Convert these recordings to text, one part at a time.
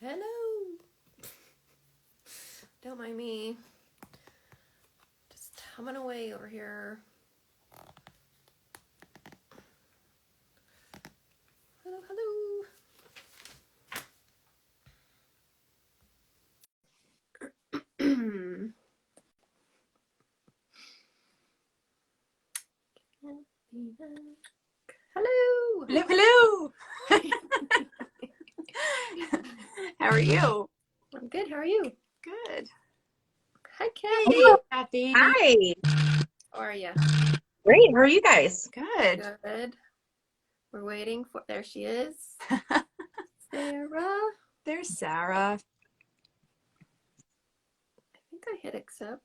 Hello. Don't mind me. Just humming away over here. Hello, hello. Hello. Hello, hello. How are you? I'm good. How are you? Good. Hi, Hey, Kathy. Kathy. Hi. How are you? Great. How are you guys? Good. Good. We're waiting for. There she is. Sarah. There's Sarah. I think I hit accept.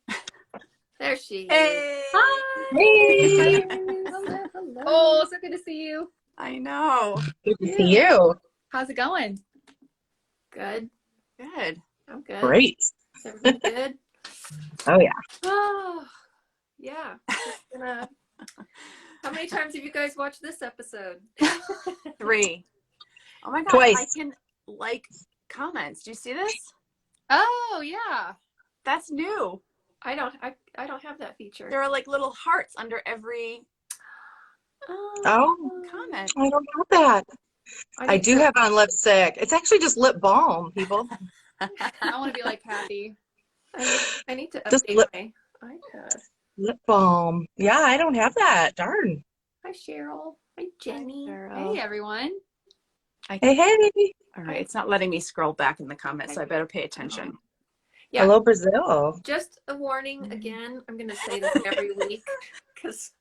There she is. Hey. Hi. Hey. Hello, hello. Oh, so good to see you. I know. Good to see you. How's it going? Good. Good. I'm good. Great. Is everything good? Oh, yeah. Oh, yeah. Just gonna... How many times have you guys watched this episode? 3. Oh my gosh, Twice. I can like comments. Do you see this? Oh, yeah. That's new. I don't have that feature. There are like little hearts under every Oh, comment. I don't have that. I need do to- have on lipstick. It's actually just lip balm, people. I want to be like Kathy. I need to Just update my iPad. lip balm. Yeah, I don't have that. Darn. Hi, Cheryl. Hi, Jenny. Hey, everyone. Hey, hey. All right, it's not letting me scroll back in the comments, so I better pay attention. Yeah. Hello, Brazil. Just a warning again. I'm going to say this every week because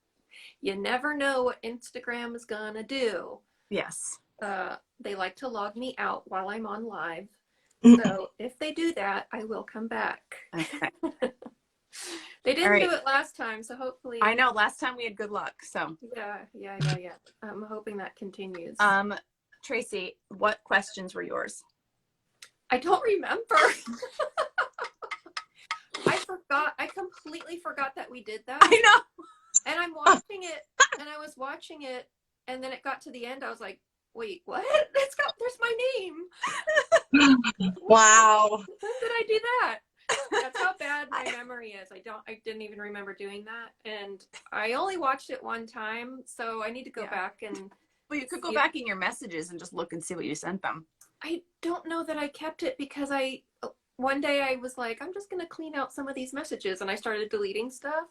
you never know what Instagram is going to do. Yes. They like to log me out while I'm on live. So if they do that, I will come back. Okay. They didn't All right. do it last time, so hopefully. I know. Last time we had good luck, so. Yeah. I'm hoping that continues. Tracy, what questions were yours? I don't remember. I forgot. I completely forgot that we did that. I know. And I'm watching it, and I was watching it, and then it got to the end. I was like, wait, what? There's my name. Wow. When did I do that? That's how bad my memory is. I didn't even remember doing that. And I only watched it one time, so I need to go back and. Well, you could go back in your messages and just look and see what you sent them. I don't know that I kept it because one day I was like, I'm just going to clean out some of these messages, and I started deleting stuff.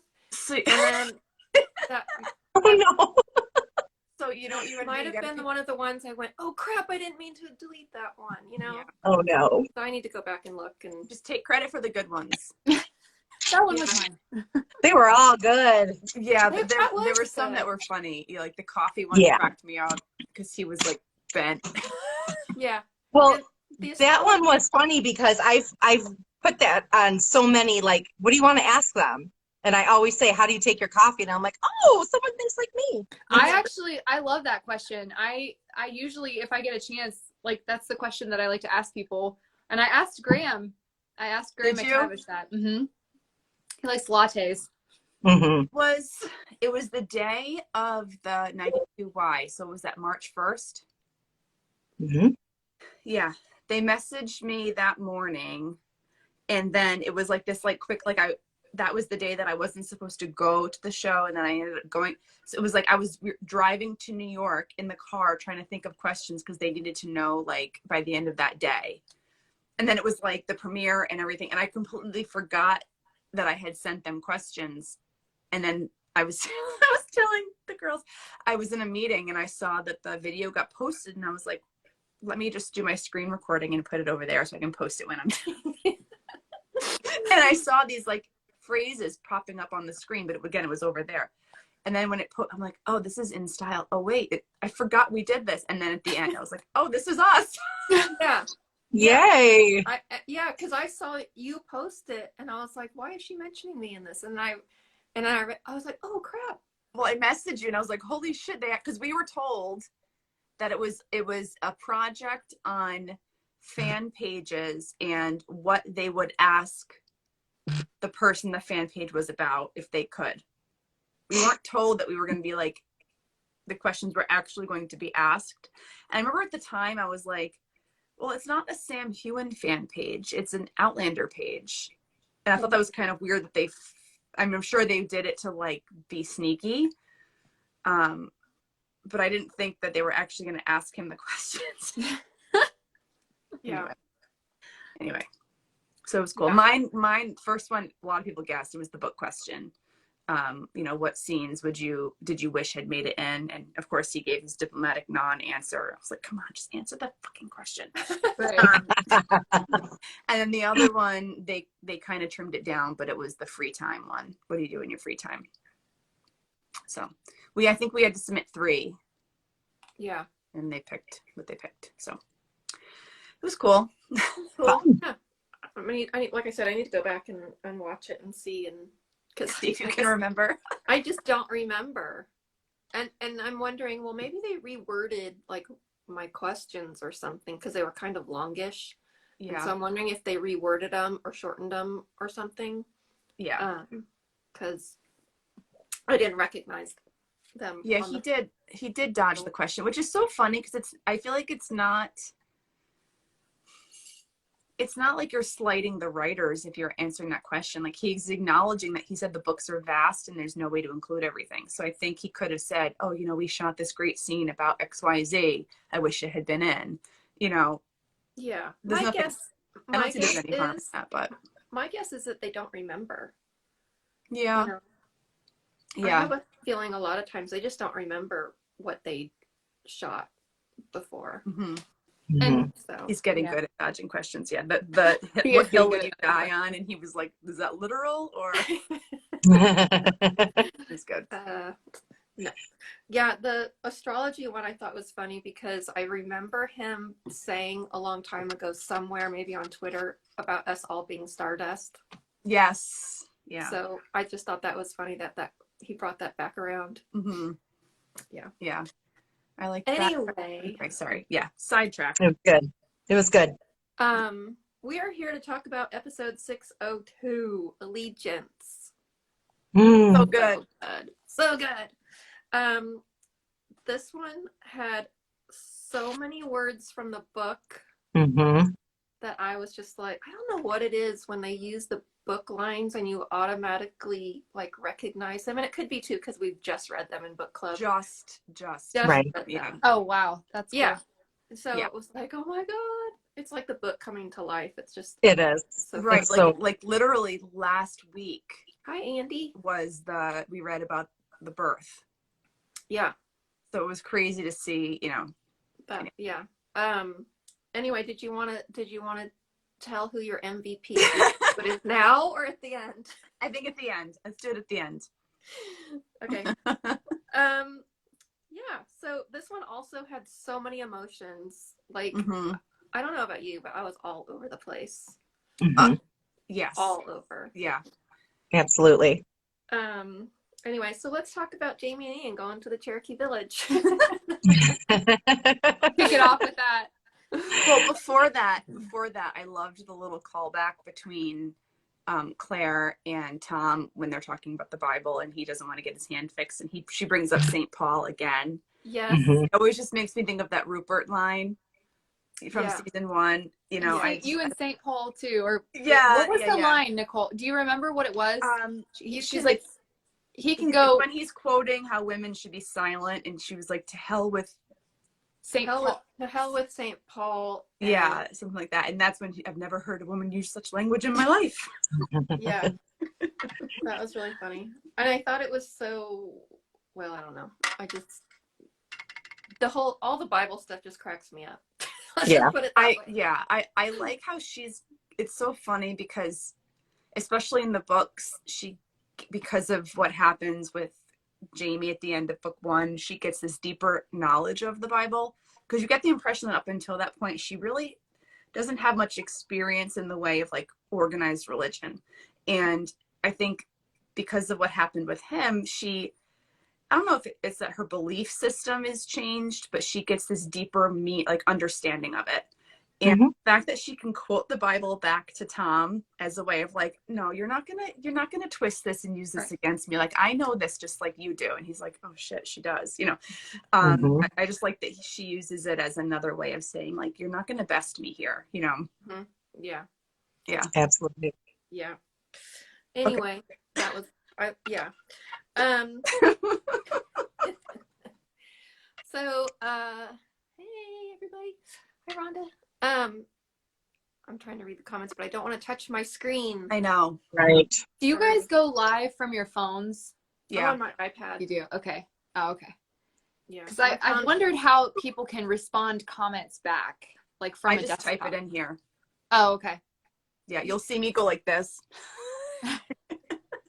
And then Oh, no. So you don't even might have been one of the ones I went, oh crap, I didn't mean to delete that one, Yeah. Oh, no. So I need to go back and look and just take credit for the good ones. That one was fine. They were all good. Yeah, but there were some that were funny. Like the coffee one cracked me out because he was like bent. Yeah. Well, that one was funny because I've put that on so many, like, what do you want to ask them? And I always say, how do you take your coffee? And I'm like, oh, someone thinks like me. I love that question. I usually, if I get a chance, like that's the question that I like to ask people. And I asked Graham McTavish that. Mm-hmm. He likes lattes. Mm-hmm. It was the day of the 92Y. So was that March 1st? Mm-hmm. Yeah. They messaged me that morning. And then it was like this, like quick, like that was the day that I wasn't supposed to go to the show. And then I ended up going. So it was like I was driving to New York in the car trying to think of questions because they needed to know like by the end of that day. And then it was like the premiere and everything. And I completely forgot that I had sent them questions. And then I was telling the girls, I was in a meeting and I saw that the video got posted. And I was like, let me just do my screen recording and put it over there so I can post it when I'm doing it. And I saw these like phrases popping up on the screen, but it was over there. And then when I'm like, oh, this is in style. Oh, wait, I forgot we did this. And then at the end, I was like, oh, this is us. Yeah. Yay. Because I saw you post it and I was like, why is she mentioning me in this? And I was like, oh crap. Well, I messaged you and I was like, holy shit, because we were told that it was a project on fan pages and what they would ask the person the fan page was about if they could. We weren't told that we were going to be like, the questions were actually going to be asked. And I remember at the time I was like, Well, it's not a Sam Hewen fan page. It's an Outlander page. And I thought that was kind of weird that I'm sure they did it to like be sneaky. But I didn't think that they were actually going to ask him the questions. Yeah. Anyway, so it was cool. Yeah. Mine first one, a lot of people guessed, it was the book question. What scenes did you wish had made it in? And of course he gave his diplomatic non-answer. I was like, come on, just answer that fucking question. And then the other one, they kind of trimmed it down, but it was the free time one. What do you do in your free time? So I think we had to submit 3. Yeah. And they picked what they picked. So it was cool. Cool. Yeah. I mean, like I said, I need to go back and watch it and see, and because See if you can remember. I just don't remember, and I'm wondering, well, maybe they reworded like my questions or something because they were kind of longish. Yeah. And so I'm wondering if they reworded them or shortened them or something. Yeah. Because I didn't recognize them. Yeah, he did dodge the question, which is so funny because I feel like it's not like you're slighting the writers if you're answering that question. Like he's acknowledging that he said the books are vast and there's no way to include everything. So I think he could have said, oh, we shot this great scene about XYZ. I wish it had been in, Yeah. There's I nothing, I don't my think there's guess any harm in is that, but my guess is that they don't remember. yeah. I have a feeling a lot of times they just don't remember what they shot before. Mm-hmm. And so He's getting good at dodging questions. Yeah. The He what is hill good would you at die on? And he was like, is that literal or it's good. No. Yeah, the astrology one I thought was funny because I remember him saying a long time ago somewhere, maybe on Twitter, about us all being stardust. Yes. Yeah. So I just thought that was funny that he brought that back around. Mm-hmm. Yeah. Yeah. I like Anyway. that. Sorry. Yeah. Sidetrack. It was good. It was good. We are here to talk about episode 602, Allegiance. So good. So good. This one had so many words from the book that I was just like, I don't know what it is when they use the book lines and you automatically like recognize them. And it could be too because we've just read them in book club. Just right. Yeah. Oh wow, that's yeah. Cool. So it was like, oh my god, it's like the book coming to life. It's just it is so right. So like literally last week. Hi, Andy. We read about the birth. Yeah. So it was crazy to see, Yeah. Anyway, did you want to tell who your MVP is? But is now or at the end? I think at the end. Let's do it at the end. Okay. Yeah. So this one also had so many emotions. Like I don't know about you, but I was all over the place. Yes. All over. Yeah. Absolutely. Anyway, so let's talk about Jamie and Ian going to the Cherokee Village. Kick it off with that. Well, before that, I loved the little callback between Claire and Tom when they're talking about the Bible and he doesn't want to get his hand fixed and she brings up St. Paul again. Yes. It always just makes me think of that Rupert line from season 1. You and St. Paul too, or yeah. What was the line, Nicole? Do you remember what it was? She's like, he can go when he's quoting how women should be silent, and she was like, "To hell with St. Paul." To hell with St. Paul. Yeah, something like that. And that's when I've never heard a woman use such language in my life. Yeah, that was really funny, and I thought it was so. Well, I don't know. I just all the Bible stuff just cracks me up. Yeah. I like how it's so funny because especially in the books, because of what happens with Jamie at the end of book 1, she gets this deeper knowledge of the Bible because you get the impression that up until that point, she really doesn't have much experience in the way of like organized religion. And I think because of what happened with him, I don't know if it's that her belief system is changed, but she gets this deeper understanding of it. And the fact that she can quote the Bible back to Tom as a way of like, no, you're not gonna twist this and use this against me. Like, I know this just like you do. And he's like, oh shit, she does. You know, I just like that she uses it as another way of saying like, you're not gonna best me here. You know? Yeah. Yeah. Absolutely. Yeah. Anyway, that was yeah. So hey everybody. Hi Rhonda. I'm trying to read the comments, but I don't want to touch my screen. I know. Right. Do you guys go live from your phones? Yeah. On my iPad. You do? Okay. Oh, okay. Yeah. Because I wondered how people can respond comments back, like from I just type it in here. Oh, okay. Yeah, you'll see me go like this.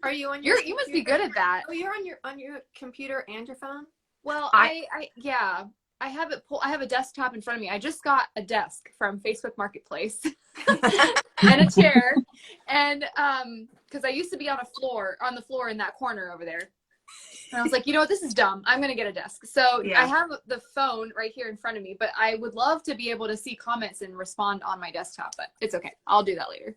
Are you on You must be good at that. Oh, you're on your computer and your phone? Well, I have it I have a desktop in front of me. I just got a desk from Facebook Marketplace and a chair. And because I used to be on the floor in that corner over there. And I was like, you know what, this is dumb. I'm gonna get a desk. So I have the phone right here in front of me, but I would love to be able to see comments and respond on my desktop, but it's okay. I'll do that later.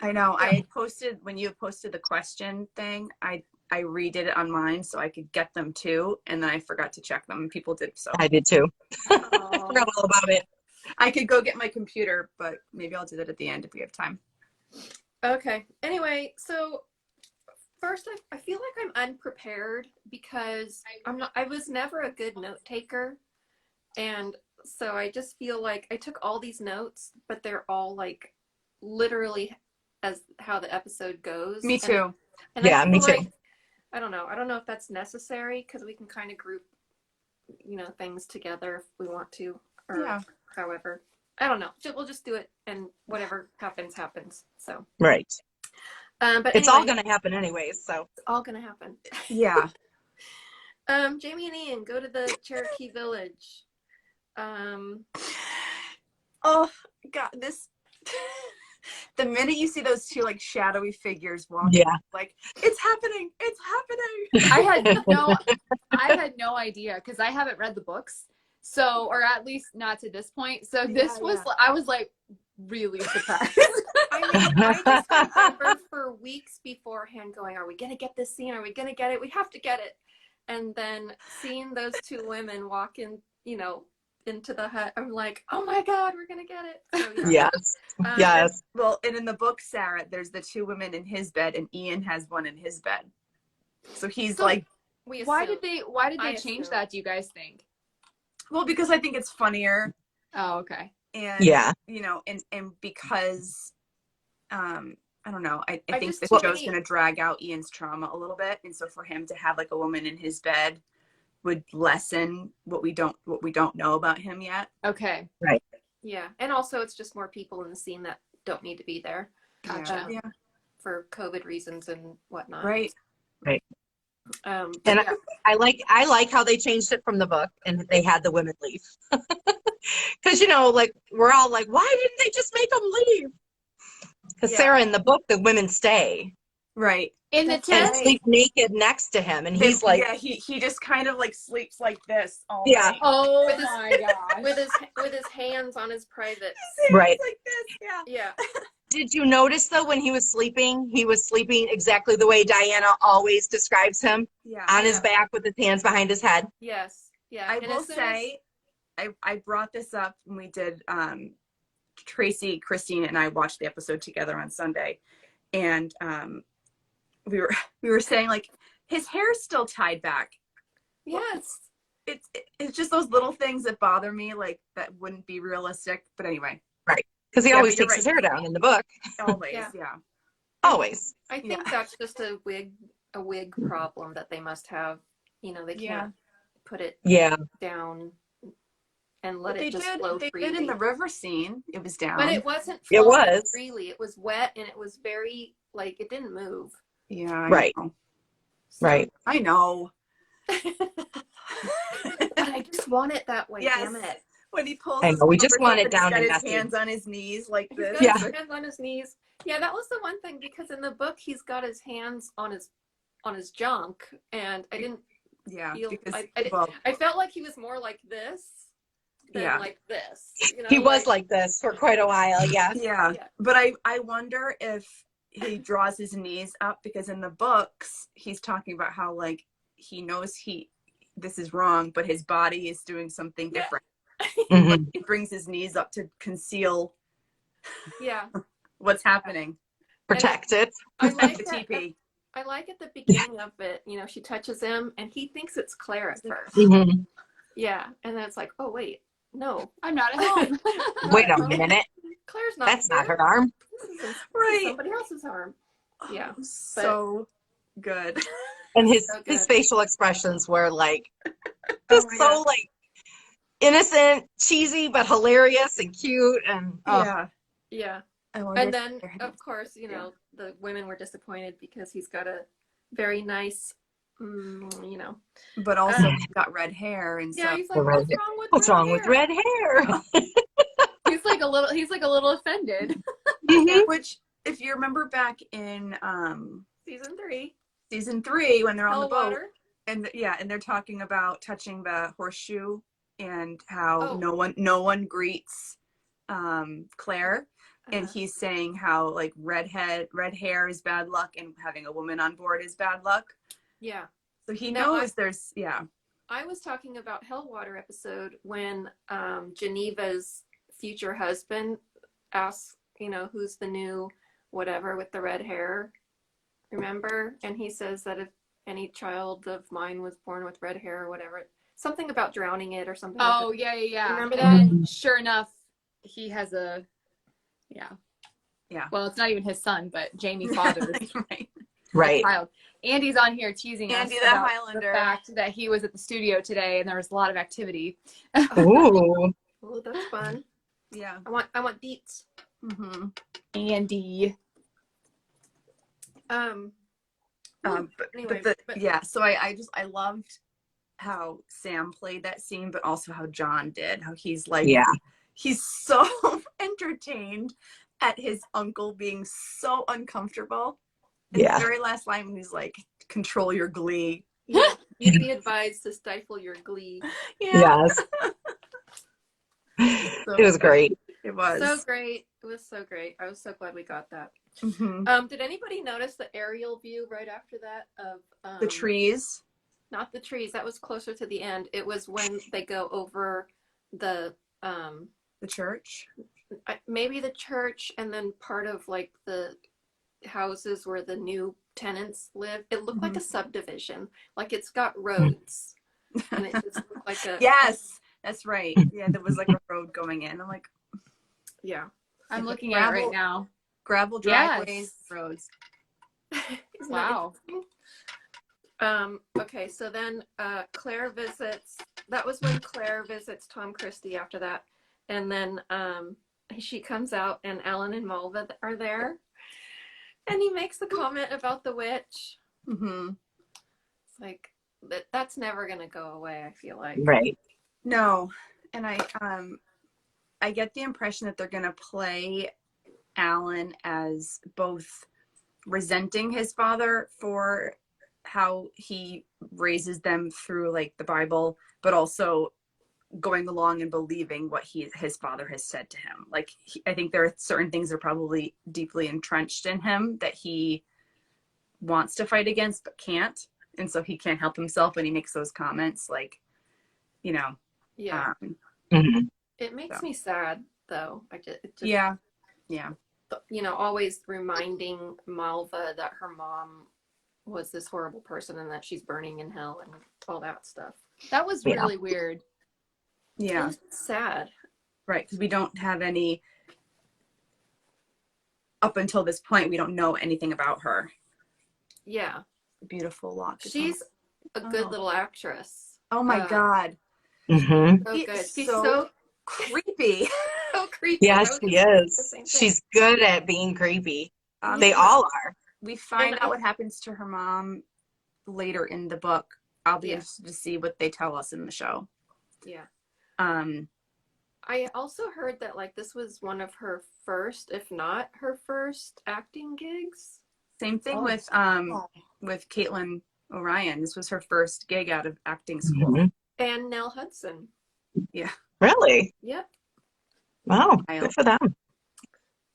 I know. I posted, when you posted the question thing, I redid it on mine so I could get them too, and then I forgot to check them, and people did so. I did too. I forgot all about it. I could go get my computer, but maybe I'll do that at the end if we have time. Okay. Anyway, so first, I feel like I'm unprepared because I was never a good note taker. And so I just feel like I took all these notes, but they're all like literally as how the episode goes. Me too. And yeah, me too. like, I don't know if that's necessary because we can kind of group, things together if we want to, or however. I don't know. We'll just do it, and whatever happens, happens. So. Right. But it's all going to happen anyways, so. It's all going to happen. Yeah. Jamie and Ian go to the Cherokee Village. Oh God, this. The minute you see those two like shadowy figures walking, like it's happening, I had no idea because I haven't read the books, so, or at least not to this point. So this was I was like really surprised. I just remember for weeks beforehand going, are we gonna get this scene? Are we gonna get it? We have to get it. And then seeing those two women walk in, into the hut, I'm like, oh my God, we're gonna get it. So, yes. Yes. Well, and in the book, Sarah, there's the two women in his bed, and Ian has one in his bed. So he's like, why did they change that? Do you guys think? Well, because I think it's funnier. Oh, okay. And and because I don't know. I think the show's going to drag out Ian's trauma a little bit, and so for him to have like a woman in his bed would lessen what we don't know about him yet. Okay. Right. Yeah, and also it's just more people in the scene that don't need to be there. Gotcha. Yeah. For COVID reasons and whatnot. Right. Right. And I like how they changed it from the book and they had the women leave. Because like we're all like, why didn't they just make them leave? Because Sarah, in the book, the women stay. Right. In the tent. And sleep naked next to him. And he's like, he just kind of like sleeps like this all yeah. night. Oh my gosh. with his hands on his private. Right. Like this. Yeah. Yeah. Did you notice though when he was sleeping exactly the way Diana always describes him? Yeah. On his back with his hands behind his head. Yes. Yeah. I will say, I brought this up when we did Tracy, Christine, and I watched the episode together on Sunday, and we were saying like his hair's still tied back. Yes. It's just those little things that bother me, like that wouldn't be realistic. But anyway. Right. Because he always takes his hair down in the book. Always, Always. I think that's just a wig problem that they must have. They can't put it down and let it just flow freely. They did in the river scene. It was down. But it wasn't flowing freely. It was wet and it was very, like, it didn't move. Yeah, I know. Right. I know. But I just want it that way, damn it. When he pulls we just want it down and his hands on his knees like this. His hands on his knees. Yeah, that was the one thing, because in the book he's got his hands on his junk, and I didn't feel, I felt like he was more like this. been Yeah. like this. You know, He was like this for quite a while. Yeah. Yeah. Yeah. But I wonder if he draws his knees up, because in the books he's talking about how like he knows this is wrong, but his body is doing something different. Like, he brings his knees up to conceal Yeah. what's happening. Protect it. I Protect like the that. TP. I like at the beginning of it, you know, she touches him and he thinks it's Claire at first. Mm-hmm. Yeah. And then it's like, oh, wait, no. I'm not at home. Wait a minute. Claire's not That's here. not her arm. This is Right. somebody else's arm. Yeah. Oh, so good. And So good. his facial expressions were like Oh just my so God. like innocent, cheesy, but hilarious and cute. And Yeah. Yeah. I wonder And if then, they're- of course, you know, the women were disappointed because he's got a very nice, you know. but also he's got red hair, and Yeah, so he's like, what's wrong with red hair? He's like a little offended. which, if you remember back in season 3, when they're on the boat, Hellwater. and and they're talking about touching the horseshoe and how Oh. no one greets Claire, and Uh-huh. he's saying how like red hair is bad luck, and having a woman on board is bad luck. Yeah. So he Now, knows there's I was talking about Hellwater episode when Geneva's future husband asks, you know, who's the new whatever with the red hair, remember? And he says that if any child of mine was born with red hair or whatever, something about drowning it or something. Oh, like that. yeah. Remember And that? sure enough, he has a, yeah. Well, it's not even his son, but Jamie Father's Right. child. Andy's on here teasing Andy us the about Highlander. the fact that he was at the studio today and there was a lot of activity. Ooh. Oh, that's fun. Yeah. I want beats. Mm-hmm. Andy. Anyway, so I loved how Sam played that scene, but also how John did, how he's like, he's so entertained at his uncle being so uncomfortable. And the very last line when he's like, control your glee. Yeah, you'd be advised to stifle your glee. Yes. It was great. It was so great. It was so great. I was so glad we got that. Mm-hmm. Did anybody notice the aerial view right after that of the trees? Not the trees. That was closer to the end. It was when they go over the church. Maybe the church, and then part of like the houses where the new tenants live. It looked like a subdivision. Like it's got roads. And it just looked like a Yes, that's right. Yeah, there was like a road going in. I'm like, yeah. I'm looking at it right now. Gravel driveways, roads. Wow. Okay, so then Claire visits. That was when Claire visits Tom Christie after that. And then she comes out and Alan and Malva are there. And he makes the comment about the witch. Mm-hmm. It's like that's never gonna go away, I feel like. Right. No. And I get the impression that they're gonna play Alan as both resenting his father for how he raises them through like the Bible, but also going along and believing what his father has said to him. Like I think there are certain things that are probably deeply entrenched in him that he wants to fight against but can't, and so he can't help himself when he makes those comments. Like, you know, Yeah. Mm-hmm. It makes me sad though. It just yeah. You know, always reminding Malva that her mom was this horrible person and that she's burning in hell and all that stuff. That was really weird. Yeah. It's sad. Right, because we don't have any, up until this point, we don't know anything about her. Yeah. Beautiful lock. She's a good little actress. Oh my God. Mm-hmm. So good. She's so creepy. so creepy. Yeah, she is. She's good at being creepy. They all are. We find out what happens to her mom later in the book. I'll be interested to see what they tell us in the show. Yeah. I also heard that like this was one of her first, if not her first, acting gigs. Same thing with Caitlin O'Ryan. This was her first gig out of acting school. Mm-hmm. And Nell Hudson. Yeah. Really? Yep. Wow, good for them.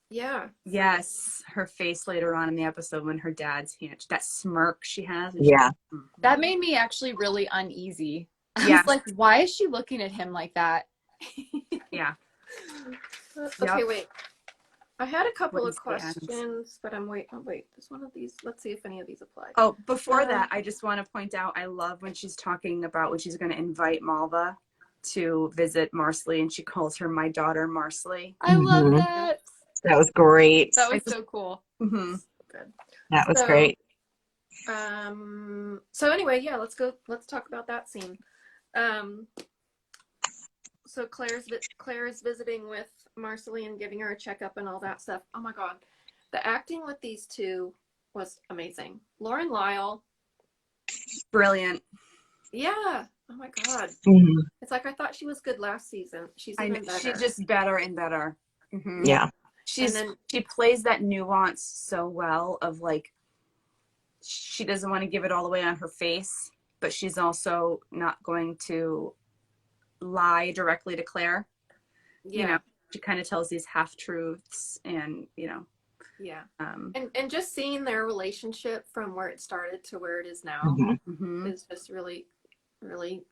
Yeah. Yes, her face later on in the episode when her dad's that smirk she has. Yeah. That made me actually really uneasy. I Yeah. was like, why is she looking at him like that? Yeah. Okay, Yep. wait. I had a couple of Wednesday Addams. questions, but wait. There's one of these. Let's see if any of these apply. Oh, before that, I just want to point out, I love when she's talking about when she's going to invite Malva to visit Marsley, and she calls her my daughter Marsley. I love Mhm. that. That was great. That was so cool. Mm-hmm. Good. That was So, great. So anyway, yeah, let's talk about that scene. So Claire is visiting with Marcelly and giving her a checkup and all that stuff. Oh my God. The acting with these two was amazing. Lauren Lyle. Brilliant. Yeah. Oh my God. Mhm. It's like I thought she was good last season. She's even better. She's just better and better. Mm-hmm. Yeah. She plays that nuance so well of like, she doesn't want to give it all away on her face, but she's also not going to lie directly to Claire. Yeah. You know, she kind of tells these half truths, and Yeah. And just seeing their relationship from where it started to where it is now Mhm. is just really, really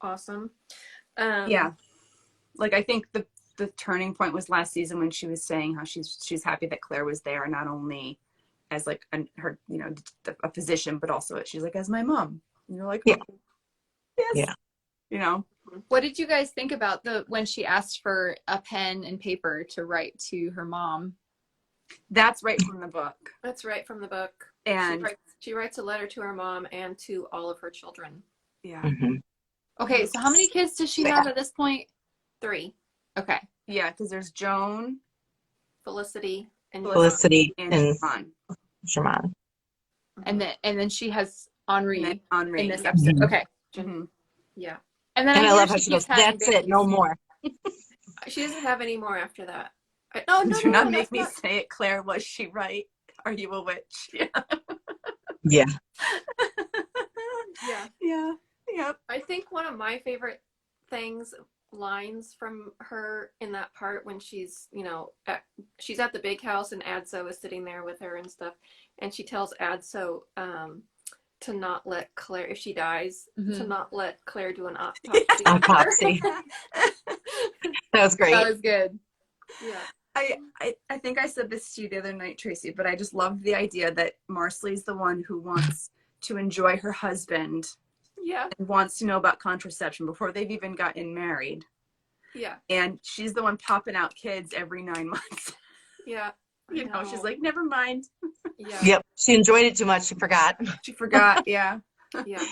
awesome. Yeah. Like I think the turning point was last season when she was saying how she's happy that Claire was there, not only as like her, you know, a physician, but also she's like as my mom. And you're like, Yeah. oh, yes. Yeah. You know. What did you guys think about when she asked for a pen and paper to write to her mom? That's right from the book. That's right from the book. And she writes a letter to her mom and to all of her children. Yeah. Mhm. Okay, so how many kids does she have at this point? 3. Okay. Yeah, because there's Joan, Felicity, and Shaman. And then she has Henri Henri in this episode. Mhm. Okay. Mm-hmm. Yeah. And then And I hear love how she goes, keeps having that's it, babies. no more. She doesn't have any more after that. No, Do not make that's me not... say it, Claire. Was she right? Are you a witch? Yeah. Yeah. Yeah. Yeah. Yep. I think one of my favorite lines from her in that part when she's, you know, she's at the big house and Adso is sitting there with her and stuff, and she tells Adso to not let Claire, if she dies, to not let Claire do an autopsy. Autopsy. That was great. That was good. Yeah. I think I said this to you the other night, Tracy, but I just love the idea that Marsley's the one who wants to enjoy her husband. Yeah. And wants to know about contraception before they've even gotten married. Yeah. And she's the one popping out kids every 9 months. Yeah. You know, she's like, never mind. Yeah. Yep. She enjoyed it too much. She forgot. She forgot. Yeah. Yeah.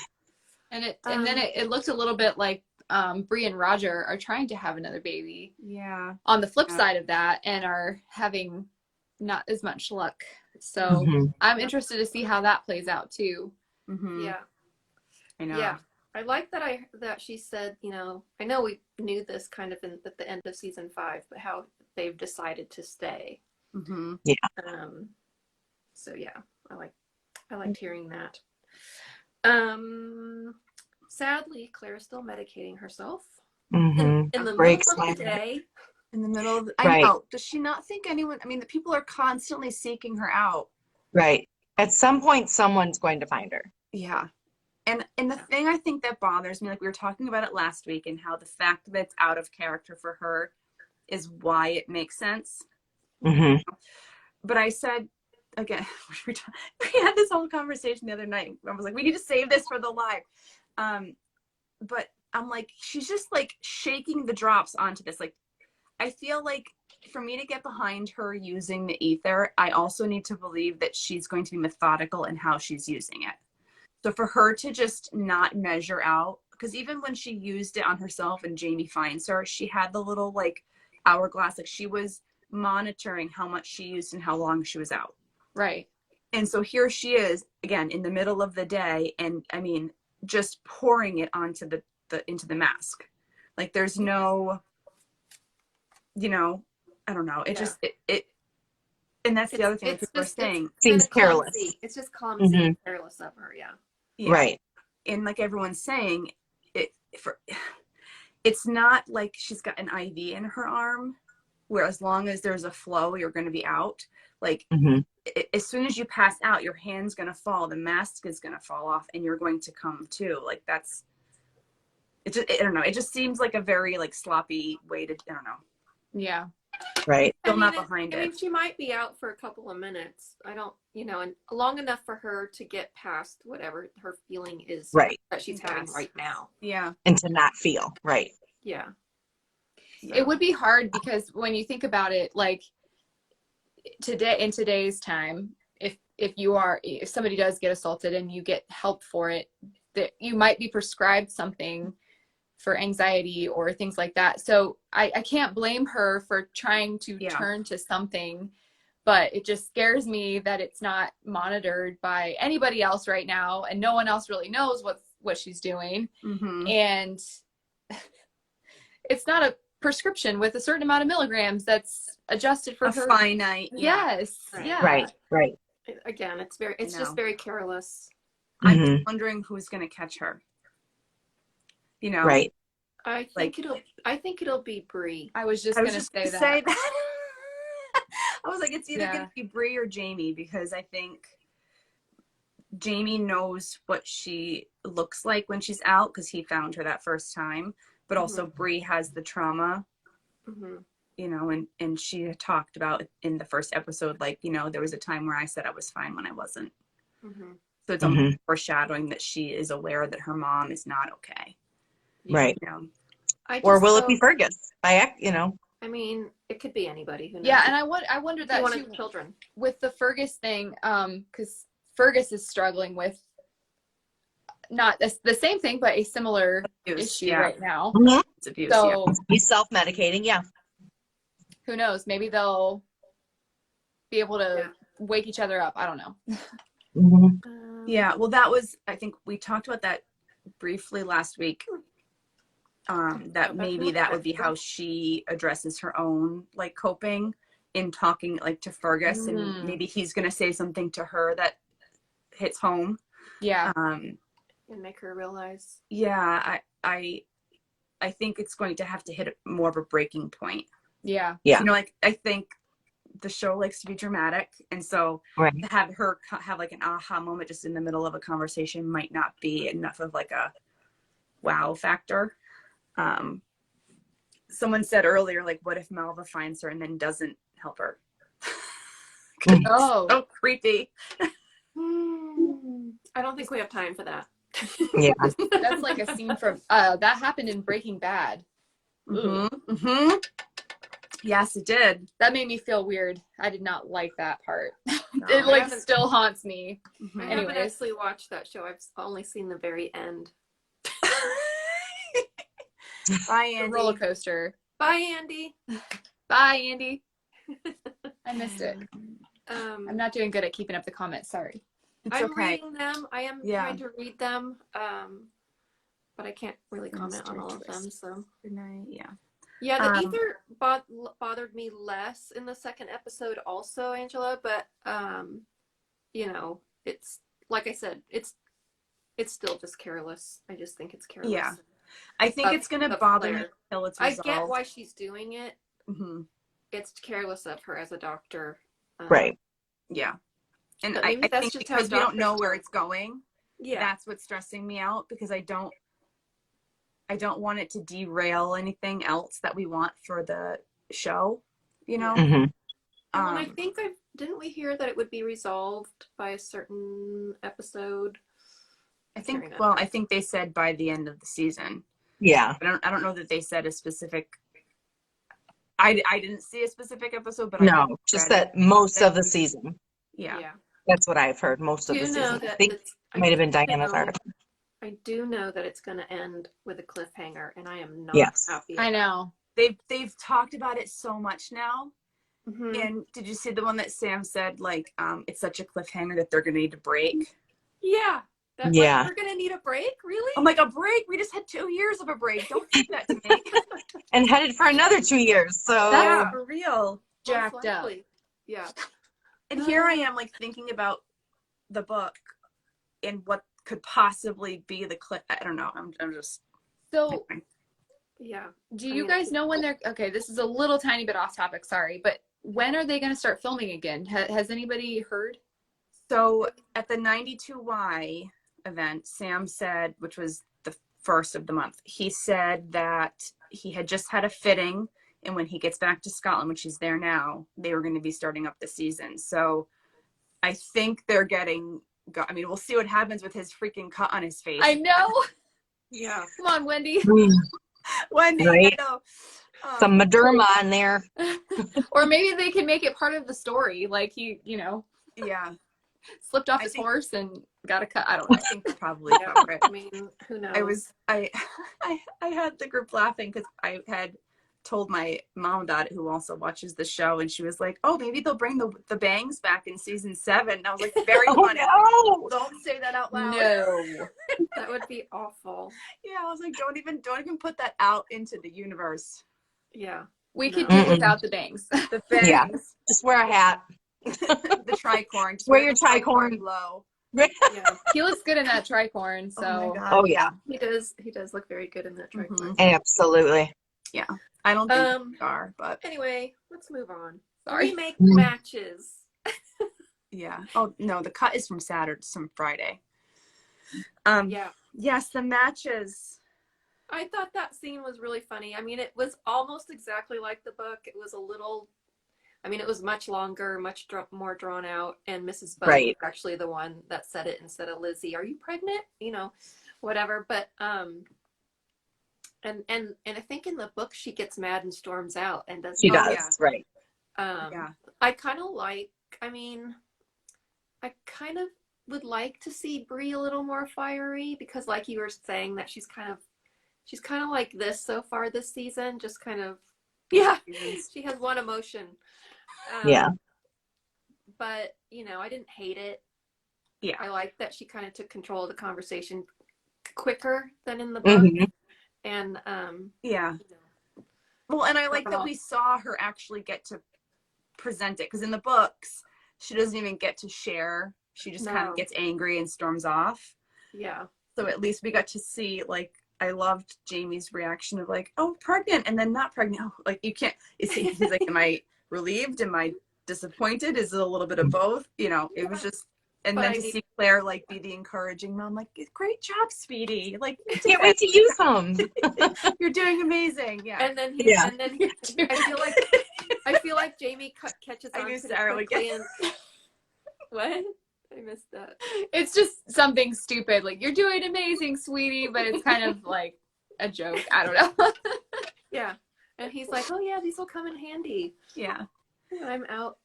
And then it looked a little bit like Bree and Roger are trying to have another baby. Yeah. On the flip side of that, and are having not as much luck. So I'm interested to see how that plays out too. Mm-hmm. Yeah. I know. Yeah. I like that she said, you know, I know we knew this kind of at the end of season 5, but how they've decided to stay. Mm-hmm. Yeah. So yeah, I liked hearing that. Sadly, Claire's still medicating herself in the Breaks middle of the day. In the middle of Right. I know. Does she not think anyone? I mean, the people are constantly seeking her out. Right. At some point, someone's going to find her. Yeah. And the thing I think that bothers me, like we were talking about it last week, and how the fact that it's out of character for her is why it makes sense. Mm-hmm. But I said, again, we had this whole conversation the other night. I was like, we need to save this for the live. But I'm like, she's just like shaking the drops onto this. Like, I feel like for me to get behind her using the ether, I also need to believe that she's going to be methodical in how she's using it. So for her to just not measure out, because even when she used it on herself and Jamie finds her, she had the little like hourglass, like she was monitoring how much she used and how long she was out. Right. And so here she is again in the middle of the day, and I mean, just pouring it onto into the mask. Like there's no, you know, I don't know. It just it and that's the other thing that people are saying. Seems careless. It's just clumsy and careless of her, yeah. Right. And like everyone's saying, it's not like she's got an IV in her arm, where as long as there's a flow, you're going to be out. Like as soon as you pass out, your hand's going to fall, the mask is going to fall off, and you're going to come to. Like that's, it just, I don't know. It just seems like a very like sloppy way to, I don't know. Yeah. Right. Still not behind I it. mean, she might be out for a couple of minutes. I don't, and long enough for her to get past whatever her feeling is Right. that she's having right now. Yeah. And to not feel. Right. Yeah. It would be hard because when you think about it, like today, in today's time, if somebody does get assaulted and you get help for it, that you might be prescribed something for anxiety or things like that. So I can't blame her for trying to turn to something, but it just scares me that it's not monitored by anybody else right now, and no one else really knows what she's doing. And it's not a prescription with a certain amount of milligrams that's adjusted for her finite. Yes. Right. Yeah. Right. Again, it's just very careless. I'm wondering who's going to catch her. Right. I think it'll be Bree. I was just going to say that. I was like, it's either going to be Bree or Jamie, because I think Jamie knows what she looks like when she's out because he found her that first time. But also Bree has the trauma, and she had talked about in the first episode, like, there was a time where I said I was fine when I wasn't. So it's almost foreshadowing that she is aware that her mom is not okay. Right. Or will it be Fergus? I mean, it could be anybody. Who knows? Yeah, and I wonder that one too, of the children with the Fergus thing, because Fergus is struggling with not the same thing, but a similar issue right now. It's abuse. So he's self-medicating. Yeah. Who knows? Maybe they'll be able to wake each other up. I don't know. Yeah. Well, I think we talked about that briefly last week. That maybe that would be how she addresses her own like coping in talking like to Fergus, and maybe he's going to say something to her that hits home. Yeah. And make her realize. Yeah. I think it's going to have to hit more of a breaking point. Yeah. Yeah. Like I think the show likes to be dramatic, and so to have her have like an aha moment just in the middle of a conversation might not be enough of like a wow factor. Someone said earlier, like, what if Malva finds her and then doesn't help her? Oh, so creepy. I don't think we have time for that. Yeah. That's like a scene from that happened in Breaking Bad. Yes, it did. That made me feel weird. I did not like that part. No, It like still haunts me. I haven't actually watched that show. I've only seen the very end. Bye, Andy. Roller coaster. Bye, Andy. Bye, Andy. I missed it. I'm I'm not doing good at keeping up the comments. Sorry. I'm reading them. I am trying to read them, but I can't really comment on all of them. So good night. Yeah, the ether bothered me less in the second episode, also, Angela. But it's like I said, it's still just careless. I just think it's careless. Yeah. I think it's going to bother me until it's resolved. I get why she's doing it. It's careless of her as a doctor. Right. Yeah. And I think because we don't know where it's going, yeah, that's what's stressing me out, because I don't want it to derail anything else that we want for the show, and I think didn't we hear that it would be resolved by a certain episode? I think they said by the end of the season. Yeah. I don't know that they said a specific. I didn't see a specific episode, but no, just that most of the season. Yeah. That's what I've heard. Most of the season. I think it might have been Diana's article. I do know that it's going to end with a cliffhanger, and I am not happy. I know. They've talked about it so much now. And did you see the one that Sam said, like, it's such a cliffhanger that they're going to need a break? Yeah. We're going to need a break? Really? I'm like, a break? We just had 2 years of a break. Don't do that to me. And headed for another 2 years. So yeah, for real. Jacked up. Yeah. And here I am, like, thinking about the book and what could possibly be the cliff. I don't know. I'm just. So Yeah. Do you guys know when they're, okay, this is a little tiny bit off topic, sorry, but when are they going to start filming again? Has anybody heard? So at the 92Y event, Sam said, which was the first of the month, he said that he had just had a fitting, and when he gets back to Scotland, which he's there now, they were going to be starting up the season. So I think they're getting, I mean, we'll see what happens with his freaking cut on his face. I know. Yeah. Come on, Wendy. Wendy, Right. I know. Some Maderma on there. Or maybe they can make it part of the story. Like he, you know, Yeah. slipped off his horse and got a cut. I don't know. I think they'll probably cover it. I mean, who knows? I had the group laughing because I had told my mom about it, who also watches the show, and she was like, "Oh, maybe they'll bring the bangs back in season 7." And I was like, "Very funny." No. Don't say that out loud. No. That would be awful. Yeah, I was like, don't even put that out into the universe. Yeah. We could No. do without the bangs. The bangs, Yeah. Just wear a hat. the tricorn. Just Wear your the tricorn. low. Yeah. He looks good in that tricorn, Oh so my God, Oh, yeah. He does look very good in that tricorn. Absolutely. I don't think they are, but Anyway, let's move on. sorry. Remake matches. yeah. Oh no, the cut is from Friday. Yeah. Yes, the matches. I thought that scene was really funny. I mean, it was almost exactly like the book. It was a little, I mean, it was much longer, much more drawn out. And Mrs. Bud Right. was actually the one that said it instead of Lizzie. Are you pregnant? You know, whatever. But and I think in the book she gets mad and storms out and does. She does. yeah. Right. Yeah. I kind of like. I mean, I kind of would like to see Brie a little more fiery because, like you were saying, that she's kind of like this so far this season. Just kind of, yeah, she has one emotion. Yeah. But you know, I didn't hate it. Yeah. I like that she kind of took control of the conversation quicker than in the book. Mhm. And Yeah. you know, Well, and I like that we saw her actually get to present it, because in the books she doesn't even get to share. She just kind No. of gets angry and storms off. yeah, So at least we got to see, like, I loved Jamie's reaction of like, oh, pregnant, and then not pregnant. Oh, like, you can't, he's like, am I relieved? Am I disappointed? Is it a little bit of both? You know, it was just, and But then I to mean- see Claire like be the encouraging mom, like, great job, sweetie. Like, Can't wait to use them. you're doing amazing. Yeah. and then Yeah. I feel like Jamie catches I on knew to Sarah it would quickly and what? I missed that. It's just something stupid. Like, you're doing amazing, sweetie, but it's kind of like a joke. I don't know. Yeah, and he's like, oh yeah, these will come in handy. Yeah. And I'm out.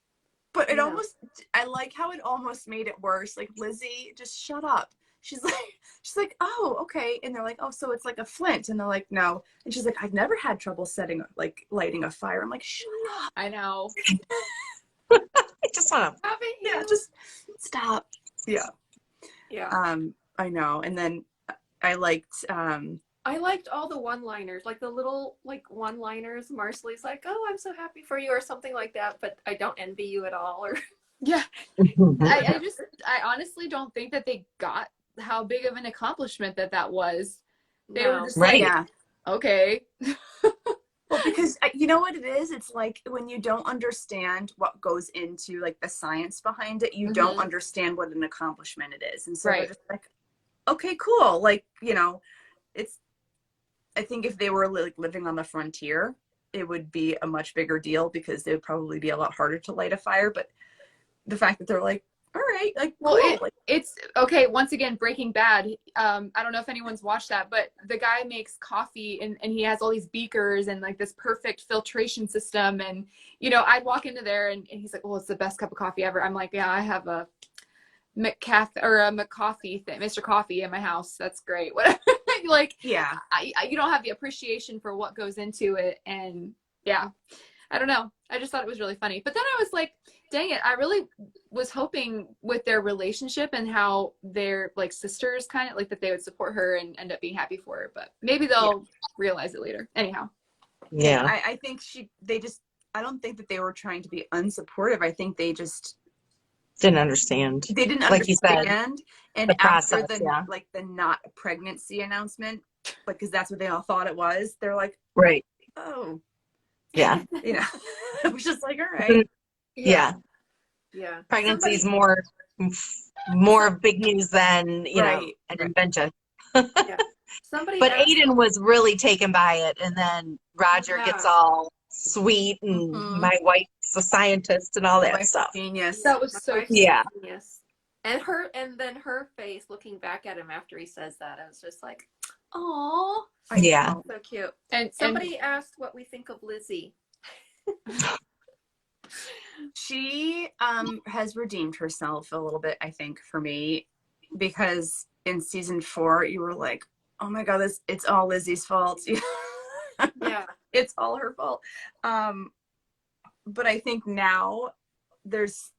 But it Yeah. almost, I like how it almost made it worse. Like, Lizzie, just shut up. She's like, oh, okay. And they're like, oh, so it's like a flint. And they're like, no. And she's like, I've never had trouble lighting a fire. I'm like, shut up. I know. I just want to. Yeah, just stop. Yeah. Yeah. I know. And then I liked, I liked all the one-liners, like the little like one-liners. Marcelly's like, "Oh, I'm so happy for you," or something like that. But I don't envy you at all. Or Yeah. I honestly don't think that they got how big of an accomplishment that was. They were just Right. like, yeah. okay. Well, because you know what it is? It's like when you don't understand what goes into like the science behind it, you don't understand what an accomplishment it is. And so they're just like, okay, cool. Like, you know, I think if they were like living on the frontier, it would be a much bigger deal because it would probably be a lot harder to light a fire. But the fact that they're like, all right, like, Well, cool. it's okay. Once again, Breaking Bad. I don't know if anyone's watched that, but the guy makes coffee and he has all these beakers and like this perfect filtration system. And, you know, I'd walk into there and he's like, well, it's the best cup of coffee ever. I'm like, yeah, I have a McCoffee thing, Mr. Coffee in my house. That's great. Whatever. Like, Yeah. you don't have the appreciation for what goes into it. And yeah, I don't know. I just thought it was really funny. But then I was like, dang it, I really was hoping with their relationship and how they're like sisters, kind of like that they would support her and end up being happy for her. But maybe they'll realize it later. Anyhow. Yeah. I think I don't think that they were trying to be unsupportive. I think they just Didn't understand. they didn't Like you said, understand. And the after process, yeah. the not pregnancy announcement, like, because that's what they all thought it was. They're like, Right. oh, Yeah. you know, it was just like, all right. Yeah. Yeah. Pregnancy is Somebody, more big news than, you know, Right. an Right. invention. yeah. Somebody But asked, Aiden was really taken by it, and then Roger yeah. gets all sweet, and my wife's a scientist and all My that wife's stuff. a genius. That was My so wife's cute. Yeah. a genius. And then her face looking back at him after he says that, I was just like, oh, Yeah. so cute. And Somebody asked what we think of Lizzie. She has redeemed herself a little bit, I think, for me, because in season 4 you were like, oh my god, it's all Lizzie's fault. Yeah. It's all her fault. But I think now there's,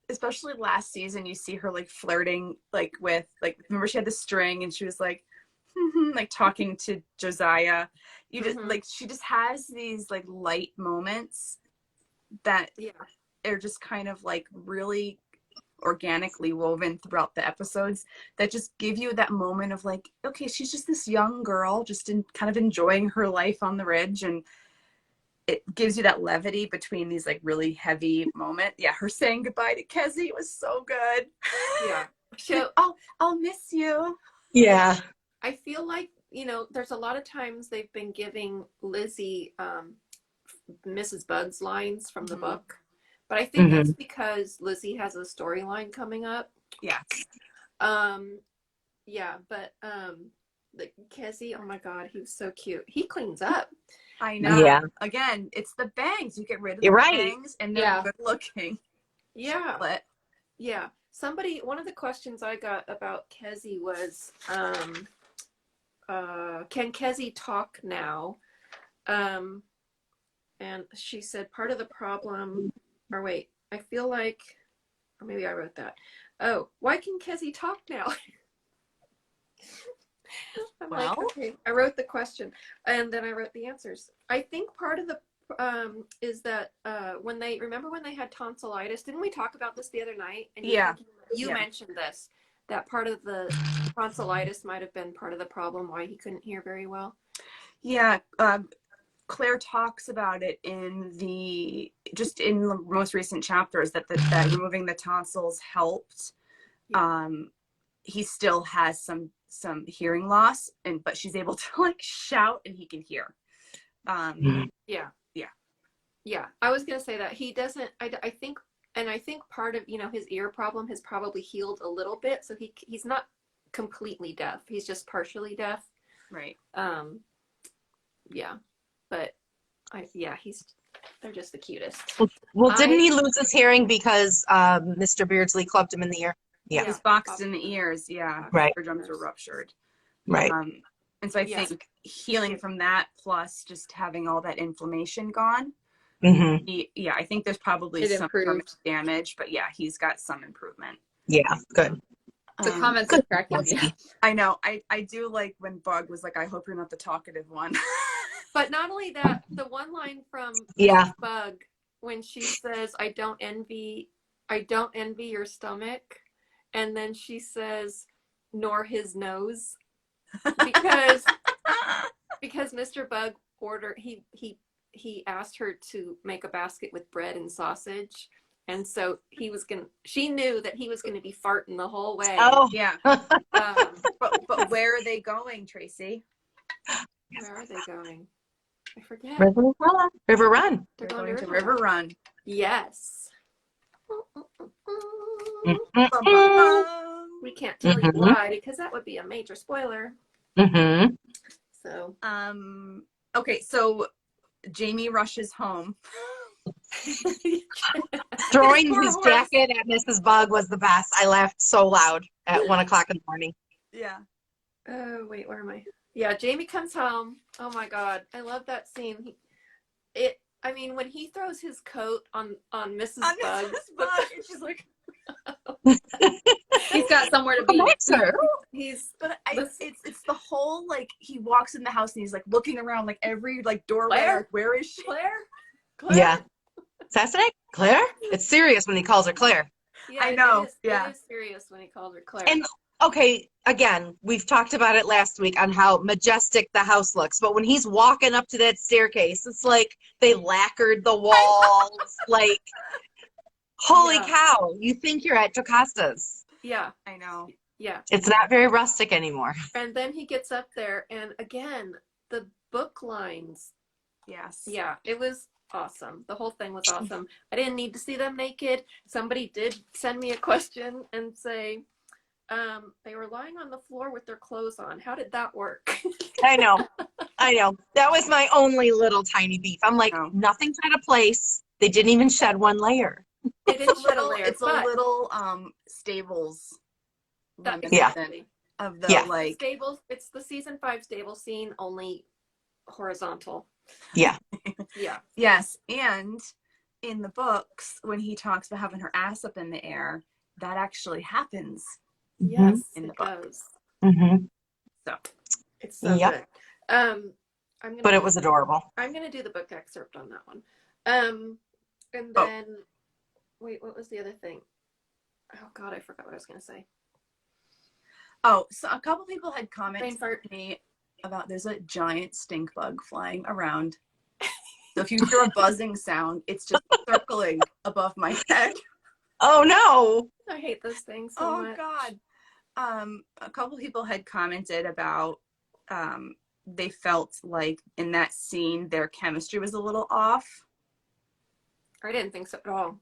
especially last season, you see her like flirting like with, like, remember she had the string and she was like like talking to Josiah. You just like, she just has these like light moments that Yeah. are just kind of like really organically woven throughout the episodes, that just give you that moment of like, okay, she's just this young girl just kind of enjoying her life on the ridge, and it gives you that levity between these like really heavy moments. Yeah, her saying goodbye to Kezzy was so good. Yeah. So I'll miss you. Yeah. I feel like, you know, there's a lot of times they've been giving Lizzie Mrs. Bug's lines from the book. But I think that's because Lizzie has a storyline coming up. Yeah. Yeah, but the Kezzy, oh my god, he was so cute. He cleans up. I know. Yeah. Again, it's the bangs. You get rid of You're the right. bangs and they're good looking. Yeah. Charlotte. Yeah. One of the questions I got about Kezzy was, can Kezzy talk now? And she said part of the problem, or wait, I feel like, or maybe I wrote that. Oh, why can Kezzy talk now? I'm like, okay, I wrote the question and then I wrote the answers. I think part of the is that when they had tonsillitis, didn't we talk about this the other night? And you mentioned this, that part of the tonsillitis might have been part of the problem why he couldn't hear very well. Yeah, Claire talks about it in the most recent chapters, that removing the tonsils helped. Yeah. He still has some hearing loss, but she's able to like shout and he can hear. Yeah. I was gonna say that he doesn't. I think part of, you know, his ear problem has probably healed a little bit, so he's not completely deaf. He's just partially deaf. Right. Yeah, but they're just the cutest. Well, didn't he lose his hearing because Mr. Beardsley clubbed him in the ear? Yeah. He was boxed in the ears. Yeah. Right. His eardrums were ruptured. Right. And so I think healing from that, plus just having all that inflammation gone. I think there's probably some permanent damage, but yeah, he's got some improvement. Yeah, good. The comments are cracking me. I know. I do like when Bug was like, I hope you're not the talkative one. But not only that, the one line from Bug when she says, I don't envy your stomach, and then she says, nor his nose, because Mr. Bug he asked her to make a basket with bread and sausage, and so she knew that he was gonna be farting the whole way. Oh yeah. But where are they going, Tracy? Where are they going? I forget. River Run. They're going to River Run. Yes. We can't tell you why, because that would be a major spoiler. So okay, so Jamie rushes home. Throwing his jacket at Mrs. Bug was the best. I laughed so loud at 1:00 in the morning. Yeah. Oh wait, where am I? Yeah, Jamie comes home. Oh my god, I love that scene. When he throws his coat on Mrs. Bug, and she's like, he's got somewhere to be. it's the whole, like, he walks in the house and he's like looking around like every like doorway. Claire? Like, where is she? Claire? Yeah. Assassinate? Claire? It's serious when he calls her Claire. Yeah, I know. It is serious when he calls her Claire. And okay, again, we've talked about it last week on how majestic the house looks, but when he's walking up to that staircase, it's like they lacquered the walls. Like, holy cow, you think you're at Jocasta's. Yeah. I know. Yeah. It's not very rustic anymore. And then he gets up there, and again, the book lines. Yes. Yeah, it was awesome. The whole thing was awesome. I didn't need to see them naked. Somebody did send me a question and say, they were lying on the floor with their clothes on. How did that work? I know. That was my only little tiny beef. I'm like, nothing's out of place. They didn't even shed one layer. They didn't shed a layer. It's a little stables exactly. of the like stables. It's the season 5 stable scene, only horizontal. Yeah. Yeah. Yes. And in the books, when he talks about having her ass up in the air, that actually happens. Yes, in the it book. does. Mm-hmm. So it's so good. But it was adorable. I'm gonna do the book excerpt on that one. And then wait, what was the other thing? Oh God, I forgot what I was gonna say. Oh, so a couple people had commented to me about there's a giant stink bug flying around. So if you hear a buzzing sound, it's just circling above my head. Oh no. I hate those things so much. God. A couple people had commented about they felt like in that scene their chemistry was a little off. I didn't think so at all.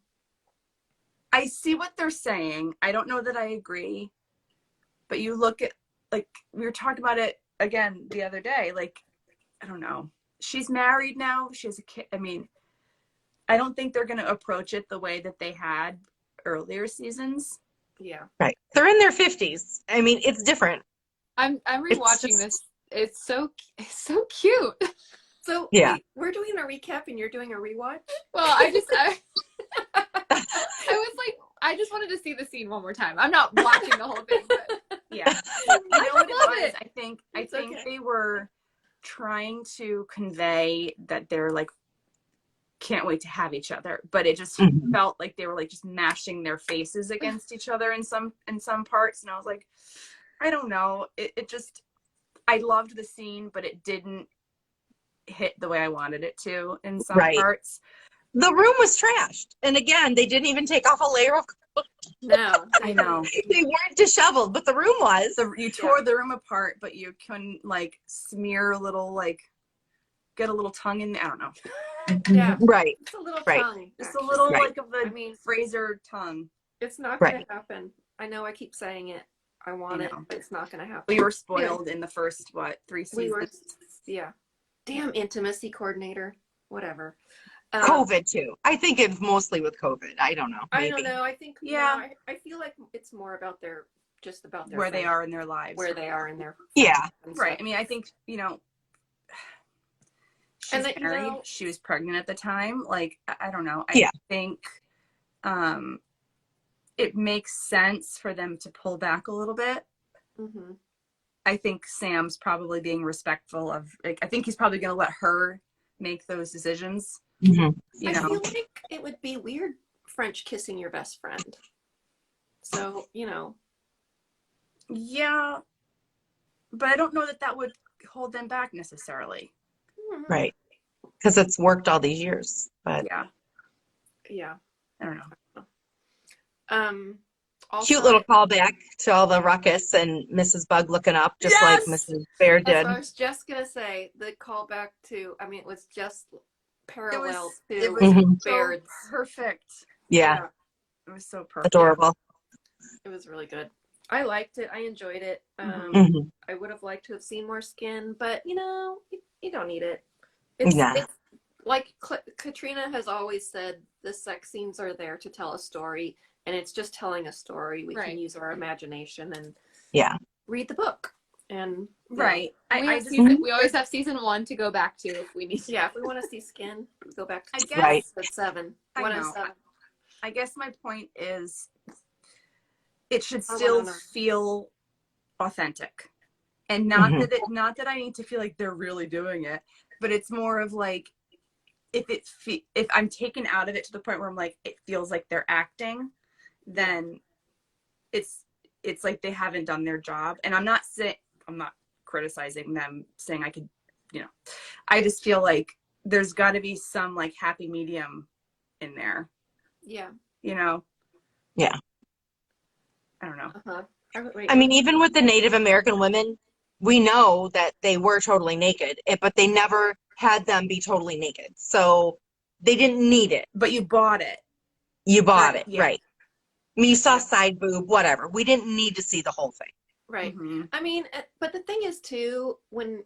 I see what they're saying. I don't know that I agree. But you look at, like, we were talking about it again the other day. Like, I don't know. She's married now. She has a kid. I mean, I don't think they're going to approach it the way that they had earlier seasons. Yeah. Right. They're in their 50s. I mean, it's different. I'm rewatching this. It's so cute. So yeah, wait, we're doing a recap and you're doing a rewatch? Well, I was like, I just wanted to see the scene one more time. I'm not watching the whole thing, but yeah. You know what it was? it. I think they were trying to convey that they're like can't wait to have each other, but it just felt like they were like just mashing their faces against each other in some parts, and I was like, I don't know. It just, I loved the scene, but it didn't hit the way I wanted it to in some parts. The room was trashed, and again, they didn't even take off a layer of clothes. No, I know. They weren't disheveled, but the room was. You tore the room apart, but you couldn't like smear a little, like get a little tongue in there. I don't know. Yeah. Right. It's a little tongue. Just a little like of the Fraser tongue. It's not going to happen. I know I keep saying it. I want it, but it's not going to happen. We were spoiled in the first, 3 seasons? We were, yeah. Damn intimacy coordinator. Whatever. COVID too. I think it's mostly with COVID. I don't know. Maybe. I don't know. I think, I feel like it's more about their where they are in their lives. Where they are in their right. I mean, I think, she's married. She was pregnant at the time. Like, I don't know. I think it makes sense for them to pull back a little bit. Mm-hmm. I think Sam's probably being respectful of, like, I think he's probably going to let her make those decisions. I feel like it would be weird French kissing your best friend. So, Yeah. But I don't know that would hold them back necessarily. Right. Because it's worked all these years. But yeah. I don't know. Also, cute little callback to all the ruckus and Mrs. Bug looking up, just like Mrs. Bear did. That's what I was just gonna say. The callback to, I mean, it was just parallel to Baird's. So perfect. Yeah. It was so perfect. Adorable. It was really good. I liked it. I enjoyed it. I would have liked to have seen more skin, but you don't need it. It's like Katrina has always said, the sex scenes are there to tell a story, and it's just telling a story. We can use our imagination and read the book. And we always have season 1 to go back to if we need to. Yeah, if we want to see skin, go back to episode 7. I guess my point is it should still feel authentic, and not that I need to feel like they're really doing it, but it's more of like if I'm taken out of it to the point where I'm like, it feels like they're acting, then it's like they haven't done their job. And I'm not criticizing them, saying I could, I just feel like there's got to be some like happy medium in there. Yeah. Yeah. I don't know. I mean, even with the Native American women, we know that they were totally naked, but they never had them be totally naked. So they didn't need it. But you bought it. You bought it, Yeah. right. I mean, you saw side boob, whatever. We didn't need to see the whole thing. Right. Mm-hmm. I mean, but the thing is too, when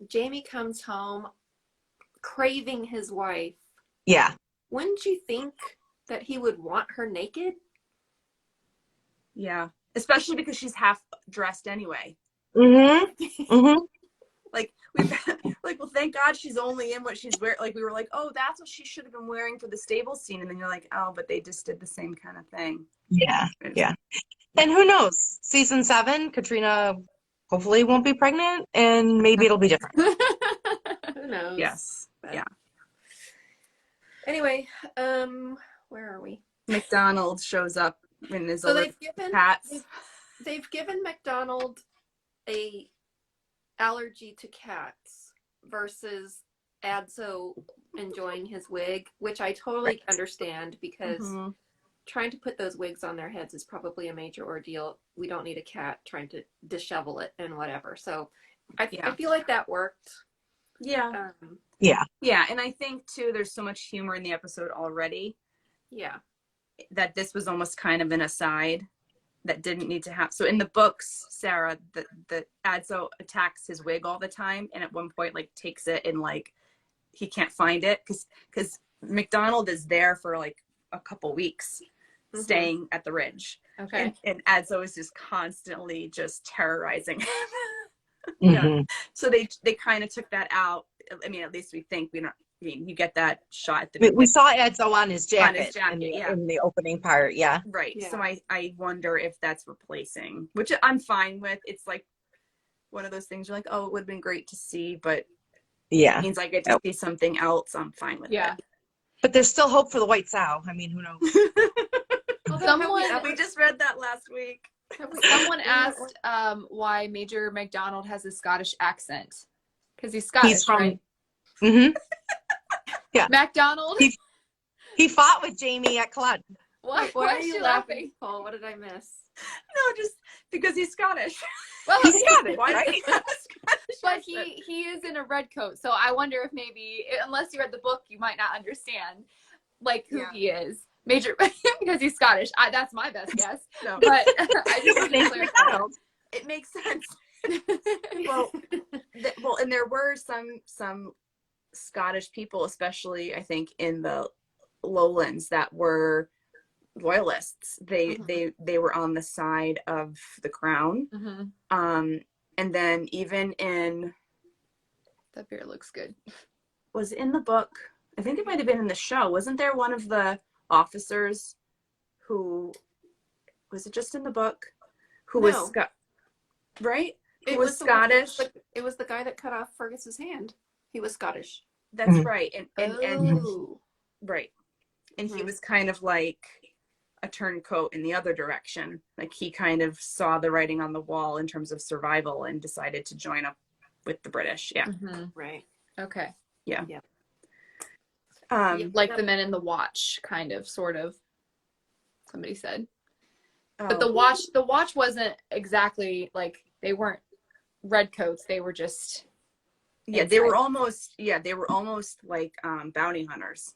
Jamie comes home craving his wife, Yeah. wouldn't you think that he would want her naked? Yeah. Especially because she's half dressed anyway. Mm-hmm. Mm-hmm. Like we've like, well, thank God she's only in what she's wearing. Like we were like, oh, that's what she should have been wearing for the stable scene. And then you're like, oh, but they just did the same kind of thing. Yeah. Yeah. And who knows? Season 7, Katrina hopefully won't be pregnant, and maybe it'll be different. Who knows? Yes. But Yeah. Anyway, where are we? McDonald's shows up in his So other cats. they've given McDonald a allergy to cats versus Adzo enjoying his wig, which I totally understand, because trying to put those wigs on their heads is probably a major ordeal. We don't need a cat trying to dishevel it and whatever. So I feel like that worked. Yeah. Yeah. Yeah. And I think too, there's so much humor in the episode already. Yeah. That this was almost kind of an aside that didn't need to happen. So in the books, Sarah, the Adzo attacks his wig all the time, and at one point like takes it and like he can't find it because McDonald is there for like a couple weeks staying at the Ridge. Okay. And Adzo is just constantly just terrorizing him. Mm-hmm. So they kind of took that out. I mean, at least we think. You get that shot at the We saw Edzo on his jacket, in the opening part, yeah. Right. Yeah. So I wonder if that's replacing, which I'm fine with. It's like one of those things you're like, oh, it would have been great to see, but Yeah. it means I get to see something else. I'm fine with it. But there's still hope for the white sow. I mean, who knows? We just read that last week. Someone asked why Major McDonald has a Scottish accent. Because he's Scottish, He's from, right? Mm-hmm. Yeah. McDonald? He fought with Jamie at Clud. Why are you laughing, Paul? What did I miss? No, just because he's Scottish. Well, He's Scottish, Why right? does he have a Scottish but accent? he is in a red coat, so I wonder if maybe, unless you read the book, you might not understand like who he is. Major, because he's Scottish. That's my best guess. No. But I just want to clarify. It makes sense. Well, and there were some Scottish people, especially I think in the lowlands, that were royalists. They were on the side of the crown. And then even in, that beer looks good. was in the book, I think it might have been in the show, wasn't there one of the officers who, was it just in the book, who was right? It was Scottish. It was the guy that cut off Fergus's hand. He was Scottish. That's right. And right. And he Mhm. was kind of like a turncoat in the other direction. Like he kind of saw the writing on the wall in terms of survival and decided to join up with the British. Yeah. Right. Okay. Yeah. Like the men in the watch, kind of, sort of. Somebody said. Oh. But the watch wasn't exactly like, they weren't red coats. They were just. Yeah, they were almost like bounty hunters.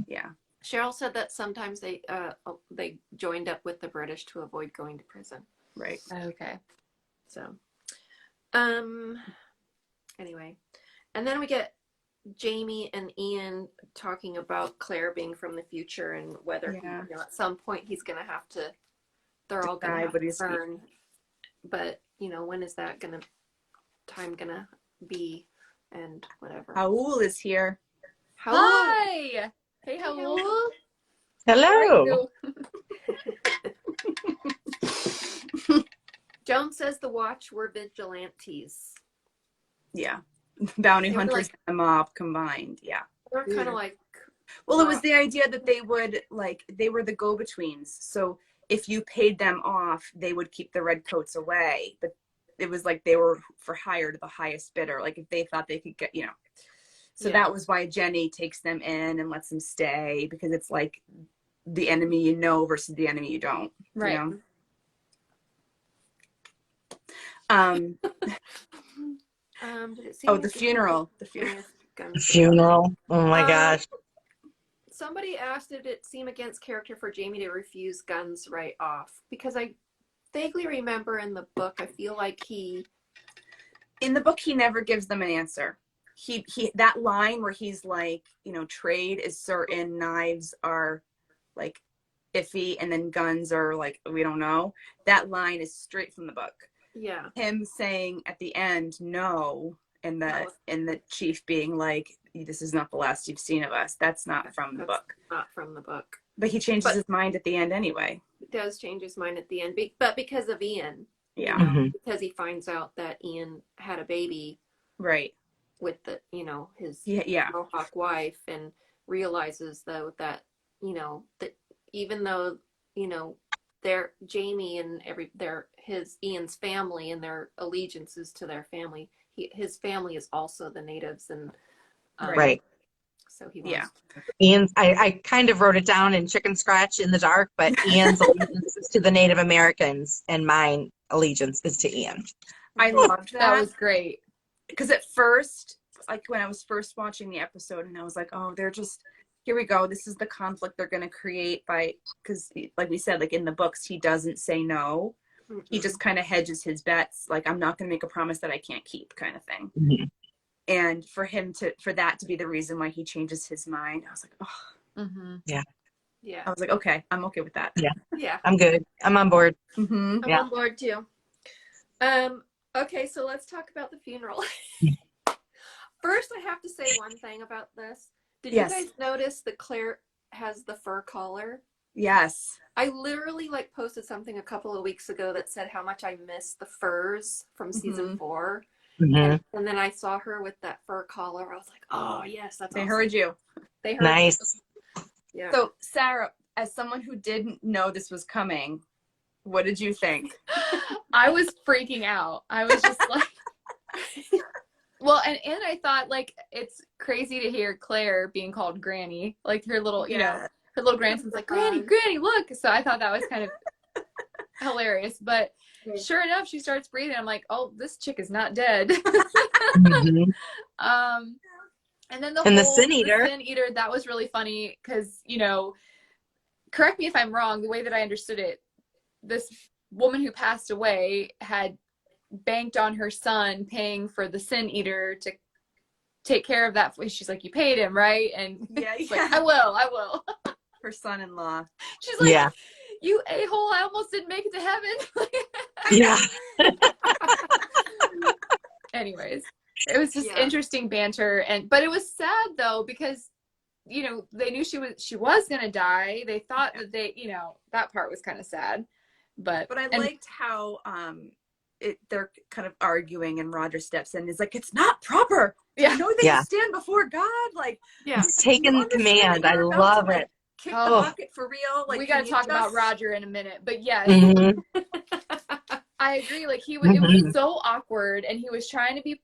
Yeah. Cheryl said that sometimes they joined up with the British to avoid going to prison. Right. Okay. So, anyway, and then we get Jamie and Ian talking about Claire being from the future and whether at some point he's going to have to. They're all going to have to burn. But when is that time gonna be, and whatever. Raul is here. Hi. Hey, Raul. Hello. Joan says the Watch were vigilantes. Yeah. Bounty They were hunters and the mob combined. Yeah. They're kind of like. Well, it was the idea that they would they were the go-betweens. So if you paid them off, they would keep the redcoats away. But it was like they were for hire to the highest bidder. Like if they thought they could get, you know. So that was why Jenny takes them in and lets them stay, because it's like the enemy you know versus the enemy you don't. Right. You know? Did it seem Oh, the funeral. The Funeral. Oh my gosh. Somebody asked, did it seem against character for Jamie to refuse guns right off? Because I vaguely remember in the book, I feel like in the book, he never gives them an answer. He that line where he's like, you know, trade is certain, knives are like iffy, and then guns are like, we don't know. That line is straight from the book. Yeah. Him saying at the end, no, and the chief being like, this is not the last you've seen of us. That's not from the book. Not from the book. But he changes his mind at the end anyway. He does change his mind at the end, but because of Ian. Yeah. You know, because he finds out that Ian had a baby. Right. With the, you know, his Mohawk wife, and realizes though that, you know, that even though, you know, they're Jamie and his Ian's family and their allegiances to their family, his family is also the natives, and right. So he wants Ian's, I kind of wrote it down in chicken scratch in the dark, but Ian's allegiance is to the Native Americans and mine allegiance is to Ian. I loved that. That was great. Because at first, like when I was first watching the episode, and I was like, oh, they're just, here we go. This is the conflict they're going to create because like we said, like in the books, he doesn't say no. Mm-hmm. He just kind of hedges his bets. Like, I'm not going to make a promise that I can't keep, kind of thing. Mm-hmm. And for that to be the reason why he changes his mind, I was like, oh. Mm-hmm. Yeah. I was like, okay, I'm okay with that. Yeah. I'm good. I'm on board. Mm-hmm. I'm on board too. Okay, so let's talk about the funeral. First, I have to say one thing about this. Did you guys notice that Claire has the fur collar? Yes. I literally posted something a couple of weeks ago that said how much I missed the furs from season 4. Mm-hmm. And then I saw her with that fur collar. I was like, oh, yes, that's awesome. Heard you. They heard nice. You. Yeah. So, Sarah, as someone who didn't know this was coming, what did you think? I was freaking out. I was just like, well, and I thought it's crazy to hear Claire being called Granny, like her little, you know, her little grandson's like, Granny, look. So I thought that was kind of hilarious. But sure enough, she starts breathing. I'm like, oh, this chick is not dead. Mm-hmm. And then the sin eater. The sin eater, that was really funny because, you know, correct me if I'm wrong, the way that I understood it, this woman who passed away had banked on her son paying for the sin eater to take care of that. She's like, you paid him, right? And he's like, I will. Her son-in-law. She's like, you a-hole, I almost didn't make it to heaven. Yeah. Anyways, it was just interesting banter, but it was sad though, because, you know, they knew she was gonna die. They thought that that part was kind of sad. But I liked how they're kind of arguing, and Roger steps in and is like, it's not proper. You know that you stand before God. He's taking command. I love it. Kick the bucket for real. We got to talk about Roger in a minute. But yes, I agree. It was so awkward, and he was trying to be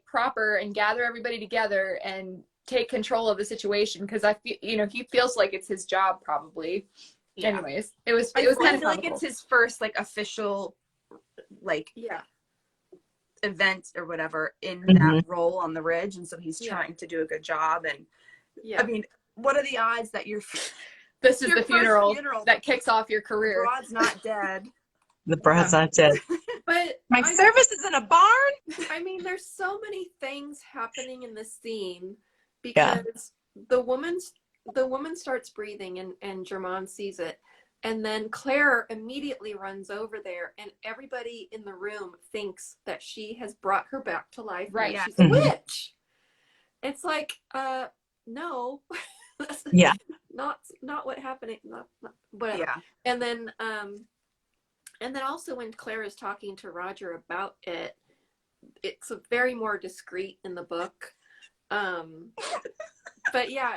proper and gather everybody together and take control of the situation, because I feel, you know, he feels like it's his job probably. Yeah. Anyways, it was kind of like it's his first official event or whatever in that role on the ridge, and so he's trying to do a good job. And I mean, what are the odds that this is the funeral that kicks off your career? The broad's not dead. The broad's not dead. But my service is in a barn. I mean, there's so many things happening in this scene, because the woman starts breathing, and Germain sees it. And then Claire immediately runs over there, and everybody in the room thinks that she has brought her back to life. Right. She's a witch. It's like, no. That's not what happened. Not whatever. Yeah. And then also when Claire is talking to Roger about it, it's very more discreet in the book. But yeah,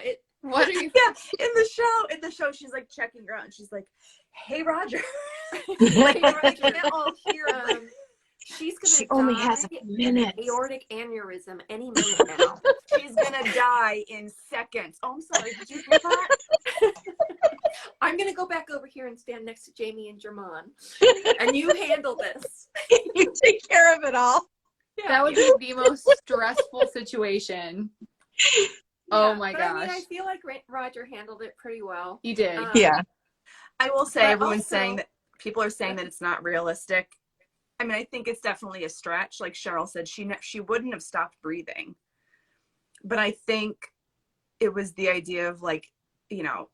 What are you? Yeah, in the show, she's like checking her out, and she's like, "Hey, Roger." Like, They can't all hear. she's gonna She only has a die of minute. aortic aneurysm any minute now. She's gonna die in seconds. Oh, I'm sorry. Did you hear that? I'm gonna go back over here and stand next to Jamie and Jermon, and you handle this. You take care of it all. That would be the most stressful situation. Oh my but I mean, gosh. I feel like Roger handled it pretty well. You did. Yeah. I will say, But everyone's also- saying that people are saying that it's not realistic. I mean, I think it's definitely a stretch. Like Cheryl said, she wouldn't have stopped breathing. But I think it was the idea of, like, you know,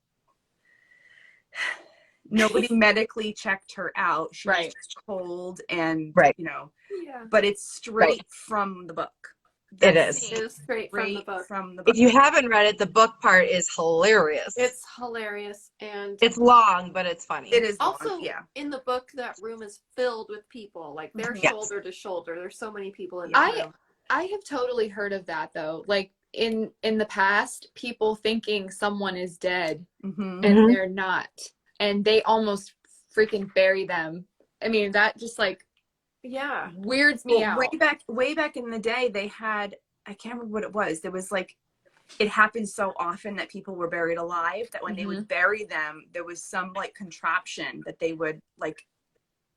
nobody medically checked her out. She was just cold and, you know, Yeah. but it's straight from the book. It is. It is straight from the book. If you haven't read it, the book part is hilarious. It's hilarious, and it's long, but it's funny. It is also long, yeah. in the book that room is filled with people, like they're Yes. shoulder to shoulder. There's so many people in that room. I have totally heard of that though. Like in the past, people thinking someone is dead Mm-hmm. and they're not, and they almost freaking bury them. I mean, that just like weirds me out. Way back in the day, they had, I can't remember what it was. There was like, it happened so often that people were buried alive that when they would bury them, there was some like contraption that they would like,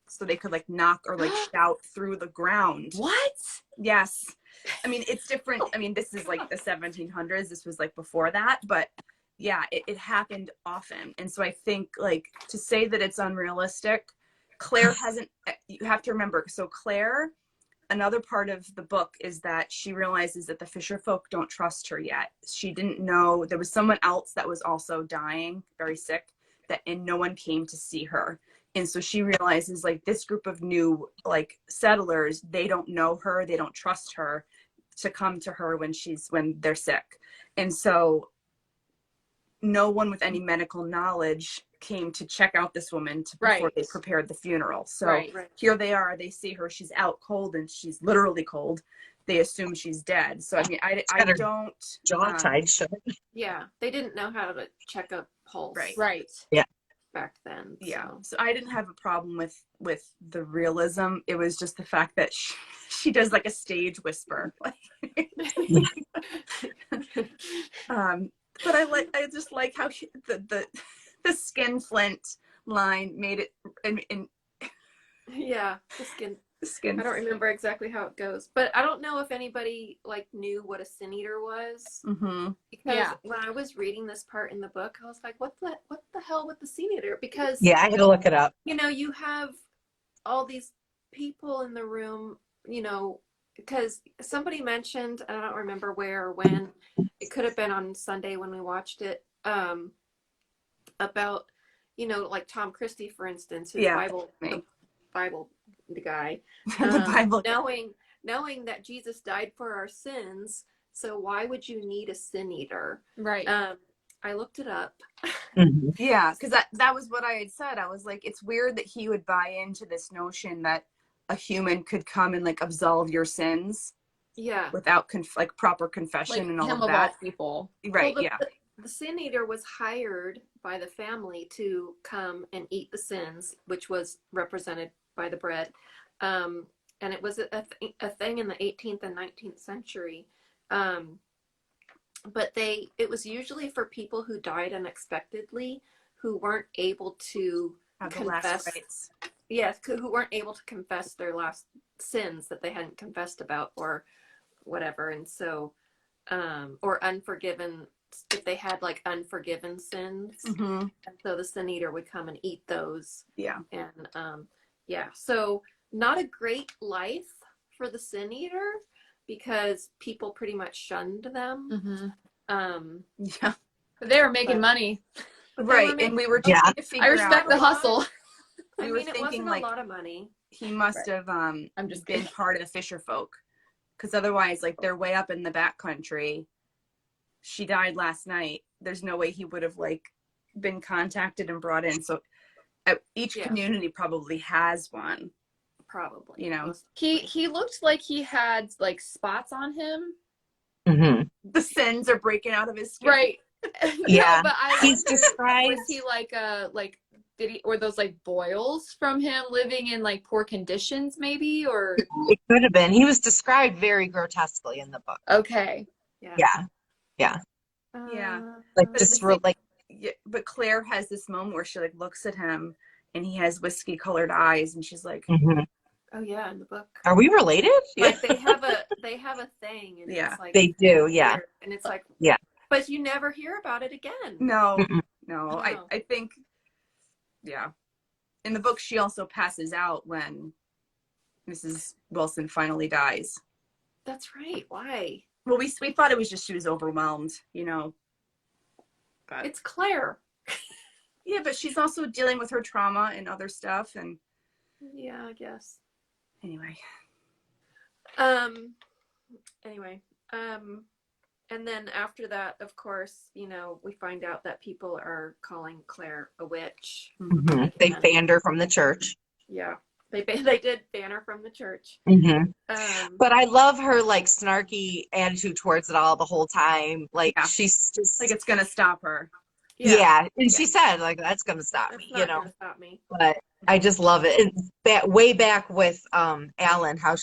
so they could like knock or like shout through the ground. What? Yes. I mean, it's different. I mean, this is like the 1700s. This was like before that, but yeah, it happened often. And so I think, like, to say that it's unrealistic, Claire hasn't, you have to remember, so Claire, another part of the book is that she realizes that the fisher folk don't trust her yet. She didn't know there was someone else that was also dying, very sick, and no one came to see her. And so she realizes, like, this group of new, like, settlers, they don't know her, they don't trust her to come to her when they're sick. And so no one with any medical knowledge came to check out this woman before they prepared the funeral. So here they are, they see her, she's out cold, and she's literally cold. They assume she's dead. So I mean, I don't jaw tied shut. Yeah, they didn't know how to check a pulse. Right. Yeah. Back then. Yeah. So I didn't have a problem with the realism. It was just the fact that she does like a stage whisper. But I just like how the skin flint line made it in yeah, the skin. I don't remember exactly how it goes, but I don't know if anybody like knew what a sin eater was. Mm-hmm. Because when I was reading this part in the book, I was like, what the hell with the sin eater? Because I had to look it up. You know, you have all these people in the room, you know, because somebody mentioned, I don't remember where or when, it could have been on Sunday when we watched it, about, you know, like Tom Christie, for instance, who's Bible the guy, the Bible, knowing that Jesus died for our sins, so why would you need a sin eater? Right. I looked it up. Yeah, because that was what I had said. I was like, it's weird that he would buy into this notion that a human could come and like absolve your sins. Yeah. Without like proper confession like and all him of that. People. Right. Well, the sin eater was hired by the family to come and eat the sins, which was represented by the bread. And it was a thing in the 18th and 19th century. But it was usually for people who died unexpectedly, who weren't able to confess. Yes, who weren't able to confess their last sins that they hadn't confessed about or whatever. And so, or unforgiven, if they had like unforgiven sins. Mm-hmm. And so the sin eater would come and eat those. Yeah. And so not a great life for the sin eater because people pretty much shunned them. Yeah. But they were making money. Right. And we were trying to figure out. I respect the hustle. I mean, it wasn't a lot of money. He must have been part of the fisher folk, because otherwise, like, they're way up in the back country. She died last night. There's no way he would have like been contacted and brought in. So each community probably has one. Probably. You know, he looked like he had like spots on him. Mm-hmm. The sins are breaking out of his skin. Right. Yeah. but I He's wonder, described. was he like did he, or those like boils from him living in like poor conditions maybe, or It could have been. He was described very grotesquely in the book. okay. Yeah. Yeah. Yeah. Yeah. Like But at just the same, like yeah, but Claire has this moment where she like looks at him and he has whiskey colored eyes and she's like, mhm. Oh yeah, in the book. Are we related? Like they have a thing, and Yeah. it's like They do, yeah. weird, and it's like Yeah. but you never hear about it again. no, Mm-mm. no. No. I think, yeah. In the book, she also passes out when Mrs. Wilson finally dies. That's right. Why? Well, we thought it was just she was overwhelmed, you know. But It's Claire. yeah, but she's also dealing with her trauma and other stuff. And Yeah, I guess. anyway, Anyway, and then after that, of course, you know, we find out that people are calling Claire a witch. Mhm. They And- banned her from the church. Yeah, they did ban her from the church. Mhm. Um, But I love her like snarky attitude towards it all the whole time. Like Yeah. she's just like it's gonna stop her. yeah. And she said like that's gonna stop that's me, not you know. gonna stop me. But I just love it. And way back with Alan, how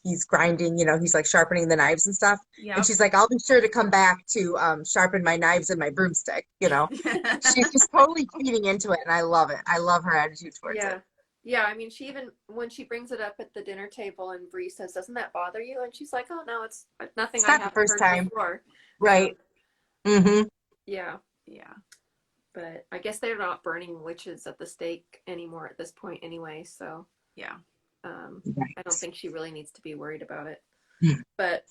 he's grinding, you know, he's like sharpening the knives and stuff. Yeah. And she's like, I'll be sure to come back to sharpen my knives and my broomstick, you know. She's just totally feeding into it, and I love it. I love her attitude towards Yeah. it. Yeah, I mean, she even when she brings it up at the dinner table, and Bree says, "Doesn't that bother you?" And she's like, "Oh no, it's nothing It's I not the haven't first heard time. before." Right. Mm-hmm. Yeah, Yeah. but I guess they're not burning witches at the stake anymore at this point, anyway. So Yeah. Right. I don't think she really needs to be worried about it. Hmm. But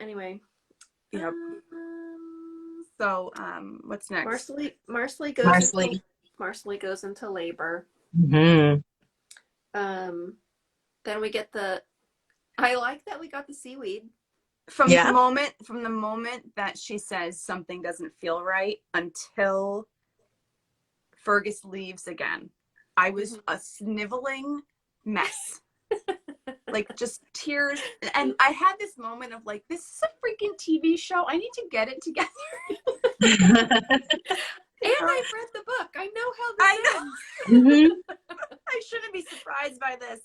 anyway. Yep. So, what's next? Marcelly goes into labor. Mm-hmm. Then we get I like that we got the seaweed. From Yeah. the moment that she says something doesn't feel right until Fergus leaves again, I was a sniveling mess. Like just tears. And I had this moment of like, this is a freaking TV show. I need to get it together. And I've read the book. I know how this ends. Mm-hmm. I shouldn't be surprised by this.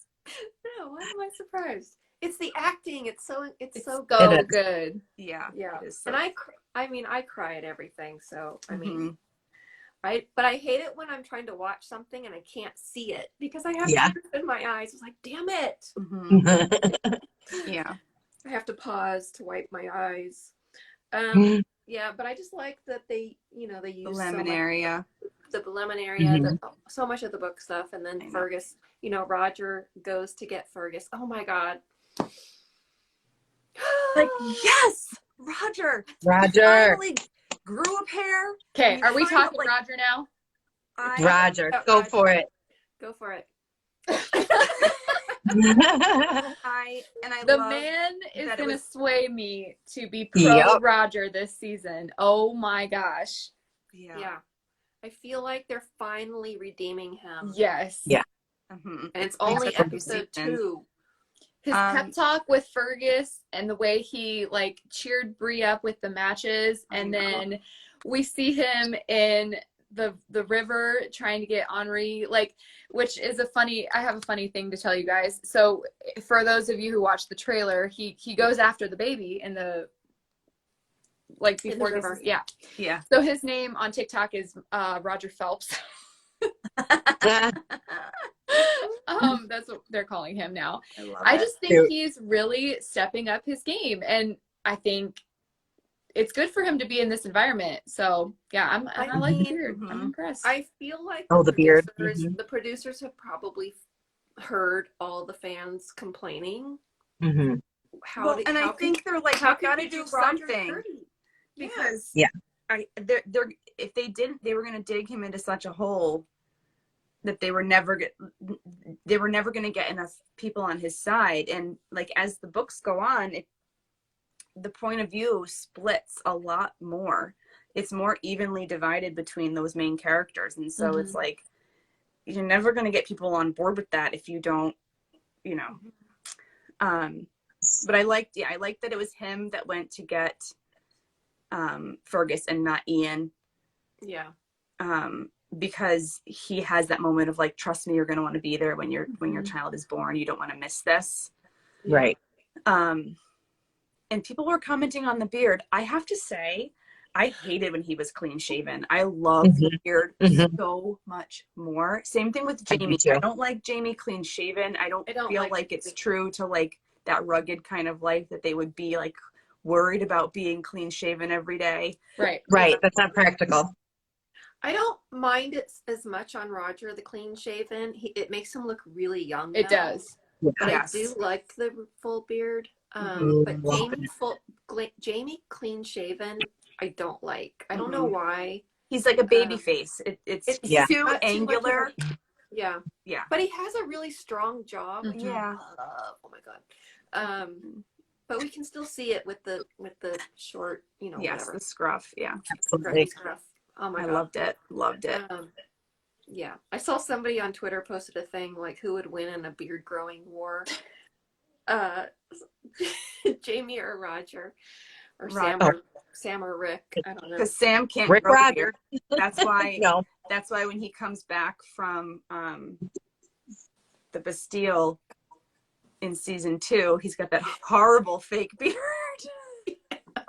No, why am I surprised? It's the acting. It's so So It is. good. Yeah. yeah. It is so And I cry at everything. So I mean, Mhm. but I hate it when I'm trying to watch something and I can't see it because I have Yeah. tears in my eyes. It's like, damn it! Mhm. Yeah. I have to pause to wipe my eyes. Yeah, but I just like that they The use lemon area. the lemon area, Mhm. so much of the book stuff, and I then know. Fergus. Roger goes to get Fergus. Oh my god! Like, yes, Roger. Roger. Finally grew a pair. Okay, are we Kind of talking like- Roger now? Roger, Yeah, go Roger. for it. Go for it. I The love man is that it gonna was- sway me to be pro Yep. Roger this season. Oh my gosh. Yeah. I feel like they're finally redeeming him. Yes. Yeah. Mhm. And it's only Except for episode season. 2. His pep talk with Fergus and the way he like cheered Bree up with the matches, and then we see him in the river trying to get Henri, like, which is I have a funny thing to tell you guys. So for those of you who watched the trailer, he goes after the baby in the like before river. this is, yeah. Yeah. So his name on TikTok is Roger Phelps. That's what they're calling him now. I love I it. just think Cute. he's really stepping up his game, and I think it's good for him to be in this environment. So yeah, I like the beard. I'm Mhm. impressed. I feel like The beard. the producers have probably heard all the fans complaining. Mm-hmm. I think they're like, how we could gotta you do Roger something dirty? because Yeah. they're if they didn't, they were gonna dig him into such a hole that they were never gonna get enough people on his side. And like as the books go on, the point of view splits a lot more. It's more evenly divided between those main characters, and so it's like you're never going to get people on board with that if you don't, but I liked that it was him that went to get Fergus and not Ian. Yeah. Because he has that moment of like, trust me, you're going to want to be there when your child is born. You don't want to miss this. Right. And people were commenting on the beard. I have to say, I hated when he was clean shaven. I love the beard so much more. Same thing with Jamie. I don't like Jamie clean shaven. I don't feel like it's true to like that rugged kind of life that they would be like worried about being clean shaven every day. Right. Right. That's not practical. I don't mind it as much on Roger, the clean shaven. It makes him look really young. It does. But Yes. I do like the full beard. But Jamie clean shaven, I don't like. I don't know why. He's like a baby face. It's too angular. Yeah. Yeah. But he has a really strong jaw. Which Yeah. I love. Oh my god. But we can still see it with the short, Yes, whatever. the scruff. Yeah. Absolutely. Scruff. Oh my I god. loved it. Yeah. I saw somebody on Twitter posted a thing like who would win in a beard growing war. Jamie or Roger or Sam or Rick. I don't know. Because Sam can't Rick grow a Roger. beard. That's why No. that's why when he comes back from the Bastille in season 2, he's got that horrible fake beard.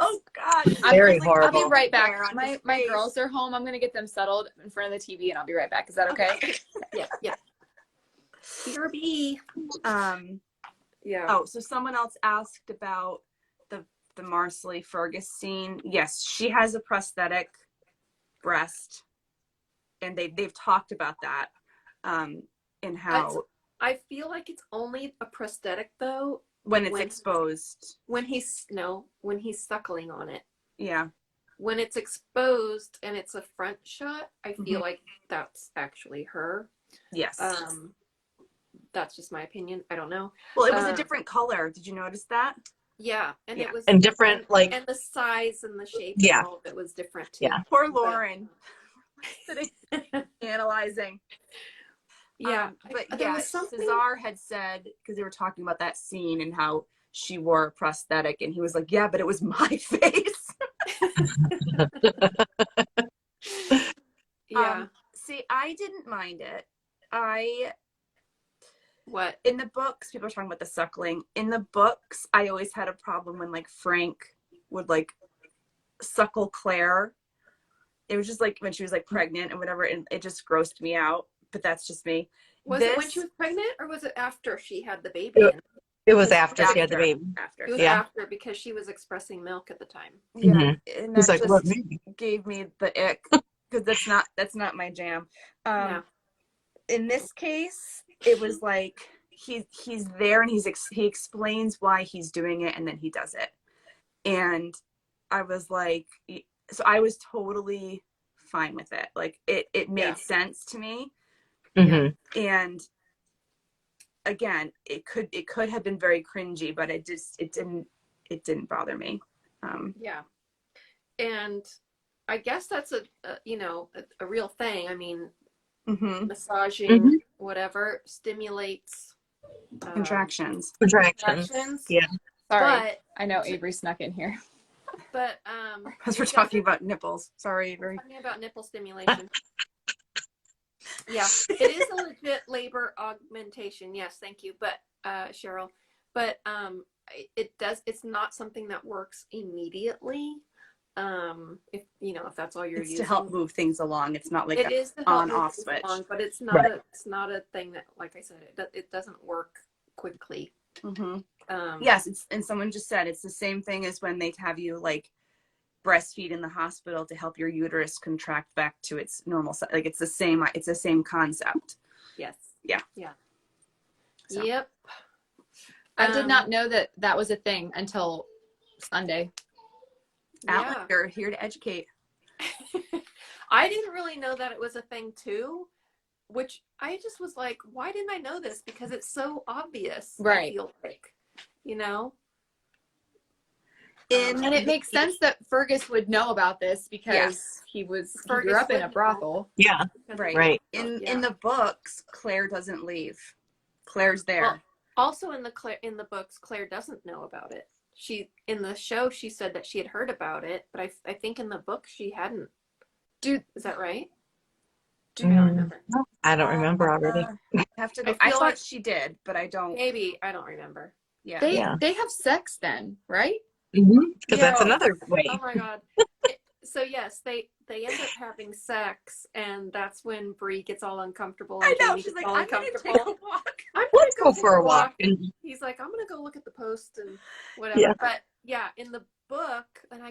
Oh god. Very like, horrible. I'll be right back. hair on his My face. girls are home. I'm gonna get them settled in front of the TV, and I'll be right back. Is that okay? Yeah. BRB. Yeah. Oh, so someone else asked about the Marcelly Fergus scene. Yes, she has a prosthetic breast, and they've talked about that, and how I feel like it's only a prosthetic though when it's exposed. When he's suckling on it. Yeah. When it's exposed and it's a front shot, I feel like that's actually her. Yes. That's just my opinion. I don't know. Well, it was a different color. Did you notice that? Yeah, and it was and different and the size and the shape. Yeah. And all of it was different too. Yeah. Poor Lauren. Analyzing. Yeah, but there yeah, was something... Cesar had said, because they were talking about that scene and how she wore a prosthetic, and he was like, yeah, but it was my face. Yeah. See, I didn't mind it. What? In the books, people are talking about the suckling. In the books, I always had a problem when like Frank would like suckle Claire. It was just like when she was like pregnant and whatever, and it just grossed me out. But that's just me. Was it when she was pregnant, or was it after she had the baby? It was after she had the baby. After. It was after, because she was expressing milk at the time. Yeah, and that like, just gave me the ick, because that's not my jam. No. In this case, it was like he's there and he explains why he's doing it, and then he does it, and I was like, so I was totally fine with it. Like it made sense to me. And again, it could have been very cringy, but it didn't bother me. Yeah, and I guess that's a real thing. I mean, massaging whatever stimulates contractions. Yeah. Sorry, but I know Avery snuck in here. But because we're talking about nipples. Sorry, Avery. Talking about nipple stimulation. Yeah, it is a legit labor augmentation. Yes, thank you. But Cheryl, but it's not something that works immediately. If that's all you're using. To help move things along. It's not like it is the on-off switch. But it's not it's not a thing that, like I said, it doesn't work quickly. Yes, and someone just said it's the same thing as when they have you like breastfeed in the hospital to help your uterus contract back to its normal size. Like it's the same concept. Yes. Yeah. So. Yep. I did not know that was a thing until Sunday. Outlander, here to educate. I didn't really know that it was a thing too, which I just was like, why didn't I know this? Because it's so obvious. Right. I feel like, And it makes sense that Fergus would know about this because he grew up in a brothel. Yeah. Right. In the books, Claire doesn't leave. Claire's there. Well, also in the books, Claire doesn't know about it. she in the show she said that she had heard about it, but I think in the book she hadn't. Dude, is that right? I I don't remember. I don't remember already. I have to go. I I feel thought like she did, but I don't. maybe I don't remember. Yeah. they have sex then, right? Because that's Yeah. another way. Oh my god. So yes, they end up having sex, and that's when Bree gets all uncomfortable. And I know. Jamie She's gets like, all I'm gonna uncomfortable. take a walk. I'm Let's gonna go for a walk. He's like, I'm gonna go look at the post and whatever. Yeah. But yeah, in the book, and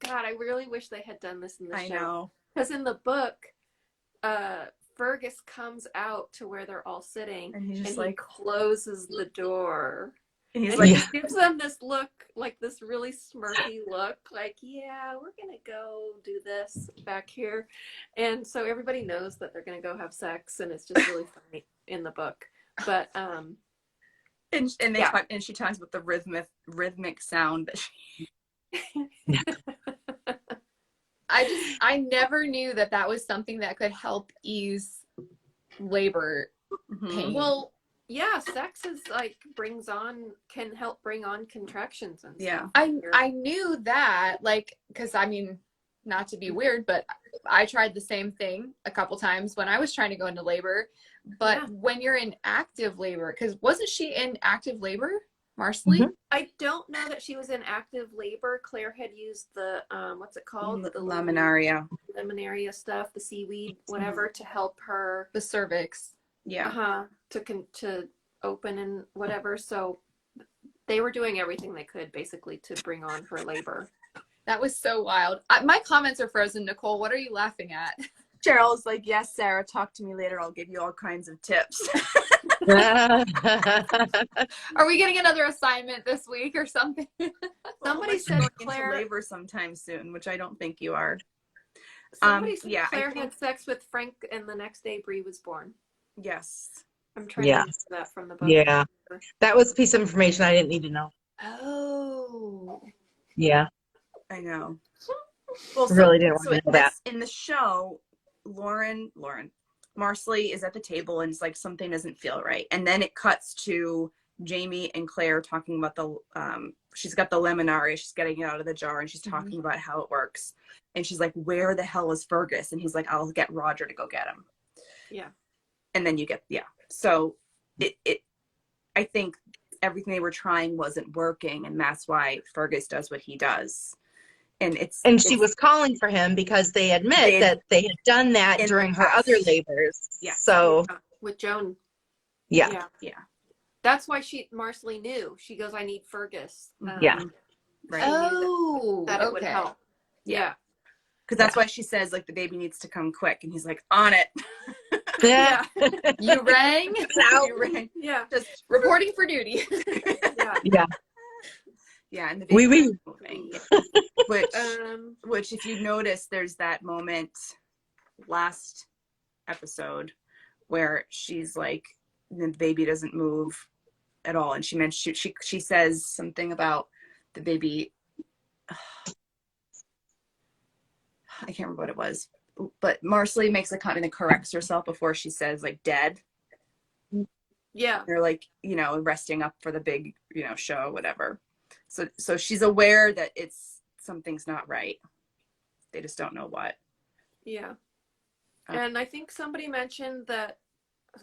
God, I really wish they had done this in the I show. know. Because in the book, Fergus comes out to where they're all sitting, And he's just he like, closes the door. and he's And like, he just gives them this look, like this really smirky look, like, yeah, we're gonna go do this back here. And so everybody knows that they're gonna go have sex, and it's just really funny in the book. But and they yeah. talk, and she talks about the rhythmic sound that she. I never knew that was something that could help ease labor pain. Well, yeah, sex is like can help bring on contractions and Yeah. stuff. I knew that, like, because I mean, not to be weird, but I tried the same thing a couple times when I was trying to go into labor. But when you're in active labor, because wasn't she in active labor, Marcelly? I don't know that she was in active labor. Claire had used the what's it called? The laminaria stuff, the seaweed, whatever, to help her. The cervix. Yeah. To open and whatever. So they were doing everything they could basically to bring on her labor. That was so wild. My comments are frozen, Nicole. What are you laughing at? Cheryl's like, yes, Sarah, talk to me later. I'll give you all kinds of tips. Are we getting another assignment this week or something? Somebody said Claire into labor sometime soon, which I don't think you are. Somebody said Claire had sex with Frank, and the next day Bree was born. Yes. I'm trying to get that from the book. Yeah. That was a piece of information I didn't need to know. Oh. Yeah. I know. Well, really didn't want to know that. In the show, Marcelly is at the table and it's like something doesn't feel right. And then it cuts to Jamie and Claire talking about she's got the laminaria, she's getting it out of the jar, and she's talking about how it works. And she's like, where the hell is Fergus? And he's like, I'll get Roger to go get him. Yeah. And then so I think everything they were trying wasn't working, and that's why Fergus does what he does. And she was calling for him because they admit that they had done that during her other labors. Yeah. So with Joan. Yeah. That's why Marcelly knew. She goes, I need Fergus. Yeah. Right. Oh, that it would help. Yeah. Because that's why she says, like, the baby needs to come quick. And he's like, on it. Yeah. You rang? You rang. Yeah. Just reporting for duty. Yeah. Yeah. And the baby moving. Which, if you notice, there's that moment last episode where she's like, the baby doesn't move at all. And she says something about the baby. I can't remember what it was, but Marcelly makes a comment and corrects herself before she says, like, dead. Yeah. They're like, resting up for the big, show, whatever. So she's aware that something's not right. They just don't know what. Yeah. And I think somebody mentioned that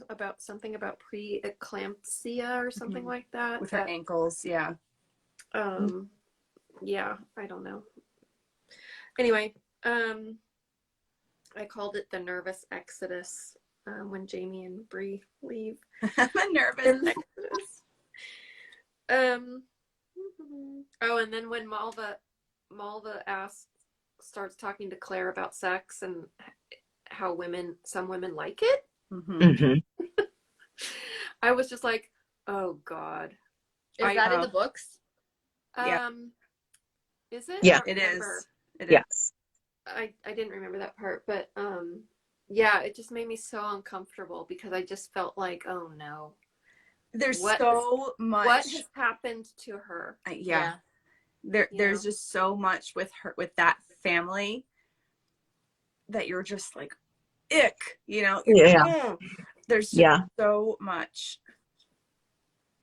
about preeclampsia or something like that. With her ankles, yeah. Yeah, I don't know. Anyway, I called it the nervous exodus when Jamie and Bree leave. A nervous exodus. Oh, and then when Malva starts talking to Claire about sex and how some women like it. I was just like, oh God. Is that in the books? Yeah. Is it? Yeah, it is. Yes. I didn't remember that part, but yeah, it just made me so uncomfortable because I just felt like, oh no. There's so much. What has happened to her? There's just so much with that family that you're just like, ick, Yeah. There's so much.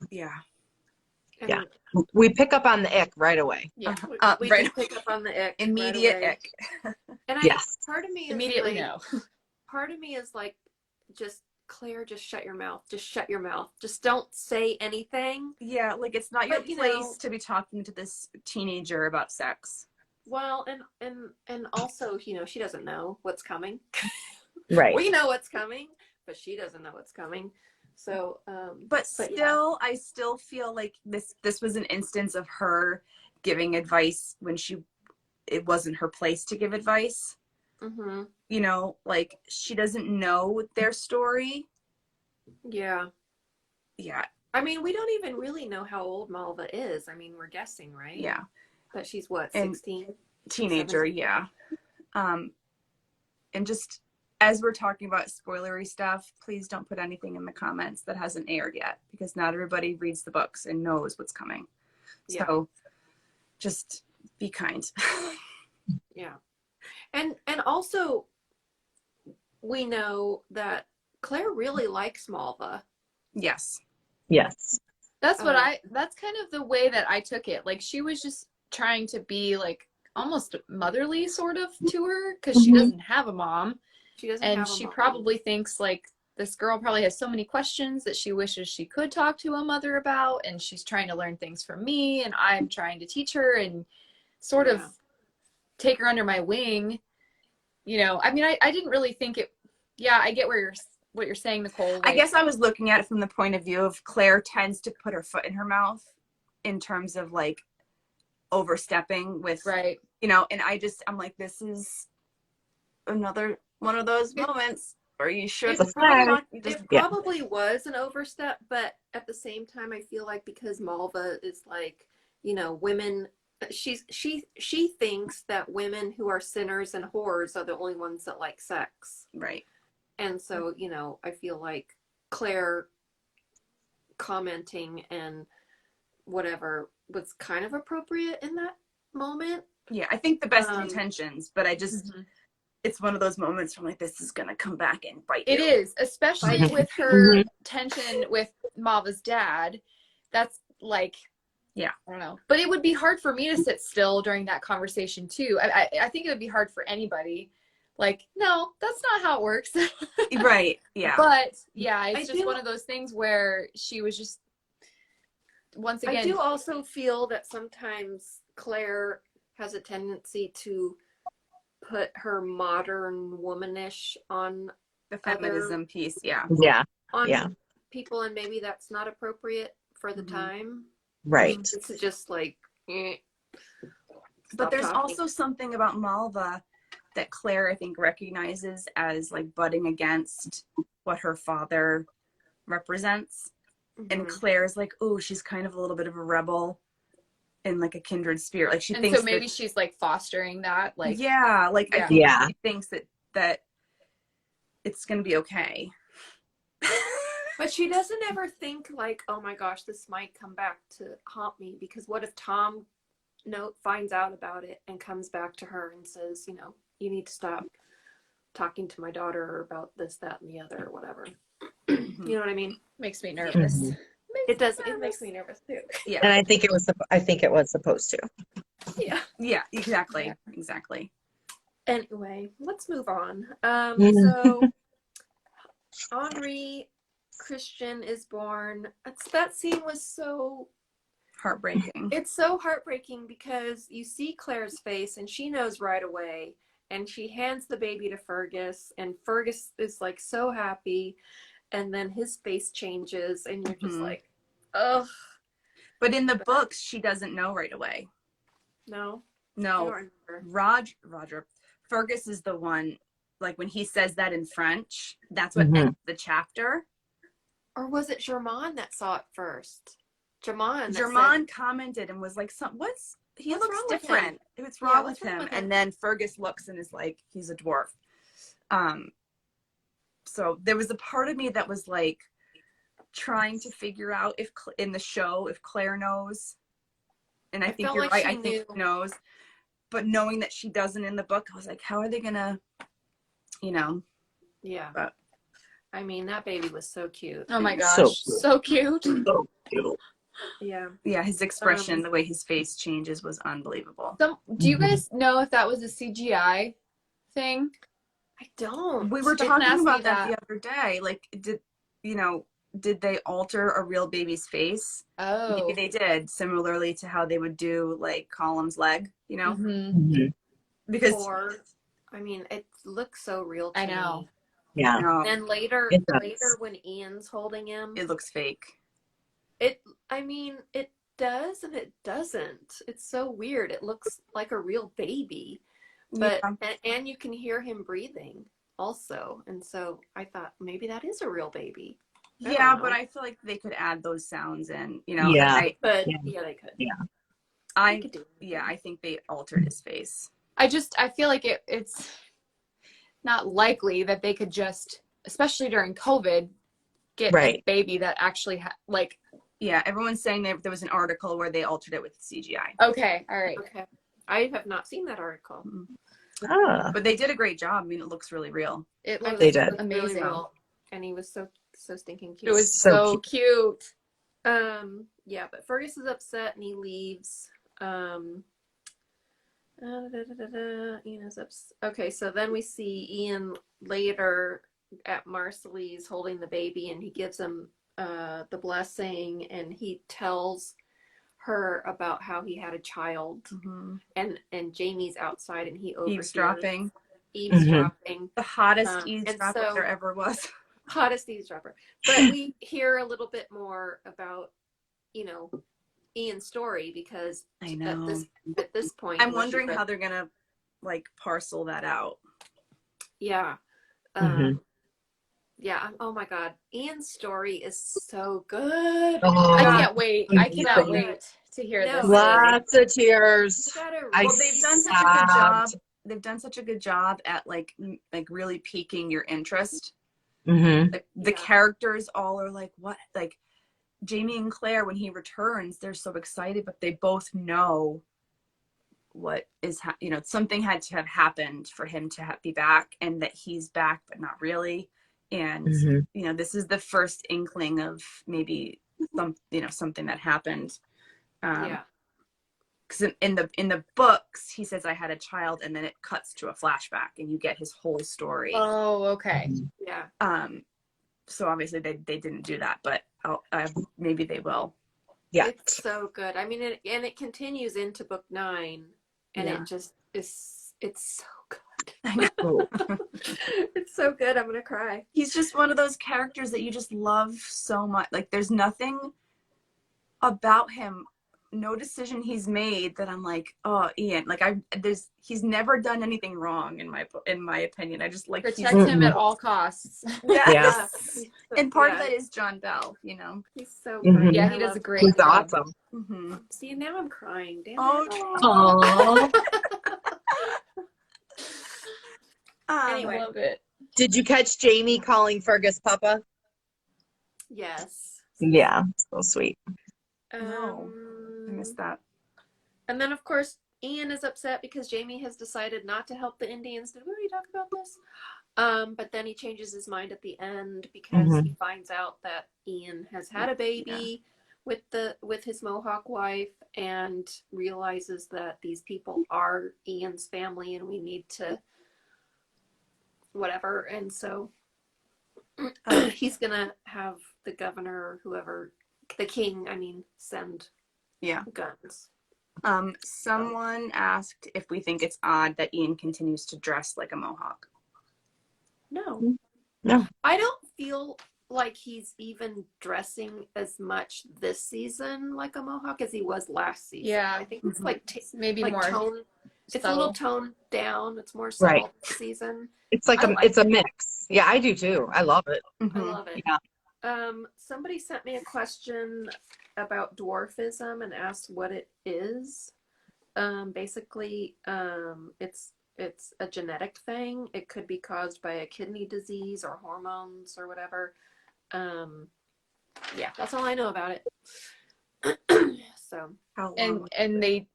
Yeah. And Yeah. We pick up on the ick right away. Yeah. we Right. do pick up on the ick. Immediate right ick. And Yes. part of me is Immediately like, no. part of me is like, just Claire, just shut your mouth. Just shut your mouth. Just don't say anything. Yeah, like it's not your But, you place know, to be talking to this teenager about sex. Well, and also, you know, she doesn't know what's coming. Right. We know what's coming, but she doesn't know what's coming. So, But yeah. still, I still feel like this was an instance of her giving advice when it wasn't her place to give advice. Mm-hmm. You know, like she doesn't know their story. Yeah. Yeah. I mean, we don't even really know how old Malva is. I mean, we're guessing, right? Yeah. But she's what, And 16? teenager, 17? yeah. And just as we're talking about spoilery stuff, please don't put anything in the comments that hasn't aired yet, because not everybody reads the books and knows what's coming. Yeah. So just be kind. Yeah. And also, we know that Claire really likes Malva. Yes. Yes. That's that's kind of the way that I took it. Like she was just trying to be like almost motherly sort of to her because she doesn't have a mom. She doesn't And have a she mom. probably thinks like this girl probably has so many questions that she wishes she could talk to a mother about, and she's trying to learn things from me, and I'm trying to teach her and sort of take her under my wing. You know, I mean, I didn't really think it. Yeah, I get what you're saying, Nicole. Like, I guess I was looking at it from the point of view of Claire tends to put her foot in her mouth in terms of like overstepping with, right. you know, and I'm like, this is another one of those moments where you should It probably was an overstep, but at the same time, I feel like because Malva is like, you know, women, she thinks that women who are sinners and whores are the only ones that like sex. Right. And so, you know, I feel like Claire commenting and whatever was kind of appropriate in that moment. Yeah, I think the best intentions, but I just, it's one of those moments where I'm like, this is going to come back and bite you. It is, especially with her tension with Malva's dad. That's like, yeah, I don't know. But it would be hard for me to sit still during that conversation too. I think it would be hard for anybody. Like, no, that's not how it works. Right. Yeah. But yeah, it's just one of those things where she was just, once again. I do also feel that sometimes Claire has a tendency to put her modern womanish on the feminism piece. Yeah. On people, and maybe that's not appropriate for the time. Right. It's just like, but there's also something about Malva that Claire, I think, recognizes as like butting against what her father represents. And Claire's like, oh, she's kind of a little bit of a rebel in like a kindred spirit. Like she thinks, so maybe she's like fostering that. Like, I think she thinks that it's going to be okay. But she doesn't ever think like, oh my gosh, this might come back to haunt me, because what if Tom finds out about it and comes back to her and says, you know, you need to stop talking to my daughter about this, that, and the other, or whatever. You know what I mean? Makes me nervous. It does. It makes me nervous too. Yeah. And I think it was supposed to. Yeah. Yeah. Exactly. Exactly. Anyway, let's move on. So Henri Christian is born. That scene was so heartbreaking. It's so heartbreaking because you see Claire's face and she knows right away, and she hands the baby to Fergus, and Fergus is like so happy, and then his face changes and you're just like, ugh. But in the books, she doesn't know right away. No. Roger. Fergus is the one, like when he says that in French, that's what ends the chapter. Or was it Germain that saw it first? Germain commented and was like, he looks different. What's wrong with him? And then Fergus looks and is like, he's a dwarf. So there was a part of me that was like trying to figure out if in the show, if Claire knows. And I think you're right. I think she knows. But knowing that she doesn't in the book, I was like, how are they gonna, you know? Yeah. But I mean, that baby was so cute. Oh my gosh. So cute. So cute. Yeah, his expression, the way his face changes was unbelievable. Do you guys know if that was a CGI thing? I don't. We were She didn't talking ask me about that that. the other day. Like, did they alter a real baby's face? Maybe Oh. they did, similarly to how they would do like Colum's leg, Mm-hmm. because I mean, it looks so real to I know. me. Yeah. And later It does. when Ian's holding him, it looks fake. it does and it doesn't. It's so weird. It looks like a real baby. But and you can hear him breathing also. And so I thought maybe that is a real baby. Yeah, but I feel like they could add those sounds in, Yeah. But Yeah. they could. Yeah. I think they altered his face. I feel like it's not likely that they could just, especially during COVID, get a baby that actually Yeah, everyone's saying there was an article where they altered it with CGI. Okay, all right. Okay. I have not seen that article. Ah. But they did a great job. I mean, it looks really real. It looks They did. amazing. Really well. And he was so stinking cute. It was so cute. Yeah, but Fergus is upset and he leaves. Ian is upset. Okay, so then we see Ian later at Marcelli's holding the baby, and he gives him the blessing, and he tells her about how he had a child, and Jamie's outside, and he overhears Eavesdropping. The hottest eavesdropper there ever was. Hottest eavesdropper. But we hear a little bit more about, Ian's story, because I know at this point I'm wondering how they're gonna like parcel that out. Yeah. Yeah. Oh my God. Ian's story is so good. Oh, I can't wait. I cannot wait to hear this. Lots of tears. They've done such a good job. They've done such a good job at like really piquing your interest. The characters all are like, what? Like Jamie and Claire, when he returns, they're so excited, but they both know what is, something had to have happened for him to be back, and that he's back, but not really. And, this is the first inkling of maybe something that happened. Because in the books, he says, I had a child, and then it cuts to a flashback and you get his whole story. Oh, okay. Yeah. So obviously they didn't do that, but maybe they will. Yeah. It's so good. I mean, it continues into book 9, and it just is, it's so good. I know. It's so good. I'm going to cry. He's just one of those characters that you just love so much. Like there's nothing about him, no decision he's made that I'm like, oh, Ian, like he's never done anything wrong in my opinion. I just like protect him at all costs. Yes. And part of that is John Bell, He's so good. Yeah, he does a great He's job. awesome. See, now I'm crying. Damn Oh. Anyway. I love it. Did you catch Jamie calling Fergus Papa? Yes. Yeah, so sweet. No, I missed that. And then, of course, Ian is upset because Jamie has decided not to help the Indians. Did we already talk about this? But then he changes his mind at the end because he finds out that Ian has had a baby with his Mohawk wife, and realizes that these people are Ian's family and we need to whatever. And so he's gonna have the governor or whoever, the king, send guns. Someone asked if we think it's odd that Ian continues to dress like a Mohawk. No. I don't feel like he's even dressing as much this season like a Mohawk as he was last season. Yeah. I think it's like maybe like more tone. It's subtle. a little toned down. It's more subtle this season. It's like it's a mix. Yeah, I do too. I love it. I love it. Yeah. Somebody sent me a question about dwarfism and asked what it is. Basically, it's a genetic thing. It could be caused by a kidney disease or hormones or whatever. Yeah, that's all I know about it. So and they,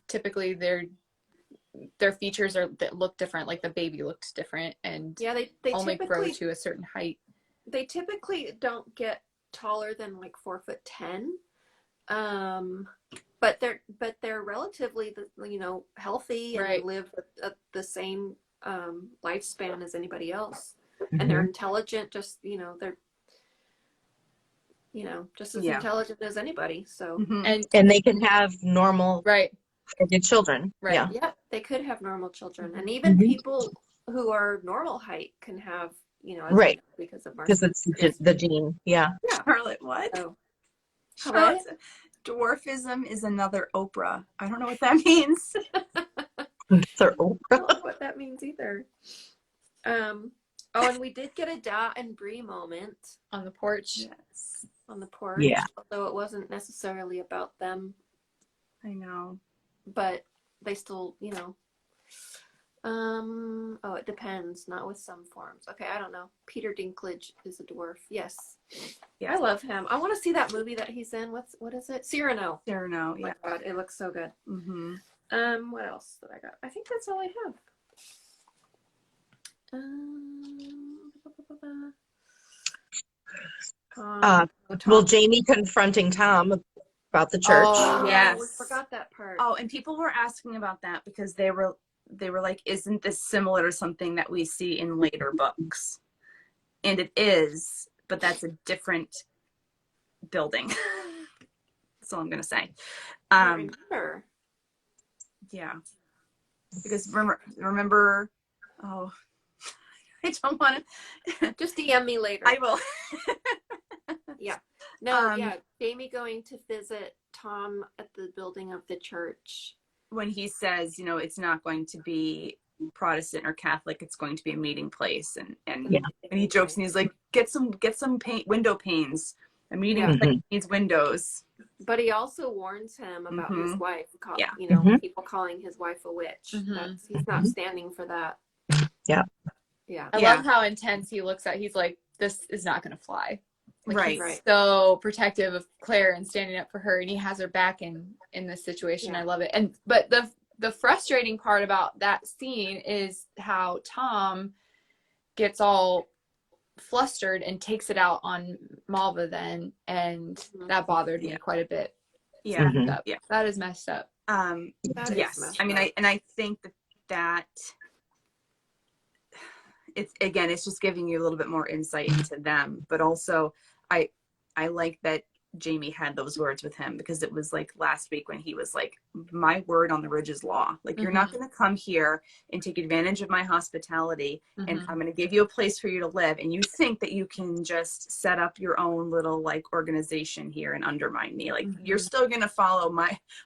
typically their features that look different. Like the baby looks different, and they only grow to a certain height. They typically don't get taller than like 4'10", But they're relatively, healthy and Right. live the same lifespan as anybody else, Mm-hmm. and they're intelligent. Just they're just as Yeah. intelligent as anybody. So Mhm. And they can have normal right. good children. Right. Yeah. yeah, they could have normal children, and Mhm. even Mhm. people who are normal height can have, as we Right. know, because of Because it's the gene. Yeah. yeah. Charlotte, what? So Charlotte, dwarfism is another Oprah. I don't know what that means. They're I don't know what that means either. Oh, and we did get a Dot and Bree moment On the porch. Yes, on the porch, Yeah. although it wasn't necessarily about them, I know. but they still, oh, it depends. Not with some forms. Okay, I don't know. Peter Dinklage is a dwarf. Yes. Yes. I love him. I want to see that movie that he's in. What is it? Cyrano. Cyrano, Oh my yeah. God, it looks so good. Mm-hmm. What else did I got? I think that's all I have. Well, Tom. Jamie confronting Tom about the church. Oh, Yes. we forgot that part. Oh, and people were asking about that because they were like, isn't this similar to something that we see in later books? And it is, but that's a different building. That's all I'm gonna say. I remember. Yeah. Because remember, oh, I don't want to. Just DM me later. I will. Yeah. No, yeah. Jamie going to visit Tom at the building of the church. When he says, it's not going to be Protestant or Catholic, it's going to be a meeting place, and he jokes and he's like, get some window panes. A meeting place needs windows. But he also warns him about his wife. People calling his wife a witch. He's not standing for that. Yeah. Yeah. I love how intense he looks at. He's like, this is not going to fly. Like, Right. He's so protective of Claire and standing up for her, and he has her back in this situation. I love it. But the frustrating part about that scene is how Tom gets all flustered and takes it out on Malva then, and that bothered me quite a bit. Yeah. Mm-hmm. That is messed up. Yes. I mean, I think that it's just giving you a little bit more insight into them, but also I like that Jamie had those words with him, because it was like last week when he was like, my word on the ridge is law. Like, you're not going to come here and take advantage of my hospitality, and I'm going to give you a place for you to live, and you think that you can just set up your own little like organization here and undermine me. Like, you're still going to follow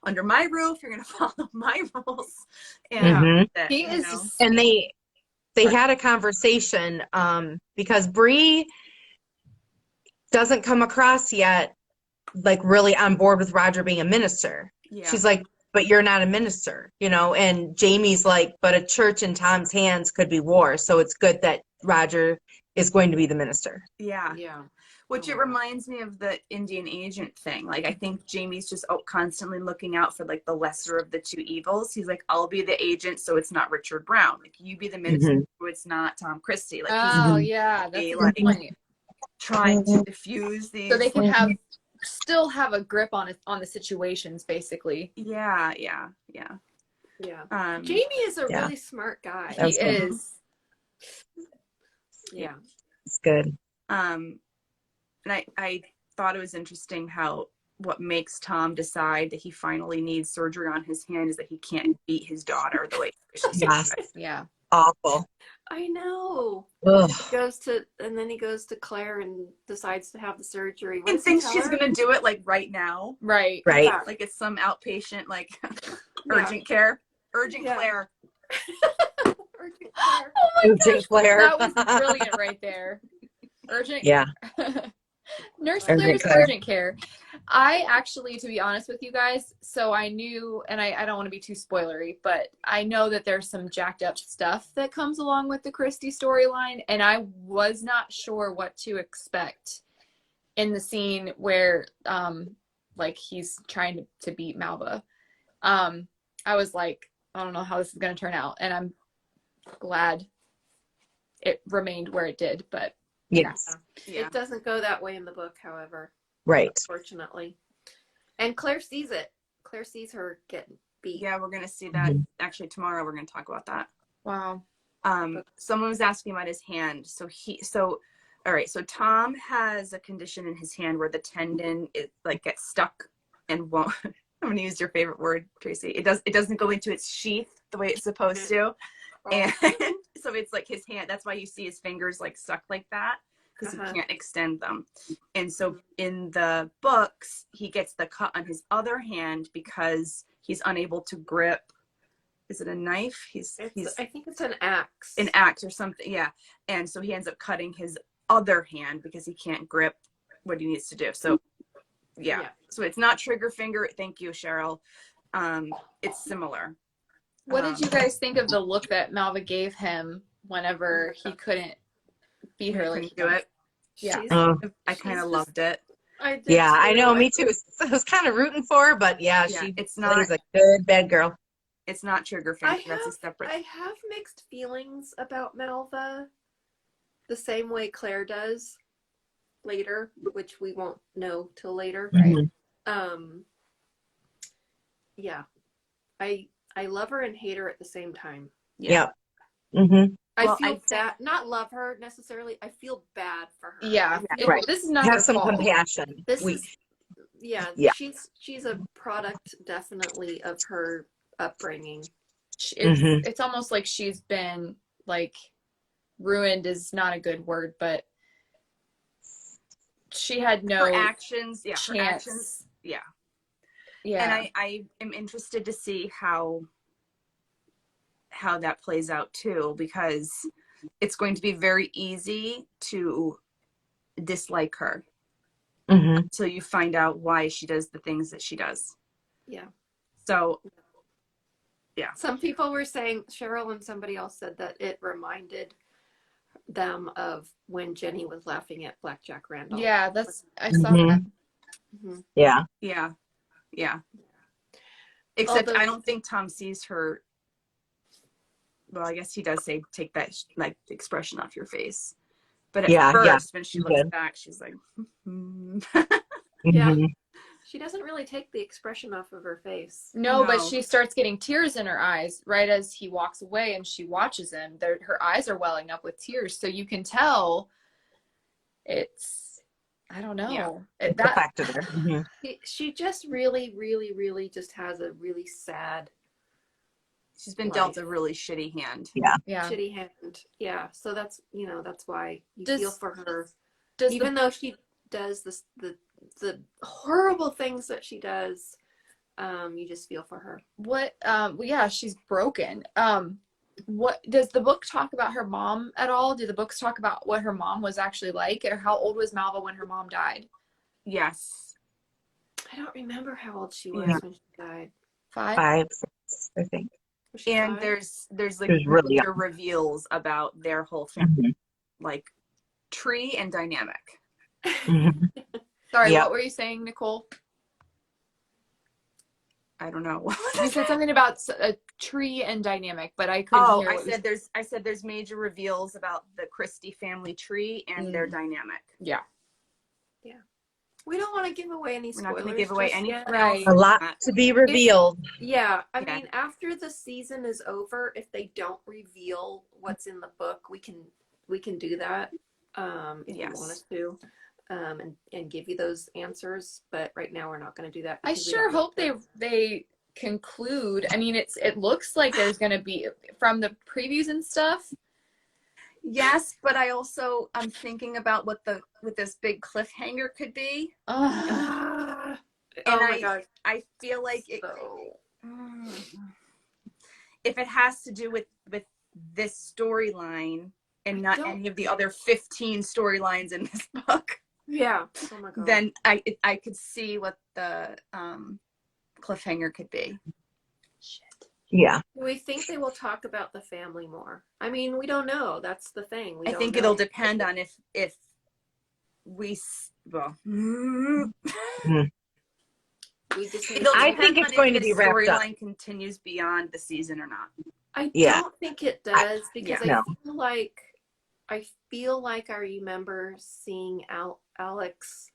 under my roof, you're going to follow my rules. And he is and they had a conversation because Bree doesn't come across yet like really on board with Roger being a minister. Yeah. She's like, but you're not a minister, and Jamie's like, but a church in Tom's hands could be war, so it's good that Roger is going to be the minister. Yeah. Which it reminds me of the Indian agent thing. Like, I think Jamie's just constantly looking out for like the lesser of the two evils. He's like, I'll be the agent, so it's not Richard Brown. Like, you be the minister, so it's not Tom Christie. Like, that's a good point. Trying to diffuse these, so they can still have a grip on the situations, basically. Yeah. Jamie is a really smart guy. He is. Yeah, it's good. And I thought it was interesting how what makes Tom decide that he finally needs surgery on his hand is that he can't beat his daughter the way Yeah. Awful. I know. He goes to Claire and decides to have the surgery. And thinks she's gonna do it like right now. Right. Yeah. Like it's some outpatient, like urgent care. Urgent Claire. Urgent Claire. Oh my Urgent Claire. That was brilliant right there. Urgent. Yeah. Nurse Claire's urgent care. I actually, to be honest with you guys, so I knew, and I don't want to be too spoilery, but I know that there's some jacked up stuff that comes along with the Christie storyline, and I was not sure what to expect in the scene where, like, he's trying to beat Malva. I was like, I don't know how this is going to turn out, and I'm glad it remained where it did, but yes. It doesn't go that way in the book, however. Right. Unfortunately. And Claire sees it. Claire sees her get beat. Yeah, we're gonna see that actually tomorrow. We're gonna talk about that. Wow. Someone was asking about his hand. All right. So Tom has a condition in his hand where the tendon gets stuck and won't. I'm gonna use your favorite word, Tracy. It doesn't go into its sheath the way it's supposed to, and so it's like his hand. That's why you see his fingers like stuck like that, because he can't extend them. And so in the books, he gets the cut on his other hand because he's unable to grip. Is it a knife? I think it's an axe. An axe or something, yeah. And so he ends up cutting his other hand because he can't grip what he needs to do. So yeah. So it's not trigger finger. Thank you, Cheryl. It's similar. What did you guys think of the look that Malva gave him whenever he couldn't beat her? Couldn't do it. Yeah. I kind of loved it. I did Yeah, too. I know, me too. I was kind of rooting for her, but yeah, It's not she's a good bad girl. It's not trigger finger. That's a separate. I have mixed feelings about Malva, the same way Claire does later, which we won't know till later. Right. Yeah. I love her and hate her at the same time. Yeah. Mm-hmm. I feel bad, not love her necessarily. I feel bad for her. Yeah. Right. This is not Have her some fault. compassion. Yeah. She's a product definitely of her upbringing. It's almost like she's been like ruined is not a good word, but she had no her actions. Yeah. chance. Her actions. Yeah. Yeah. And I am interested to see how that plays out too, because it's going to be very easy to dislike her until you find out why she does the things that she does. Yeah. So yeah. Some people were saying, Cheryl and somebody else said that it reminded them of when Jenny was laughing at Blackjack Randall. Yeah, I saw that. Yeah. Yeah. Yeah. Except I don't think Tom sees her. Well, I guess he does say, take that like expression off your face. But at first, when she looks back, she's like, yeah. She doesn't really take the expression off of her face. No, but she starts getting tears in her eyes right as he walks away and she watches him. Her eyes are welling up with tears. So you can tell I don't know. Yeah. She just really, really, really just has a really sad. She's been dealt a really shitty hand. Yeah. Shitty hand. Yeah. So that's why you feel for her. Even though she does the horrible things that she does, you just feel for her. She's broken. What does the book talk about her mom at all? Do the books talk about what her mom was actually like, or how old was Malva when her mom died? Yes. I don't remember how old she was when she died. 5, 6, I think. And 5? there's like really reveals about their whole family, like tree and dynamic. Sorry, what were you saying, Nicole? I don't know. You said something about a tree and dynamic, but I couldn't hear. I said there's major reveals about the Christie family tree and their dynamic. Yeah. Yeah. We don't want to give away any spoilers. We're not going to give away anything. Right. A lot to be revealed. I mean, after the season is over, if they don't reveal what's in the book, we can do that if you want us to. And give you those answers, but right now we're not going to do that. I sure hope they conclude. I mean, it looks like there's going to be, from the previews and stuff. Yes, but I'm thinking about what this big cliffhanger could be. My God. I feel like if it has to do with this storyline and not any of the other 15 storylines in this book. Yeah. Oh my God. Then I could see what the cliffhanger could be. Shit. Yeah. We think they will talk about the family more. I mean, we don't know. That's the thing. I think it'll depend on if we I think it's going to be wrapped up. Storyline continues beyond the season or not. I don't think it does because I feel like I remember seeing Alex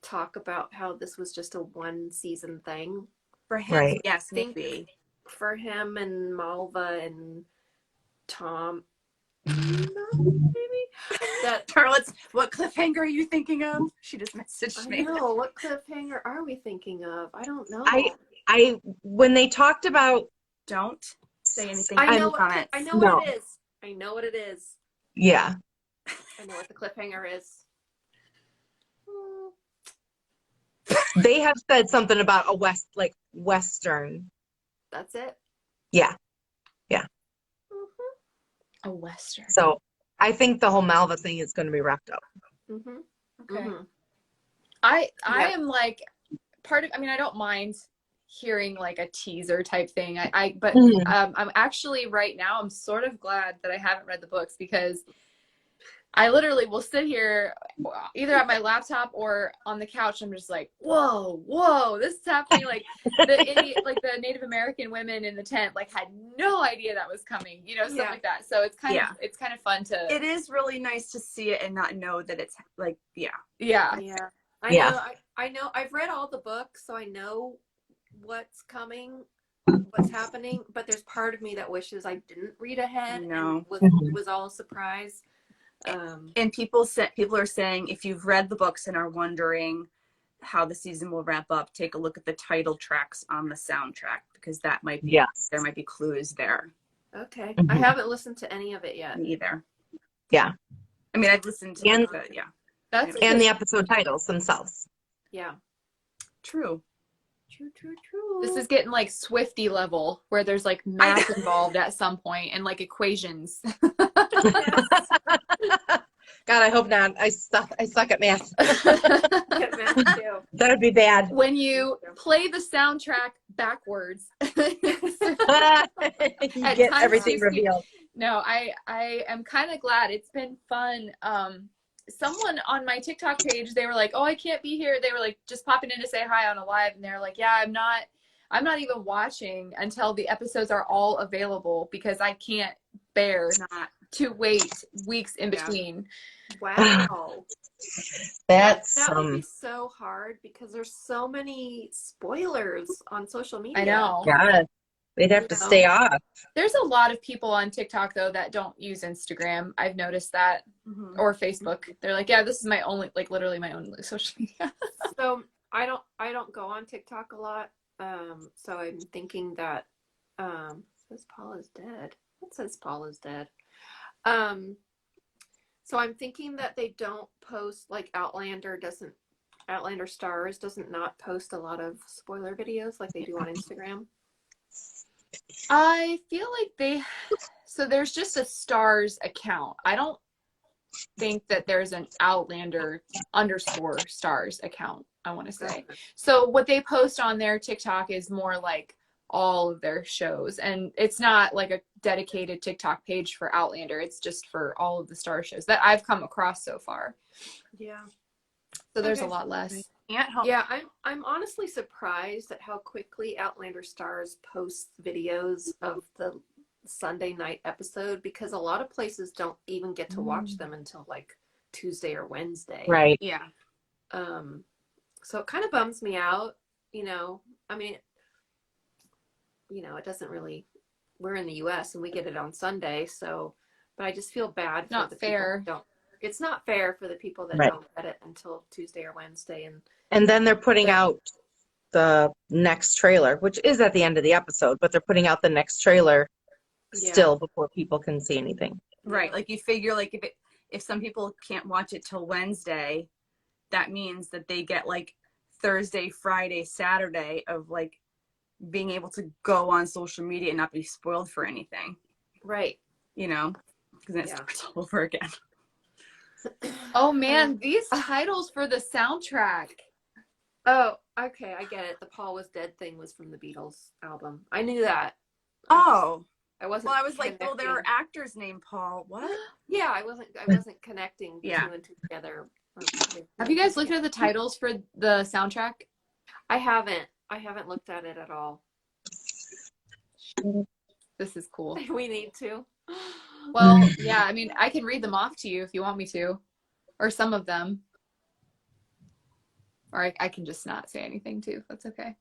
talk about how this was just a 1-season thing. For him, Right. yes, Think maybe. for him and Malva and Tom, maybe that. Charlotte's, what cliffhanger are you thinking of? She just messaged I me. know, what cliffhanger are we thinking of? I don't know. I when they talked about, Don't say anything. I in know the what comments. I know No. what it is. I know what it is. yeah, I know what the cliffhanger is. they have said something about a Western. That's it. Yeah. Mm-hmm. A Western. So I think the whole Malva thing is going to be wrapped up. Mm-hmm. Okay. Mm-hmm. I Yeah. am like I mean, I don't mind hearing like a teaser type thing. But Mhm. I'm actually right now, I'm sort of glad that I haven't read the books because I literally will sit here either at my laptop or on the couch. I'm just like, whoa, this is happening. Like the Native American women in the tent, like had no idea that was coming, stuff Yeah. like that. So it's kind Yeah. of fun to. It is really nice to see it and not know that it's like, yeah. Yeah. Yeah. I Yeah. know. I know. I've read all the books, so I know what's coming, what's happening. But there's part of me that wishes I didn't read ahead No. and was Mhm. was all a surprise. And people are saying if you've read the books and are wondering how the season will wrap up, take a look at the title tracks on the soundtrack because that might be there might be clues there. Okay. Mhm. I haven't listened to any of it yet. Me either. Yeah. I mean, I've listened to And- it, yeah. That's And the episode titles themselves. Yeah. True. True. This is getting like Swifty level where there's like math involved at some point and like equations. Yes. God, I hope not. I suck at math. Get math too. That would be bad. When you play the soundtrack backwards. You At get times everything you see- revealed. No, I am kind of glad. It's been fun. Someone on my TikTok page, they were like, "Oh, I can't be here." They were like just popping in to say hi on a live, and they're like, "Yeah, I'm not even watching until the episodes are all available because I can't bear Not. to wait weeks in Yeah. between." Wow. That's that would be so hard because there's so many spoilers on social media. I know. God. They'd have to stay off. There's a lot of people on TikTok though that don't use Instagram. I've noticed that, or Facebook. They're like, "Yeah, this is my only, like, literally my only social media." So I don't go on TikTok a lot. So I'm thinking that says Paul is dead. What says Paul is dead? So I'm thinking that they don't post like Outlander Stars doesn't not post a lot of spoiler videos like they do on Instagram. I feel like so there's just a Stars account. I don't think that there's an Outlander _Stars account, I want to say. So what they post on their TikTok is more like all of their shows, and it's not like a dedicated TikTok page for Outlander. It's just for all of the Star shows that I've come across so far. Yeah. So there's a lot less. Can't help. Yeah, I'm honestly surprised at how quickly Outlander Stars posts videos of the Sunday night episode because a lot of places don't even get to watch them until like Tuesday or Wednesday. Right. Yeah. So it kind of bums me out, I mean, it doesn't really, we're in the US and we get it on Sunday, so, but I just feel bad for Not the fair. people it's not fair for the people that Right. don't get it until Tuesday or Wednesday. And then they're putting out the next trailer, which is at the end of the episode, but they're putting out the next trailer still before people can see anything. Right. Like you figure like if some people can't watch it till Wednesday, that means that they get like Thursday, Friday, Saturday of like being able to go on social media and not be spoiled for anything. Right. Because then it starts all over again. Oh man, these titles for the soundtrack. Oh, okay, I get it. The Paul was dead thing was from the Beatles album. I knew that. Oh. I wasn't. Well, I was like, connecting. well, there are actors named Paul. What? Yeah, I wasn't connecting the two and two together. Have you guys looked at the titles for the soundtrack? I haven't looked at it at all. This is cool. We need to. Well, yeah, I mean, I can read them off to you if you want me to, or some of them. Or I can just not say anything too. That's okay.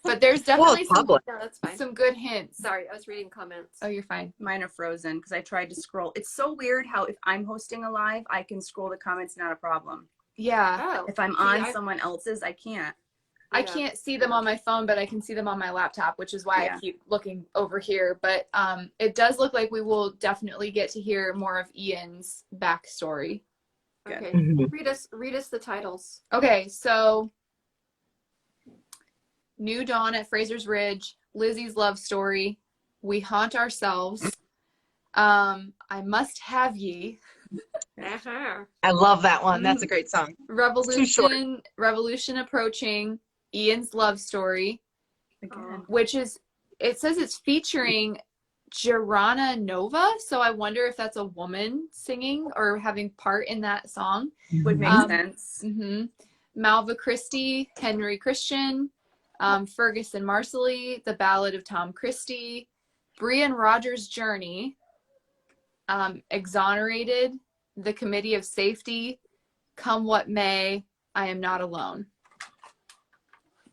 But there's definitely it's public. No, that's fine. some good hints. Sorry, I was reading comments. Oh, you're fine. Mine are frozen because I tried to scroll. It's so weird how if I'm hosting a live, I can scroll the comments, not a problem. Yeah. Oh, If I'm see, on someone else's, I can't. I Yeah. can't see them on my phone, but I can see them on my laptop, which is why Yeah. I keep looking over here. But it does look like we will definitely get to hear more of Ian's backstory. Okay, Mhm. read us the titles. Okay, so New Dawn at Fraser's Ridge, Lizzie's Love Story, We Haunt Ourselves, I Must Have Ye, Uh-huh. I love that one. That's a great song. too short. Revolution Approaching, Ian's Love Story, Again. which is, it says it's featuring Girana Nova, so I wonder if that's a woman singing or having part in that song. Would make sense. Malva Christie, Henry Christian, Ferguson Marcelly, The Ballad of Tom Christie, Brian Rogers' Journey, Exonerated, The Committee of Safety, Come What May, I Am Not Alone.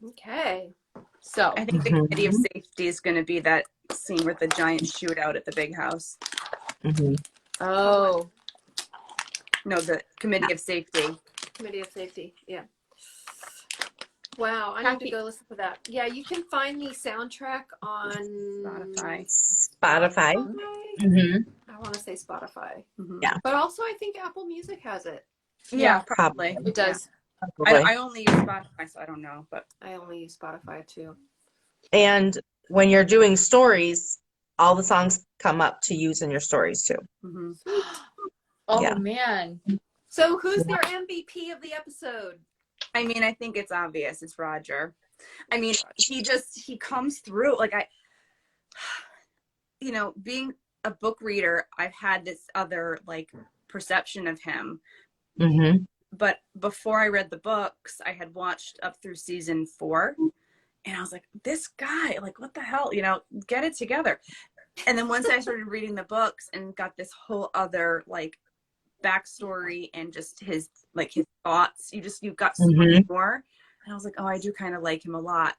Okay. So I think the Committee of Safety is going to be that scene with the giant shootout at the big house. oh, No, the Committee of Safety. Committee of Safety. Yeah. Wow, I need Kathy. to go listen to that. Yeah, you can find the soundtrack on Spotify. Spotify. Mm-hmm. I want to say Spotify. Yeah. But also I think Apple Music has it. Yeah, probably. it does. I only use Spotify, so I don't know, but I only use Spotify too. And when you're doing stories, all the songs come up to use in your stories too. Oh Yeah. man. So who's their MVP of the episode? I mean, I think it's obvious. It's Roger. I mean, he comes through. Like being a book reader, I've had this other like perception of him. Mm-hmm. But before I read the books, I had watched up through season 4. And I was like, this guy, like, what the hell? Get it together. And then once I started reading the books and got this whole other like backstory and just his thoughts, you've got so much more. And I was like, oh, I do kind of like him a lot.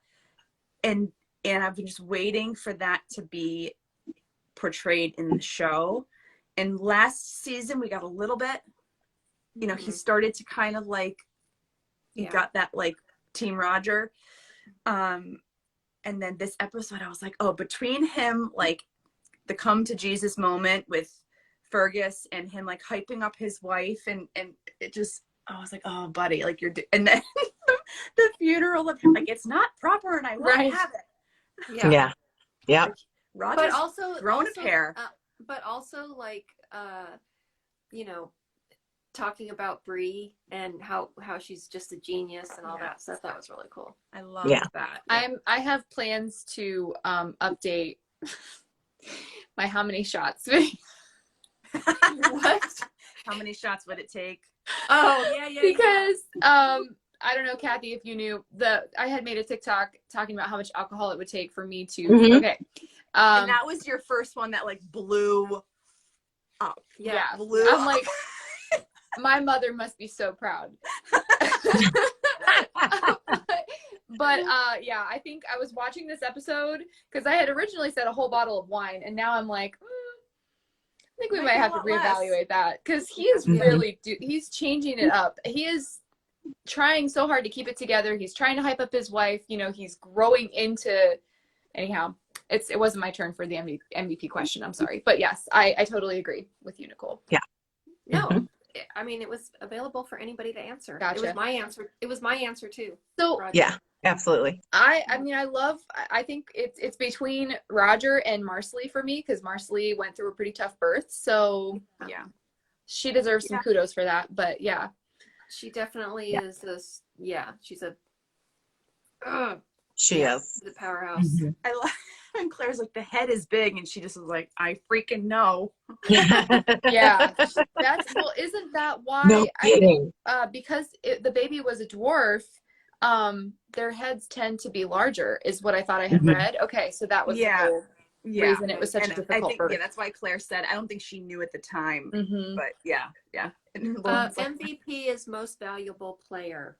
And I've been just waiting for that to be portrayed in the show. And last season we got a little bit, he started to kind of like, he got that like Team Roger. And then this episode, I was like, oh, between him, like the come to Jesus moment with Fergus and him like hyping up his wife and it just, I was like, oh, buddy, like and then the funeral of him, like, it's not proper and I won't have it. Yeah. Yeah. Like, Roger's But also grown a pair. But also like talking about Bree and how she's just a genius and all that stuff. That was really cool. I love that. I have plans to update my how many shots. What? How many shots would it take? Oh, yeah. Because I don't know, Kathy, if you knew I had made a TikTok talking about how much alcohol it would take for me to okay. And that was your first one that like blew up. Yeah. Blew I'm up. like, my mother must be so proud. But yeah, I think I was watching this episode because I had originally said a whole bottle of wine, and now I'm like, I think we might have to reevaluate that because he is really he's changing it up. He is trying so hard to keep it together. He's trying to hype up his wife. He's growing into. Anyhow, it wasn't my turn for the MVP question. I'm sorry, but yes, I totally agree with you, Nicole. Yeah. No. I mean, it was available for anybody to answer. Gotcha. It was my answer. It was my answer too. So Roger. Yeah, absolutely. I think it's between Roger and Marcelly for me because Marcelly went through a pretty tough birth. So yeah, she deserves some kudos for that. But yeah, she definitely is this. Yeah, she's a. She is the powerhouse. I love. And Claire's like, the head is big, and she just was like, I freaking know. yeah. Isn't that why? No kidding. Because the baby was a dwarf, their heads tend to be larger, is what I thought I had read. Okay, so that was the whole reason it was such a difficult birth. Yeah, that's why Claire said, I don't think she knew at the time, but yeah. MVP is most valuable player.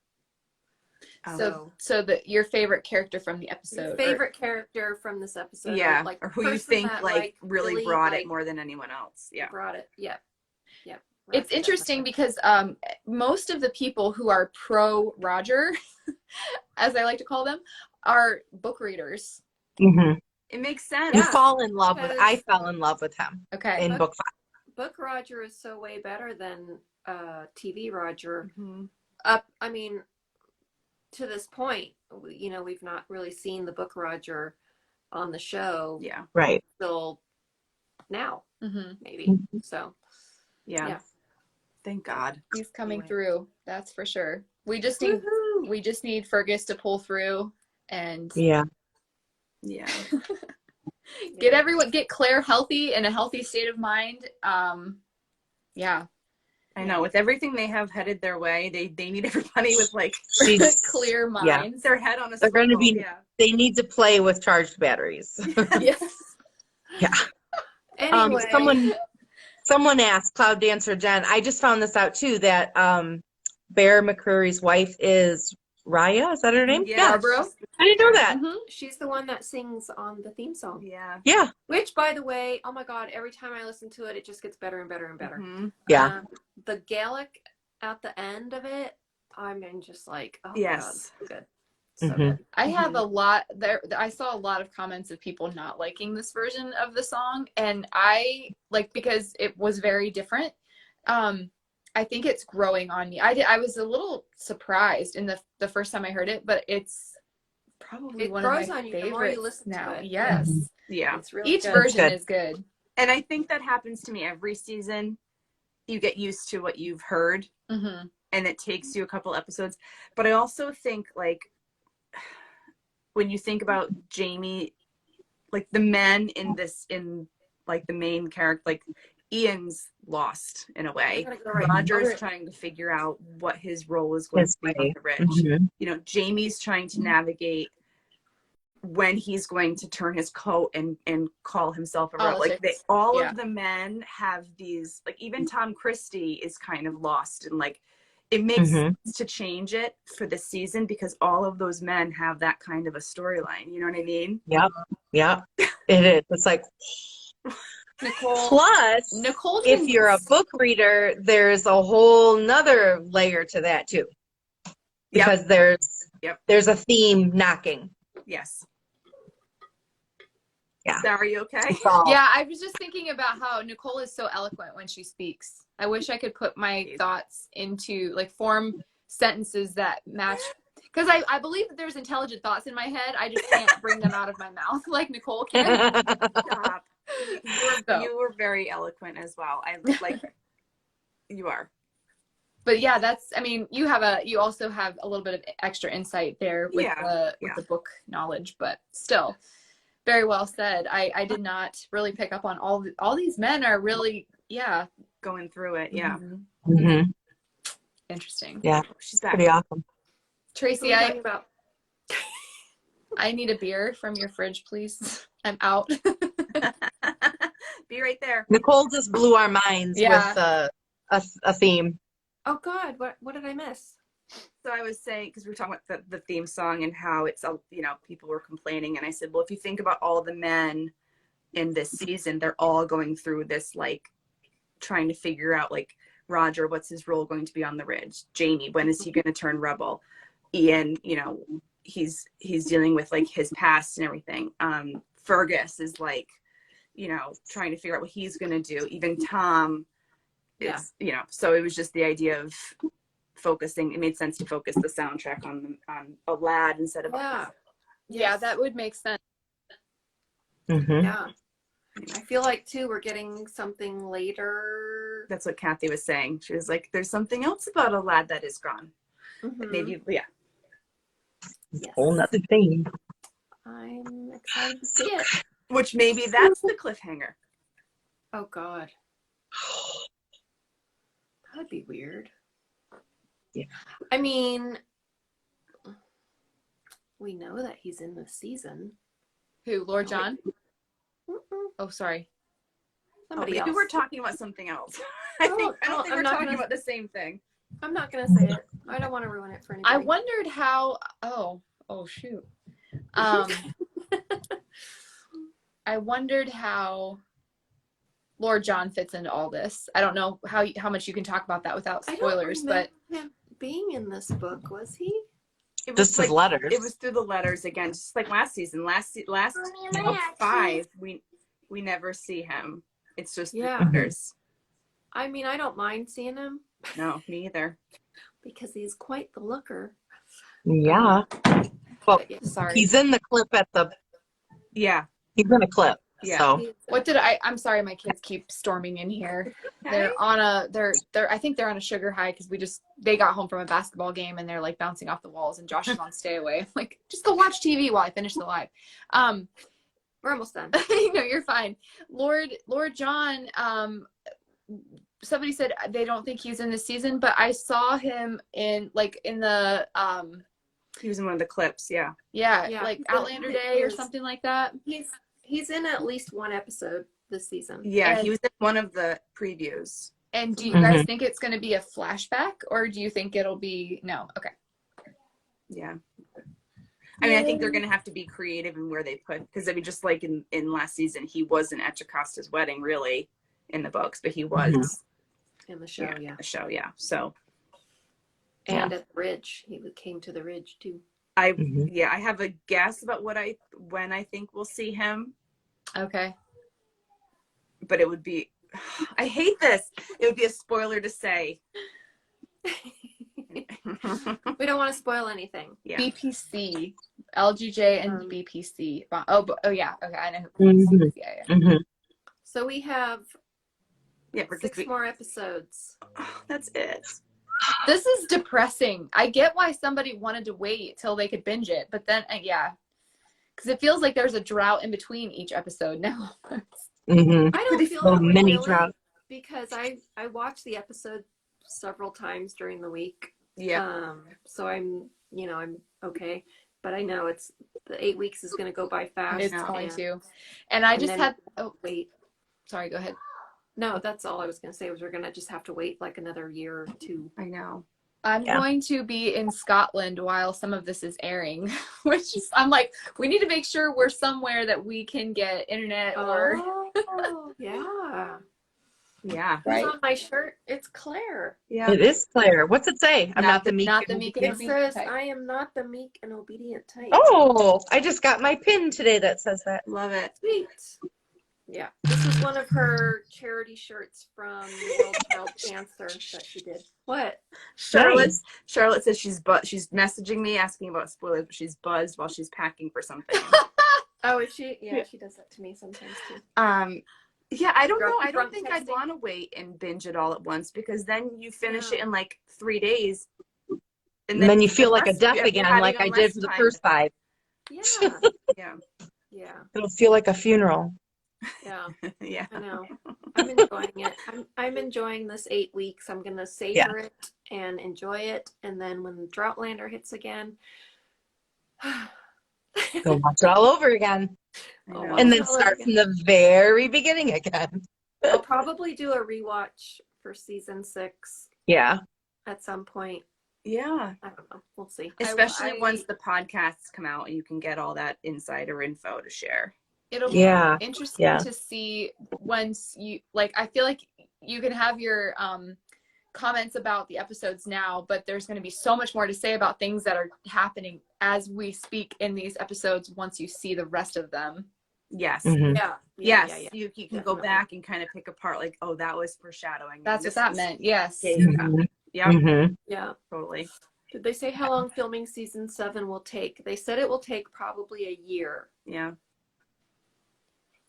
Oh. So your favorite character from the episode. Favorite character from this episode. Yeah. Like or who you think that, like really brought it like, more than anyone else. Yeah. brought it. Yep. It's interesting because most of the people who are pro Roger, as I like to call them, are book readers. Mm-hmm. It makes sense. You Yeah, fall in love with. because- I fell in love with him Okay. in book 5. Book Roger is so way better than TV Roger. Mhm. I mean, to this point, we've not really seen the Book Roger on the show Yeah. Right. till now, Mm-hmm. maybe. Mhm. So Yeah. Yeah. Thank God. He's coming Anyway. through. That's for sure. We just need Fergus to pull through and Yeah. Yeah. get Claire healthy in a healthy state of mind. Yeah. I know. With everything they have headed their way, they need everybody with like She's Clear Yeah. minds. their head on a They're going to swivel. be. Yeah. They need to play with charged batteries. Yes. anyway, Someone asked Cloud Dancer Jen. I just found this out too that Bear McCreary's wife is Raya. Is that her name? Yeah. Barbara? I didn't know that. Mhm. she's the one that sings on the theme song. Yeah. Yeah. Which, by the way, oh my God, every time I listen to it, it just gets better and better and better. Mhm. Yeah. The Gaelic at the end of it, I mean, just like, oh Yes. God, good. So Mhm. good. I have a lot there. I saw a lot of comments of people not liking this version of the song, and I like because it was very different. I think it's growing on me. I was a little surprised in the first time I heard it, but it's probably It one of grows my on you the favorites more you listen to now. it. Yes, Mhm. Yeah. It's really each good. version good. is good. And I think that happens to me every season. You get used to what you've heard Mm-hmm. and it takes you a couple episodes. But I also think like when you think about Jamie, like the men in like the main character, like Ian's lost in a way. I gotta go right. Roger's Okay. trying to figure out what his role is going His to be on way. the Ridge. Mhm. You know, Jamie's trying to navigate when he's going to turn his coat and call himself a rebel. Like Politics. all Yeah. of the men have these, like even Tom Christie is kind of lost, and like it makes Mhm. sense to change it for this season because all of those men have that kind of a storyline. You know what I mean? Yep. Yep. It is. It's like Nicole. plus Nicole. if you're a book reader, there's a whole nother layer to that too. Because there's a theme knocking. Yes. Yeah. Sarah, are you okay? Yeah, I was just thinking about how Nicole is so eloquent when she speaks. I wish I could put my thoughts into like form sentences that match. Because I believe that there's intelligent thoughts in my head. I just can't bring them out of my mouth like Nicole can. Stop. You were very eloquent as well. I like you are. But yeah, I mean, you also have a little bit of extra insight there with the book knowledge, but still very well said. I did not really pick up on all these men are really, going through it. Yeah. Mm-hmm. Mhm. Interesting. Yeah. She's back. Pretty awesome. Tracy, What are we talking about? I need a beer from your fridge, please. I'm out. Be right there. Nicole just blew our minds with a theme. Oh God, what did I miss? So I was saying, because we were talking about the theme song and how it's, people were complaining. And I said, well, if you think about all the men in this season, they're all going through this, like, trying to figure out, like, Roger, what's his role going to be on the Ridge? Jamie, when is he going to turn rebel? Ian, he's dealing with, like, his past and everything. Fergus is, like, trying to figure out what he's going to do. Even Tom is, so it was just the idea of focusing. It made sense to focus the soundtrack on a lad instead of Yeah, that would make sense. Mhm. Yeah. I feel like too we're getting something later. That's what Kathy was saying. She was like, there's something else about a lad that is gone. Mhm. Maybe Yes. Whole nother thing. I'm excited to see it. which maybe that's the cliffhanger. Oh God. That'd be weird. Yeah. I mean, we know that he's in this season. Who, Lord John? Mm-mm. Oh, sorry. Somebody Maybe else. we're talking about something else. I don't think I'm we're not talking gonna- about the same thing. I'm not gonna say it. I don't want to ruin it for anybody. I wondered how. Oh shoot. I wondered how Lord John fits into all this. I don't know how much you can talk about that without spoilers, but him being in this book, was he? It Just was his letters. It was through the letters again, just like last season. Last book 5, we never see him. It's just the letters. I mean, I don't mind seeing him. No, me either. Because he's quite the looker. Yeah. Well, sorry. he's in the clip at the. Yeah. He's in a clip. Yeah. So. What did I'm sorry, my kids keep storming in here. They're I think they're on a sugar high because they got home from a basketball game and they're like bouncing off the walls and Josh is on stay away. I'm like, just go watch TV while I finish the live. We're almost done. No, you're fine. Lord John, somebody said they don't think he's in this season, but I saw him in the he was in one of the clips, yeah. Yeah. Like Outlander Day or something like that. He's in at least one episode this season. Yeah, he was in one of the previews. And do you guys think it's going to be a flashback or do you think it'll be no? Okay. Yeah. I mean, I think they're going to have to be creative in where they put, because I mean, just like in last season, he wasn't at Jacosta's wedding really in the books, but he was in the show, the show, yeah. So. And at the Ridge, he came to the Ridge too. I have a guess about when I think we'll see him. Okay. But it would be, I hate this. It would be a spoiler to say. We don't want to spoil anything. Yeah. BPC, LGJ and BPC. Oh yeah. Okay, I know who BPC is. Yeah. So we have 6 more episodes. Oh, that's it. This is depressing. I get why somebody wanted to wait till they could binge it, but then because it feels like there's a drought in between each episode now. I don't feel that many really drought because I watched the episode several times during the week. Yeah. So I'm okay, but I know the 8 weeks is going to go by fast. It's going to, and I just had. Oh wait, sorry. Go ahead. No, that's all I was going to say was we're going to just have to wait like another year or two. I know. I'm going to be in Scotland while some of this is airing, which is, I'm like, we need to make sure we're somewhere that we can get internet or. Yeah. Yeah. Right. On my shirt, it's Claire. Yeah. It is Claire. What's it say? I'm not the meek. Not the meek and obedient type. It says, type. I am not the meek and obedient type. Oh, I just got my pin today that says that. Love it. Sweet. Yeah, this is one of her charity shirts from World Child Cancer that she did. What? Charlotte says she's messaging me asking about spoilers, but she's buzzed while she's packing for something. Oh, is she? Yeah, she does that to me sometimes too. Yeah, I don't know. I don't think I'd want to wait and binge it all at once because then you finish it in like 3 days. And then you feel like a death again, like I did for the first 5. Yeah. Yeah. It'll feel like a funeral. Yeah. Yeah. I know. I'm enjoying it. I'm enjoying this 8 weeks. I'm gonna savor it and enjoy it. And then when Droughtlander hits again, go watch it all over again. And then start from the very beginning again. I'll probably do a rewatch for season 6. Yeah. At some point. Yeah. I don't know. We'll see. Especially once the podcasts come out and you can get all that insider info to share. It'll be interesting to see once you I feel like you can have your comments about the episodes now, but there's going to be so much more to say about things that are happening as we speak in these episodes once you see the rest of them. Yes. Mm-hmm. Yes. You can go back and kind of pick apart like, oh, that was foreshadowing. That's what that meant. Yes. Yeah. Mm-hmm. Yeah. Totally. Did they say how long filming season 7 will take? They said it will take probably a year. Yeah.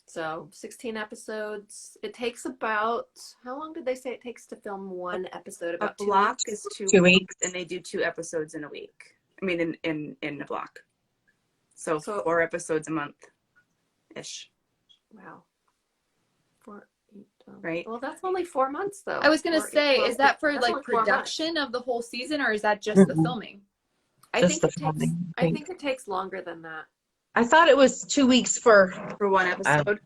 So 16 episodes. It takes about, how long did they say it takes to film one episode? About a block is 2 weeks. And they do 2 episodes in a week. I mean, in a block. So 4 episodes a month-ish. Wow. 4, 8, 12. Right. Well, that's only 4 months though. I was going to say, is that for like production of the whole season or is that just the filming? I think it takes longer than that. I thought it was 2 weeks for 1 episode.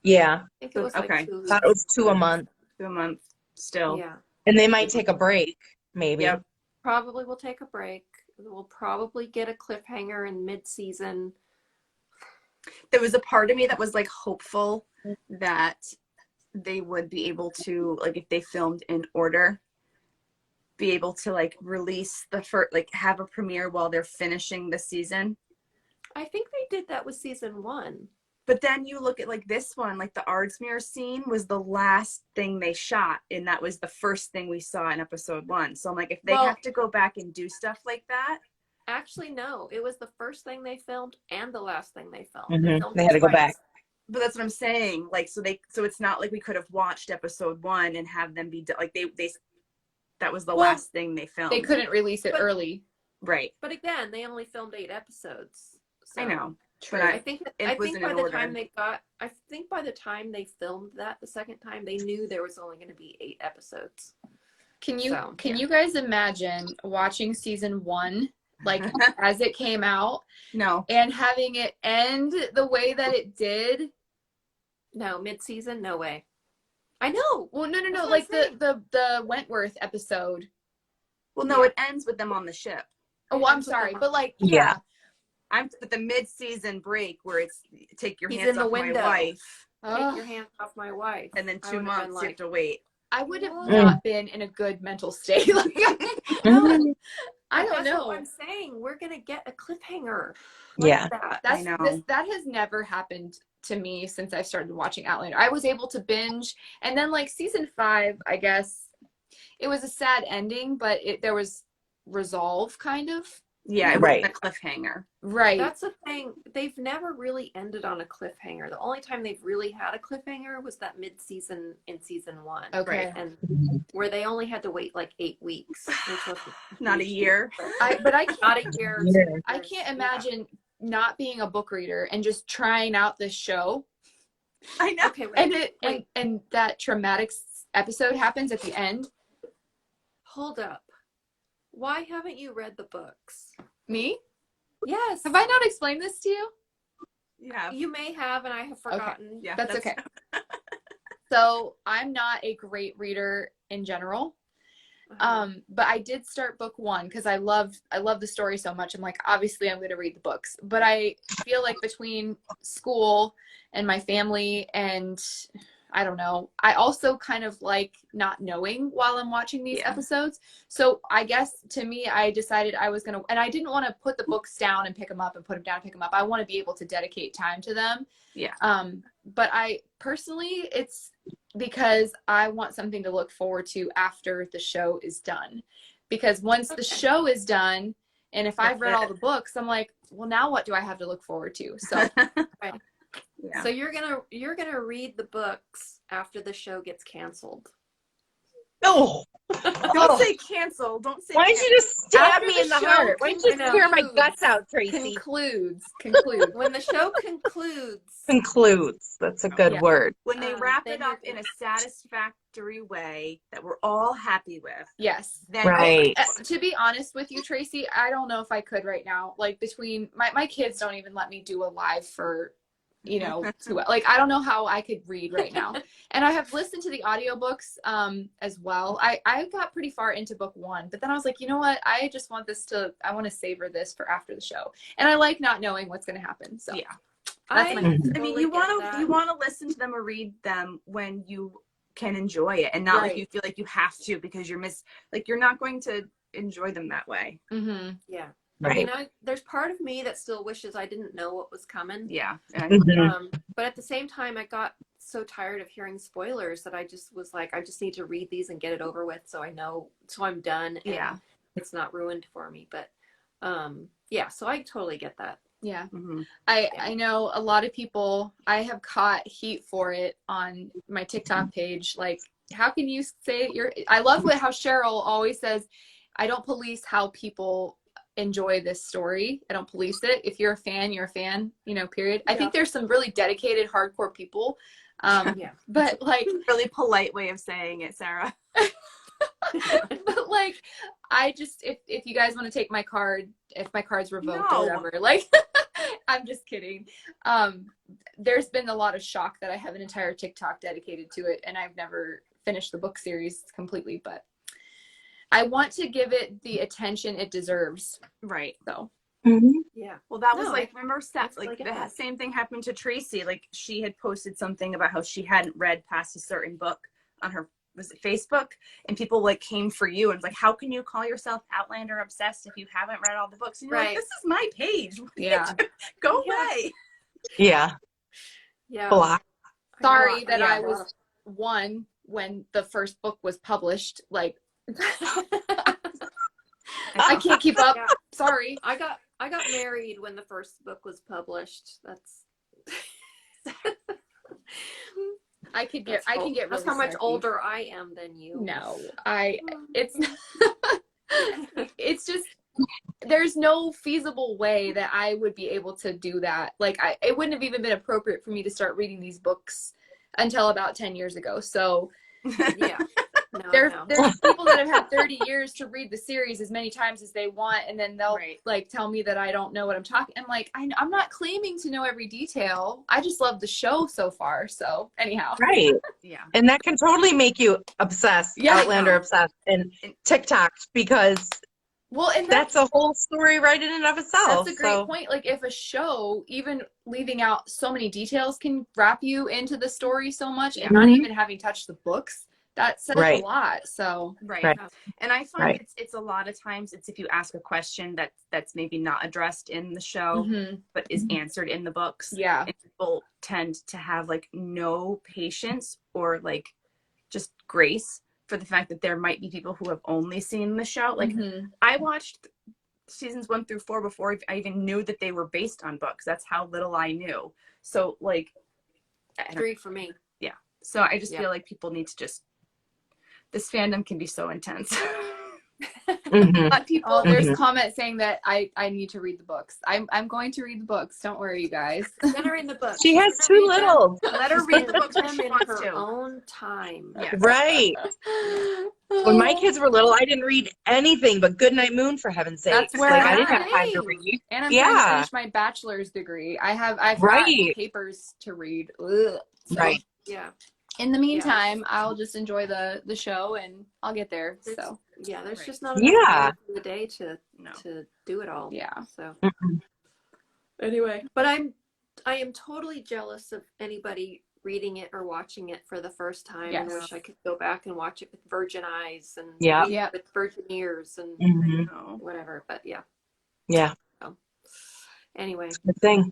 Yeah. I think it was like 2 weeks. I thought it was 2 a month. 2 a month still. Yeah. And they might take a break, maybe. Yep. probably will take a break. We'll probably get a cliffhanger in mid-season. There was a part of me that was like hopeful that they would be able to, like, if they filmed in order, be able to like release the first, like have a premiere while they're finishing the season. I think they did that with season 1. But then you look at like this one, like the Ardsmere scene was the last thing they shot, and that was the first thing we saw in episode 1. So I'm like, if they have to go back and do stuff like that. Actually, no. It was the first thing they filmed and the last thing they filmed. Mm-hmm. They had to go back. But that's what I'm saying. Like, so it's not like we could have watched episode 1 and have them be like they that was the last thing they filmed. They couldn't release it early. Right. But again, they only filmed 8 episodes. So. I know. True. I think by the time they filmed that the second time, they knew there was only going to be 8 episodes. Can you guys imagine watching season 1 like as it came out? No. And having it end the way that it did? No, mid-season, no way. I know. Well, no. Like the Wentworth episode. Well, no, it ends with them on the ship. Oh, well, I'm sorry, but like yeah. I'm at the mid-season break where it's take your He's hands in the off window. my wife. Take your hands off my wife. And then 2 months you have to wait. I would have not been in a good mental state. Like, I don't know. What I'm saying, we're gonna get a cliffhanger. Yeah, that has never happened to me since I've started watching Outlander. I was able to binge, and then like season 5, I guess it was a sad ending, but there was resolve, kind of. Yeah, it wasn't a cliffhanger. Right. That's the thing. They've never really ended on a cliffhanger. The only time they've really had a cliffhanger was that mid-season in season 1. Okay. And where they only had to wait like 8 weeks, which was not a year. Not a year. I can't imagine not being a book reader and just trying out this show. I know. Okay, and that traumatic episode happens at the end. Hold up. Why haven't you read the books? Me? Yes. Have I not explained this to you? Yeah. You may have, and I have forgotten. Okay. Yeah, that's okay. So I'm not a great reader in general. But I did start book 1 because I love the story so much. I'm like, obviously I'm going to read the books, but I feel like between school and my family and I don't know, I also kind of like not knowing while I'm watching these episodes. So I guess to me, I decided I was going to, and I didn't want to put the books down and pick them up and put them down and pick them up. I want to be able to dedicate time to them. Yeah. But I personally, it's because I want something to look forward to after the show is done. Because once the show is done, and if I've read all the books, I'm like, well, now what do I have to look forward to? So, yeah. So you're gonna read the books after the show gets canceled. No. Don't say cancel. Don't say. Why did you just stab After me the in the show heart? Why did you just tear my guts out, Tracy? Concludes. When the show concludes. Concludes. That's a good word. When they wrap it up in a satisfactory way that we're all happy with. Yes. Then right. To be honest with you, Tracy, I don't know if I could right now. Like between my kids don't even let me do a live for, like I don't know how I could read right now. And I have listened to the audiobooks as well. I got pretty far into book 1, but then I was like, you know what? I just want I want to savor this for after the show. And I like not knowing what's going to happen. So yeah. That's I mean, you want to listen to them or read them when you can enjoy it, and not like you feel like you have to because you're not going to enjoy them that way. Mm-hmm. Yeah. Right. I mean, there's part of me that still wishes I didn't know what was coming. Yeah. But at the same time, I got so tired of hearing spoilers that I just was like, I just need to read these and get it over with, so I know, so I'm done. And it's not ruined for me. But so I totally get that. Yeah. Mm-hmm. I know a lot of people, I have caught heat for it on my TikTok page. Like, how can you say I love how Cheryl always says, I don't police how people enjoy this story. I don't police it. If you're a fan, you're a fan, period. I think there's some really dedicated, hardcore people. But like, really polite way of saying it, Sarah. But like, I just, if you guys want to take my card, if my card's revoked or whatever, like, I'm just kidding. There's been a lot of shock that I have an entire TikTok dedicated to it, and I've never finished the book series completely, but I want to give it the attention it deserves. Right. So Yeah. Well, that was No, like, remember, totally like get the that. same thing happened to Tracy. Like she had posted something about how she hadn't read past a certain book on her, was it Facebook? And people like came for you and was like, how can you call yourself Outlander obsessed if you haven't read all the books? And you're like, Right. this is my page. What are you yeah. doing? Go Yeah. away. Yeah. Yeah. Block. Sorry that yeah. I was one when the first book was published. Like I can't keep up. Yeah. Sorry. I got married when the first book was published. That's I can get really that's how much snarky. older I am than you. No, it's it's just there's no feasible way that I would be able to do that. Like it wouldn't have even been appropriate for me to start reading these books until about 10 years ago. So Yeah. No, there's no. people that have had 30 years to read the series as many times as they want, and then they'll Right. like tell me that I don't know what I'm talking. I'm like, I'm not claiming to know every detail. I just love the show so far. So anyhow, Right. Yeah. And that can totally make you obsessed, Yeah, I Outlander know. obsessed, and TikTok, because well, and that's a whole story right in and of itself. that's a great point. Like if a show, even leaving out so many details, can wrap you into the story so much, and not Mhm. even having touched the books, that says Right. a lot. So Right. Right. And I find Right. it's a lot of times it's if you ask a question that's maybe not addressed in the show, but is answered in the books. yeah, And people tend to have like no patience or like just grace for the fact that there might be people who have only seen the show. Like I watched seasons 1 through 4 before I even knew that they were based on books. That's how little I knew. So like, Three for me. yeah. So I just Yeah. feel like people need to just, this fandom can be so intense. Mhm. Let people, oh, there's Mhm. comments saying that I need to read the books. I'm going to read the books. Don't worry, you guys. Send her in the book. She has She's two gonna read them. little. let her She's read gonna the books when them she in wants her to. own time. Yeah. Right. When my kids were little, I didn't read anything but Goodnight Moon, for heaven's sake. That's where Like, I'm I didn't at. have time to Same. read. And I'm trying to Yeah. finish my bachelor's degree. I've got Right. papers to read. Ugh. So Right. Yeah. in the meantime, I'll just enjoy the show and I'll get there. So Yeah, there's Right. just not enough Yeah. time in the day to No. do it all. yeah. So Mhm. anyway, but I am totally jealous of anybody reading it or watching it for the first time, and Yes. wish I could go back and watch it with virgin eyes and Yeah. read it Yep. with virgin ears and Mhm. No. whatever. But yeah. Yeah. Anyway, Good thing.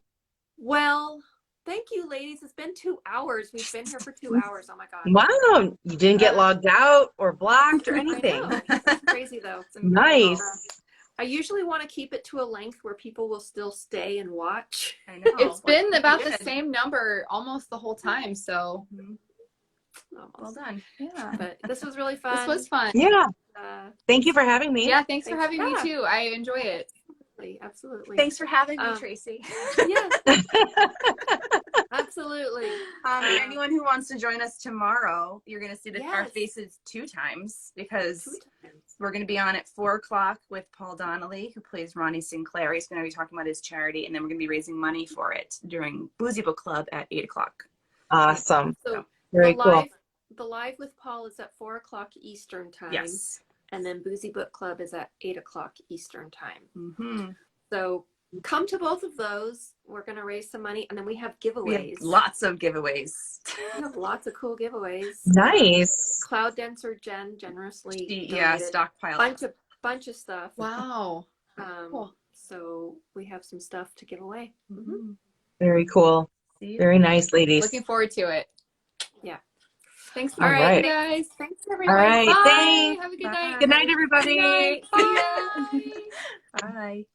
well, thank you, ladies. It's been 2 hours. We've been here for 2 hours. Oh my god. Wow. You didn't get logged out or blocked or I anything. know. That's crazy though. Nice. I usually want to keep it to a length where people will still stay and watch. I know. It's been about the Good. same number almost the whole time. So Mhm. Well Almost. done. yeah. But this was really fun. This was fun. Yeah. Uh, Thank you for having me. Yeah, thanks for Thanks. having me Yeah. too. I enjoy it. absolutely. Thanks for having me, Um, Tracy. Yes, absolutely. And anyone who wants to join us tomorrow, you're going to see our Yes. faces 2 times because 2 times. we're going to be on at 4:00 with Paul Donnelly, who plays Ronnie Sinclair. He's going to be talking about his charity, and then we're going to be raising money for it during Boozy Book Club at 8:00. Awesome. So Very the cool. live with Paul is at 4:00 Eastern time. Yes. And then Boozy Book Club is at 8:00 Eastern time. Mm-hmm. So come to both of those. We're going to raise some money, and then we have giveaways. We have lots of giveaways. We have lots of cool giveaways. Nice. Cloud Dancer Jen generously Yeah, donated stockpile. bunch of stuff. Wow. Cool. So we have some stuff to give away. Mm-hmm. Very cool. See? Very nice, ladies. Looking forward to it. Yeah. Thanks for All being right. here, guys. Thanks All everybody. right. Bye. Thanks. Have a good Bye. night. Good night, everybody. Good night. Bye. Bye.